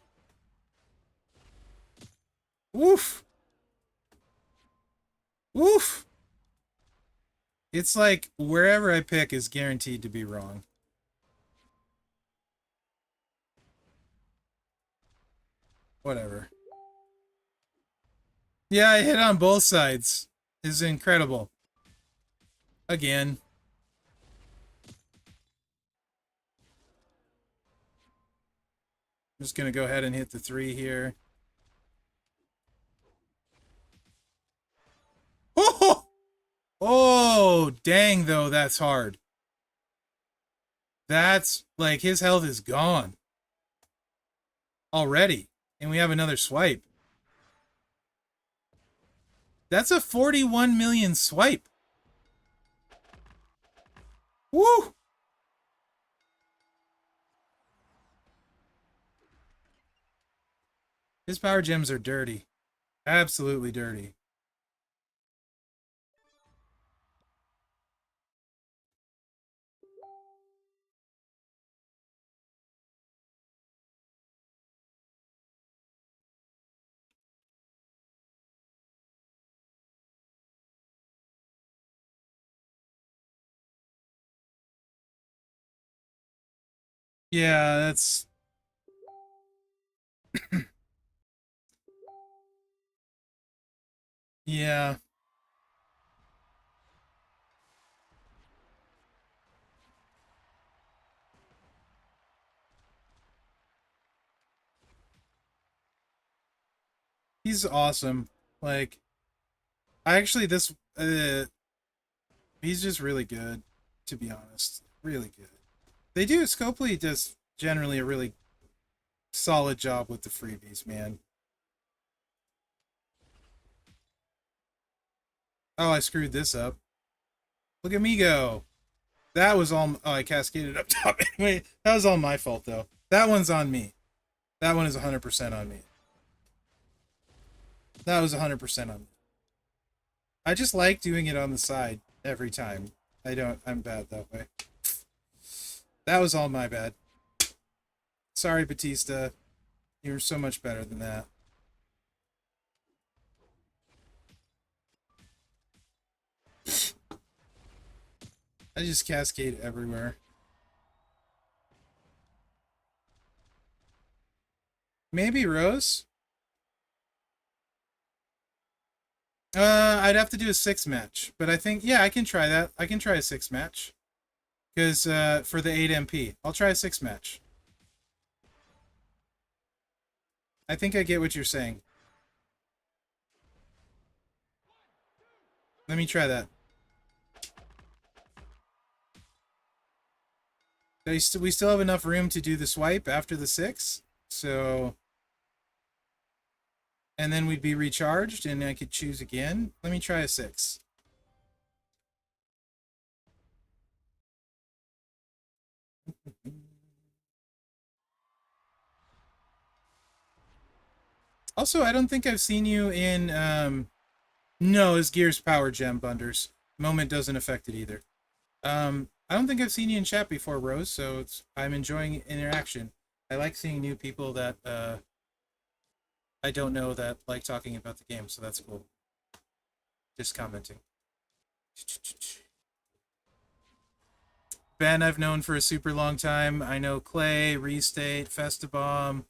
Woof. Woof. It's like wherever I pick is guaranteed to be wrong. Whatever. Yeah, I hit on both sides. is incredible. Again. I'm just going to go ahead and hit the 3 here. Oh! Oh, dang, though, that's hard. That's, like, his health is gone. Already. And we have another swipe. That's a 41 million swipe. Woo! His power gems are dirty. Absolutely dirty. Yeah, that's... yeah. He's awesome. Like, I actually, he's just really good, to be honest. Really good. They do, Scopely does generally a really solid job with the freebies, man. Oh, I screwed this up. Look at me go. That was all... oh, I cascaded up top. Anyway, that was all my fault, though. That one's on me. That one is 100% on me. That was 100% on me. I just like doing it on the side every time. I'm bad that way. That was all my bad. Sorry, Batista. You're so much better than that. I just cascade everywhere. Maybe Rose? I'd have to do a 6 match. But I think, yeah, I can try that. I can try a 6 match. Because, for the 8 MP. I'll try a 6 match. I think I get what you're saying. Let me try that. We still have enough room to do the swipe after the 6. So... and then we'd be recharged, and I could choose again. Let me try a 6. Also, I don't think I've seen you in, no, it's Gears Power Gem Bunders. Moment doesn't affect it either. I don't think I've seen you in chat before, Rose, so I'm enjoying interaction. I like seeing new people that, I don't know that like talking about the game, so that's cool. Just commenting. Ben, I've known for a super long time. I know Clay, Restate, Festabomb,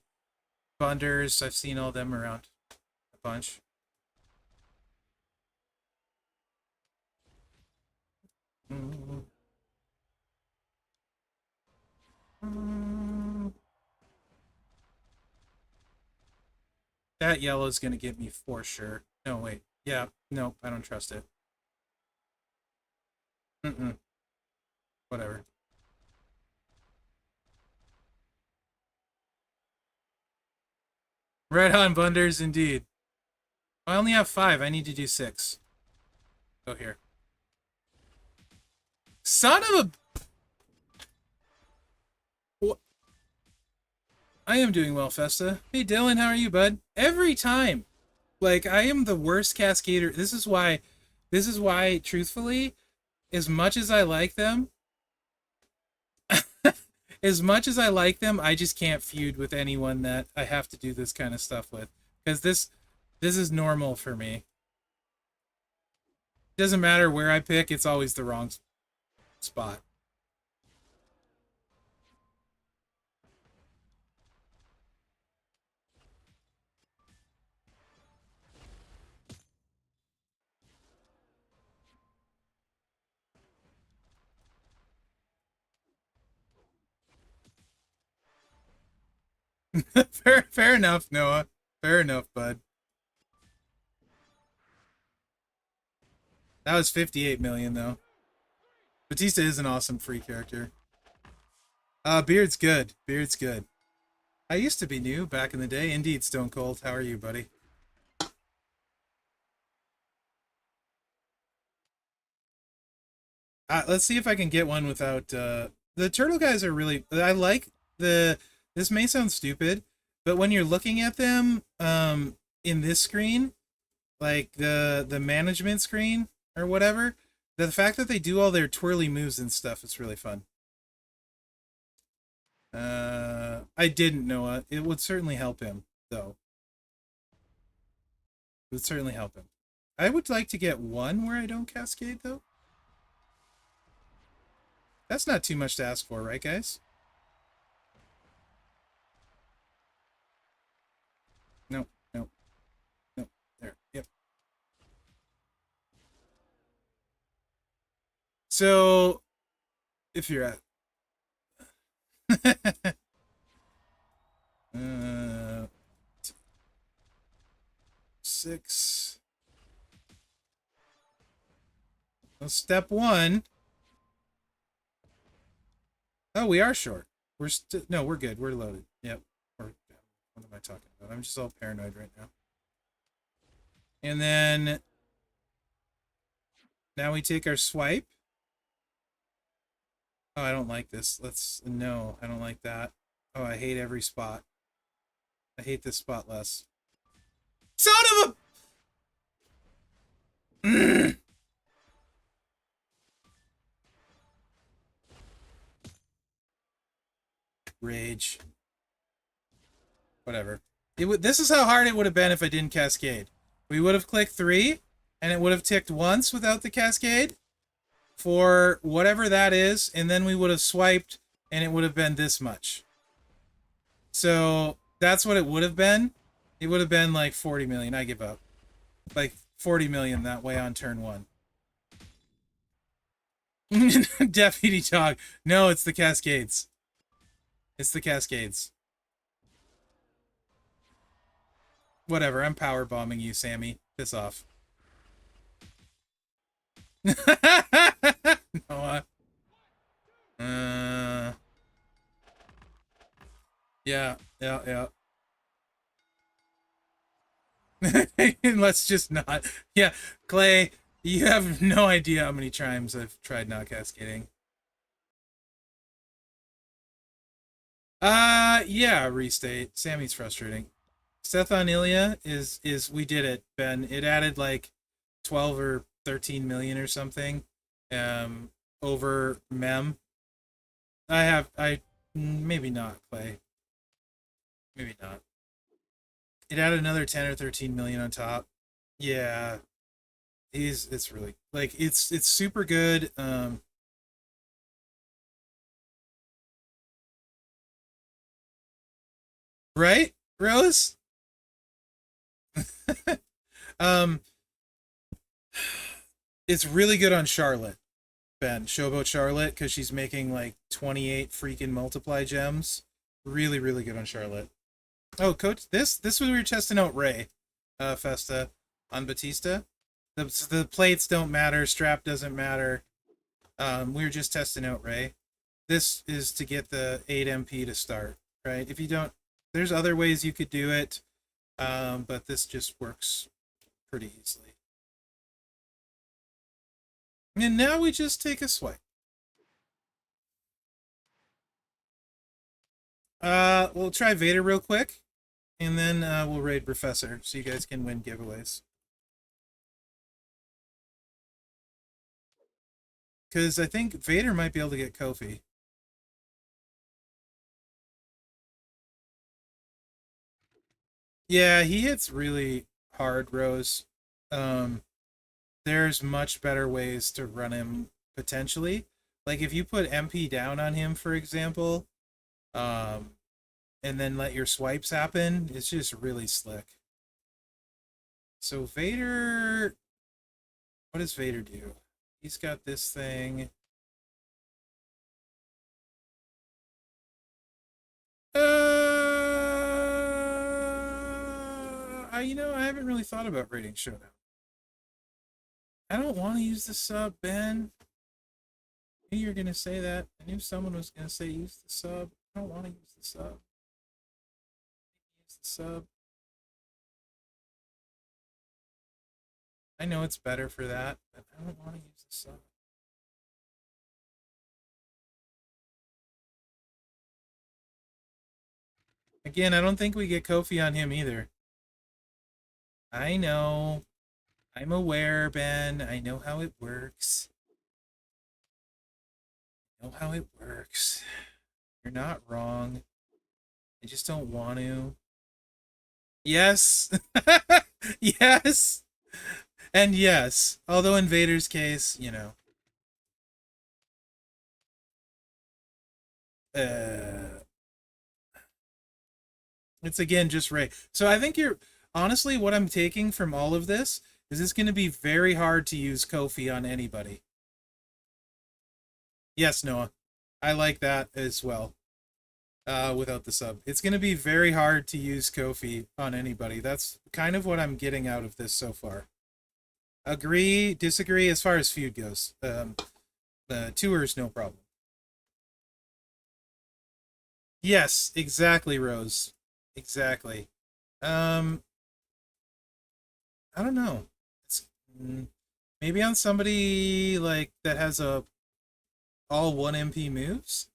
Bunders. I've seen all them around a bunch. That yellow's gonna get me for sure. No, wait. Yeah, no, I don't trust it. Whatever. Red on Bunders, indeed. I only have 5. I need to do 6. Go here. Son of a... I am doing well, Festa. Hey, Dylan, how are you, bud? Every time. Like, I am the worst cascader. This is why, truthfully, as much as I like them, I just can't feud with anyone that I have to do this kind of stuff with. Because this is normal for me. Doesn't matter where I pick, it's always the wrong spot. Fair enough, Noah. Fair enough, bud. That was 58 million, though. Batista is an awesome free character. Beard's good. Beard's good. I used to be new back in the day. Indeed, Stone Cold. How are you, buddy? Let's see if I can get one without, the turtle guys are really, I like this may sound stupid, but when you're looking at them, in this screen, like the management screen or whatever, the fact that they do all their twirly moves and stuff is really fun. I didn't know it. It would certainly help him, though. It would certainly help him. I would like to get one where I don't cascade, though. That's not too much to ask for, right, guys? No, no, no. There. Yep. So, if you're at uh, 6. Well, step 1. Oh, we are short. We're no, we're good. We're loaded. Yep. Or what am I talking about? I'm just all paranoid right now. And then now we take our swipe. Oh, I don't like this. No, I don't like that. Oh, I hate every spot. I hate this spot less. Son of a... Rage. Whatever. This is how hard it would have been if I didn't cascade. We would have clicked 3, and it would have ticked once without the cascade for whatever that is, and then we would have swiped, and it would have been this much. So that's what it would have been. It would have been like 40 million. I give up. Like 40 million that way on turn 1. Deputy Dog. No, it's the cascades. It's the cascades. Whatever, I'm power bombing you, Sammy. Piss off. Noah. Yeah. Let's just not. Yeah, Clay, you have no idea how many times I've tried not cascading. Yeah, restate. Sammy's frustrating. Seth on Ilya is we did it, Ben. It added like 12 or 13 million or something over mem. I maybe not, Clay. Maybe not. It added another 10 or 13 million on top. Yeah. It's really like it's super good. Right? Rose? um it's really good on Charlotte. Ben, Showboat Charlotte, because she's making like 28 freaking multiply gems. Really, really good on Charlotte. Oh, coach, this was we were testing out Ray, Festa, on Batista. The plates don't matter, strap doesn't matter. We were just testing out Ray. This is to get the 8 MP to start, right? If you don't, there's other ways you could do it, but this just works pretty easily. And now we just take a swipe. We'll try Vader real quick, and then we'll raid Professor so you guys can win giveaways. Because I think Vader might be able to get Kofi. Yeah, he hits really hard, Rose. There's much better ways to run him potentially. Like if you put MP down on him, for example, um, and then let your swipes happen, it's just really slick. So Vader, what does Vader do? He's got this thing. I haven't really thought about rating Showdown. I don't want to use the sub, Ben. I knew you were gonna say that. I knew someone was gonna say use the sub. I don't want to use the sub. Use the sub. I know it's better for that, but I don't want to use the sub. Again, I don't think we get Kofi on him either. I know. I'm aware, Ben. I know how it works. I know how it works. You're not wrong. I just don't want to. Yes. Yes. And yes. Although in Vader's case, uh, it's again just Rey. So I think honestly, what I'm taking from all of this is it's going to be very hard to use Kofi on anybody. Yes, Noah. I like that as well. Without the sub. It's going to be very hard to use Kofi on anybody. That's kind of what I'm getting out of this so far. Agree, disagree as far as feud goes. The tours, no problem. Yes, exactly, Rose. Exactly. I don't know. It's maybe on somebody like that has all 1 MP moves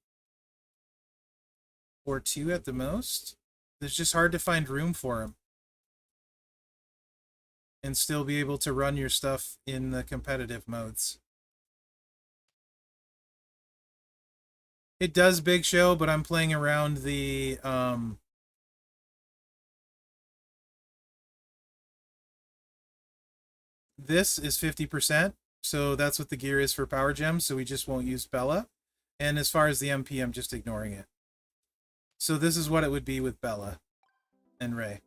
or 2 at the most. It's just hard to find room for him and still be able to run your stuff in the competitive modes. It does Big Show, but I'm playing around the this is 50%, so that's what the gear is for Power Gems, so we just won't use Bella. And as far as the MP, I'm just ignoring it. So this is what it would be with Bella and Rey.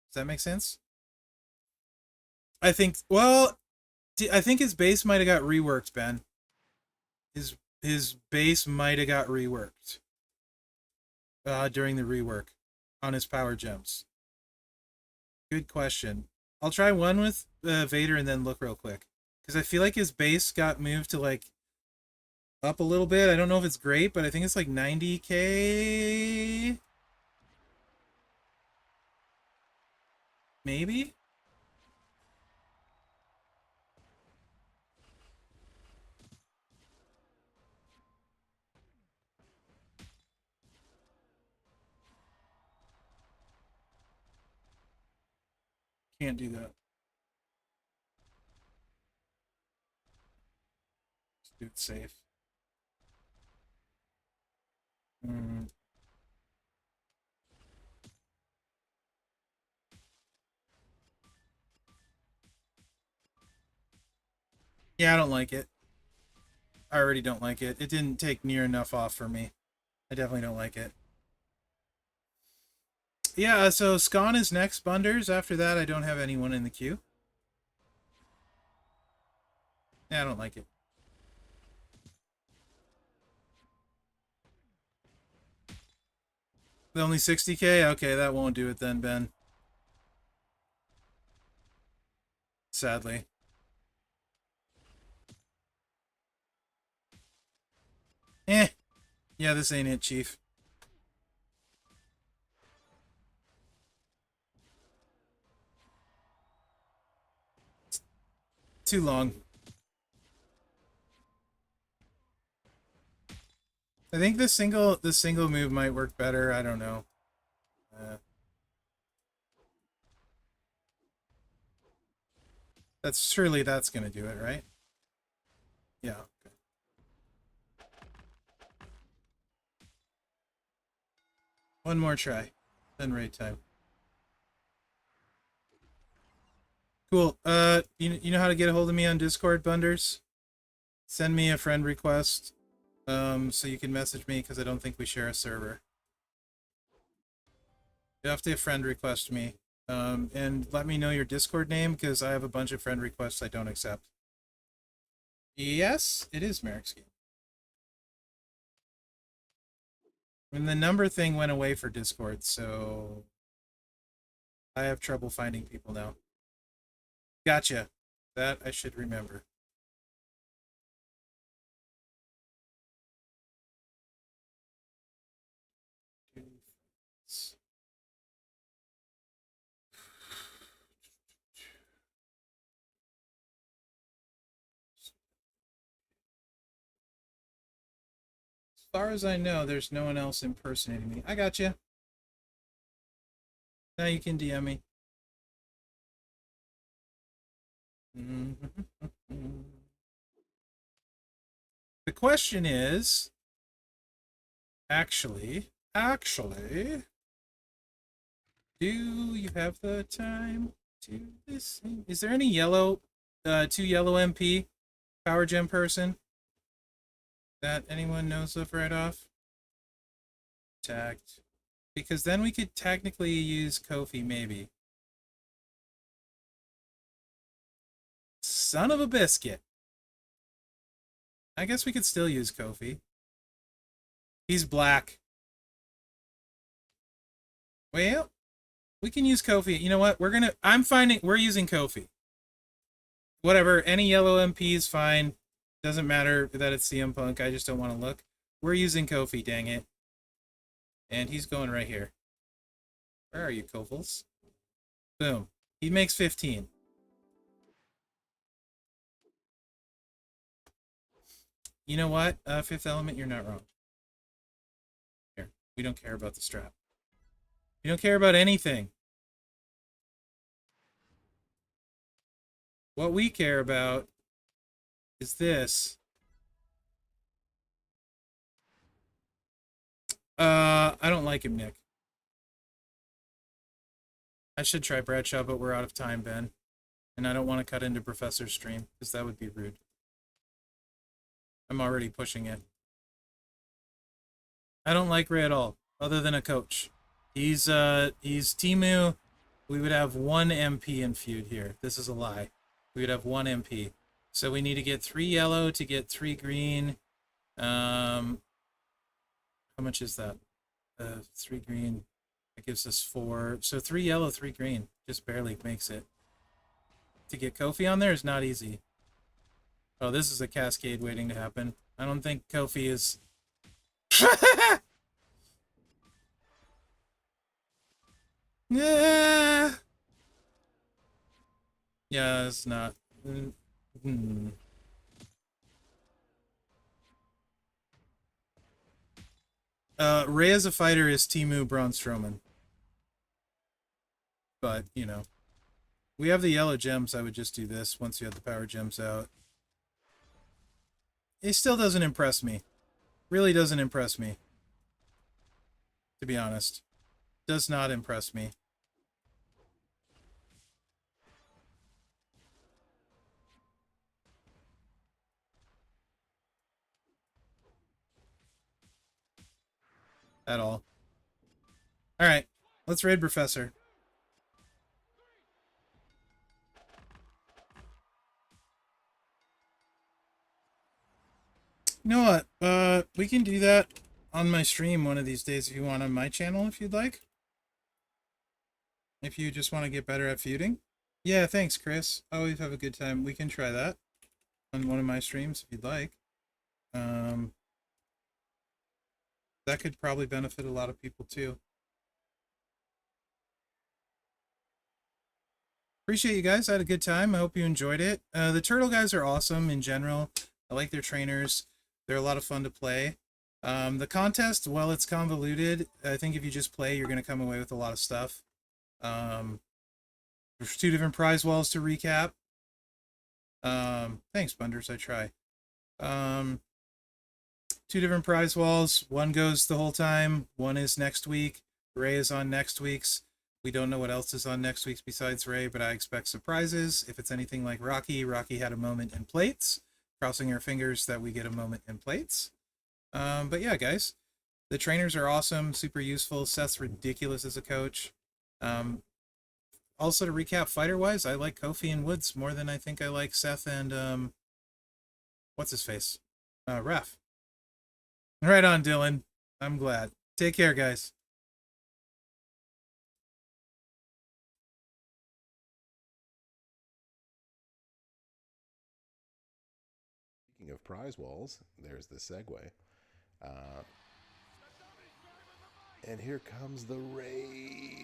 Does that make sense? I think, well, I think his base might have got reworked, Ben. His base might have got reworked during the rework on his Power Gems. Good question. I'll try one with Vader and then look real quick. Because I feel like his base got moved to like up a little bit. I don't know if it's great, but I think it's like 90k. Maybe? Can't do that. Let's do it safe. Mm. Yeah, I don't like it. I already don't like it. It didn't take near enough off for me. I definitely don't like it. Yeah, so Scon is next, Bunders. After that, I don't have anyone in the queue. Yeah, I don't like it. Only 60k? Okay, that won't do it then, Ben. Sadly. Eh. Yeah, this ain't it, Chief. It's too long. I think the single move might work better. I don't know. That's gonna do it, right? Yeah. Okay. One more try. Then raid time. Cool. You know how to get a hold of me on Discord, Bunders? Send me a friend request. So you can message me because I don't think we share a server. You have to friend request me. And let me know your Discord name because I have a bunch of friend requests I don't accept. Yes, it is Mherex game. And the number thing went away for Discord, so I have trouble finding people now. Gotcha. That I should remember. As far as I know, there's no one else impersonating me. I got you. Now you can DM me. The question is, actually, do you have the time to listen? Is there any yellow, 2 yellow MP power gem person that anyone knows of right off? Tagged. Because then we could technically use Kofi, maybe. Son of a biscuit. I guess we could still use Kofi. He's black. Well, we can use Kofi. You know what? We're using Kofi. Whatever, any yellow MP is fine. Doesn't matter that it's CM Punk. I just don't want to look. We're using Kofi, dang it. And he's going right here. Where are you, Kofels? Boom. He makes 15. You know what, Fifth Element, you're not wrong. Here, we don't care about the strap. We don't care about anything. What we care about is this. I don't like him, Nick. I should try Bradshaw, but we're out of time, Ben. And I don't want to cut into Professor's stream, because that would be rude. I'm already pushing it. I don't like Ray at all, other than a coach. He's Timu. We would have 1 MP in feud here. This is a lie. We would have 1 MP. So we need to get 3 yellow to get 3 green. How much is that? 3 green. That gives us 4. So 3 yellow, 3 green. Just barely makes it. To get Kofi on there is not easy. Oh, this is a cascade waiting to happen. I don't think Kofi is... Yeah, it's not. Ray as a fighter is Timu Braun Strowman. But, you know. We have the yellow gems, I would just do this once you have the power gems out. It still doesn't impress me. Really doesn't impress me. To be honest. Does not impress me. At all. Alright. Let's raid Professor. You know what? We can do that on my stream one of these days if you want, on my channel if you'd like. If you just want to get better at feuding. Yeah, thanks, Chris. Always have a good time. We can try that on one of my streams if you'd like. That could probably benefit a lot of people too. Appreciate you guys. I had a good time. I hope you enjoyed it. The Turtle guys are awesome in general. I like their trainers. They're a lot of fun to play. The contest, while it's convoluted, I think if you just play, you're going to come away with a lot of stuff. There's 2 different prize walls to recap. Thanks, Bunders. I try. 2 different prize walls. One goes the whole time. One is next week. Ray is on next week's. We don't know what else is on next week's besides Ray, but I expect surprises. If it's anything like Rocky had a moment in plates. Crossing our fingers that we get a moment in plates. But yeah, guys. The trainers are awesome, super useful. Seth's ridiculous as a coach. Also, to recap fighter-wise, I like Kofi and Woods more than I think I like Seth and, what's-his-face? Ref. Right on, Dylan. I'm glad. Take care, guys. speaking of prize walls, there's the segue. And here comes the rage.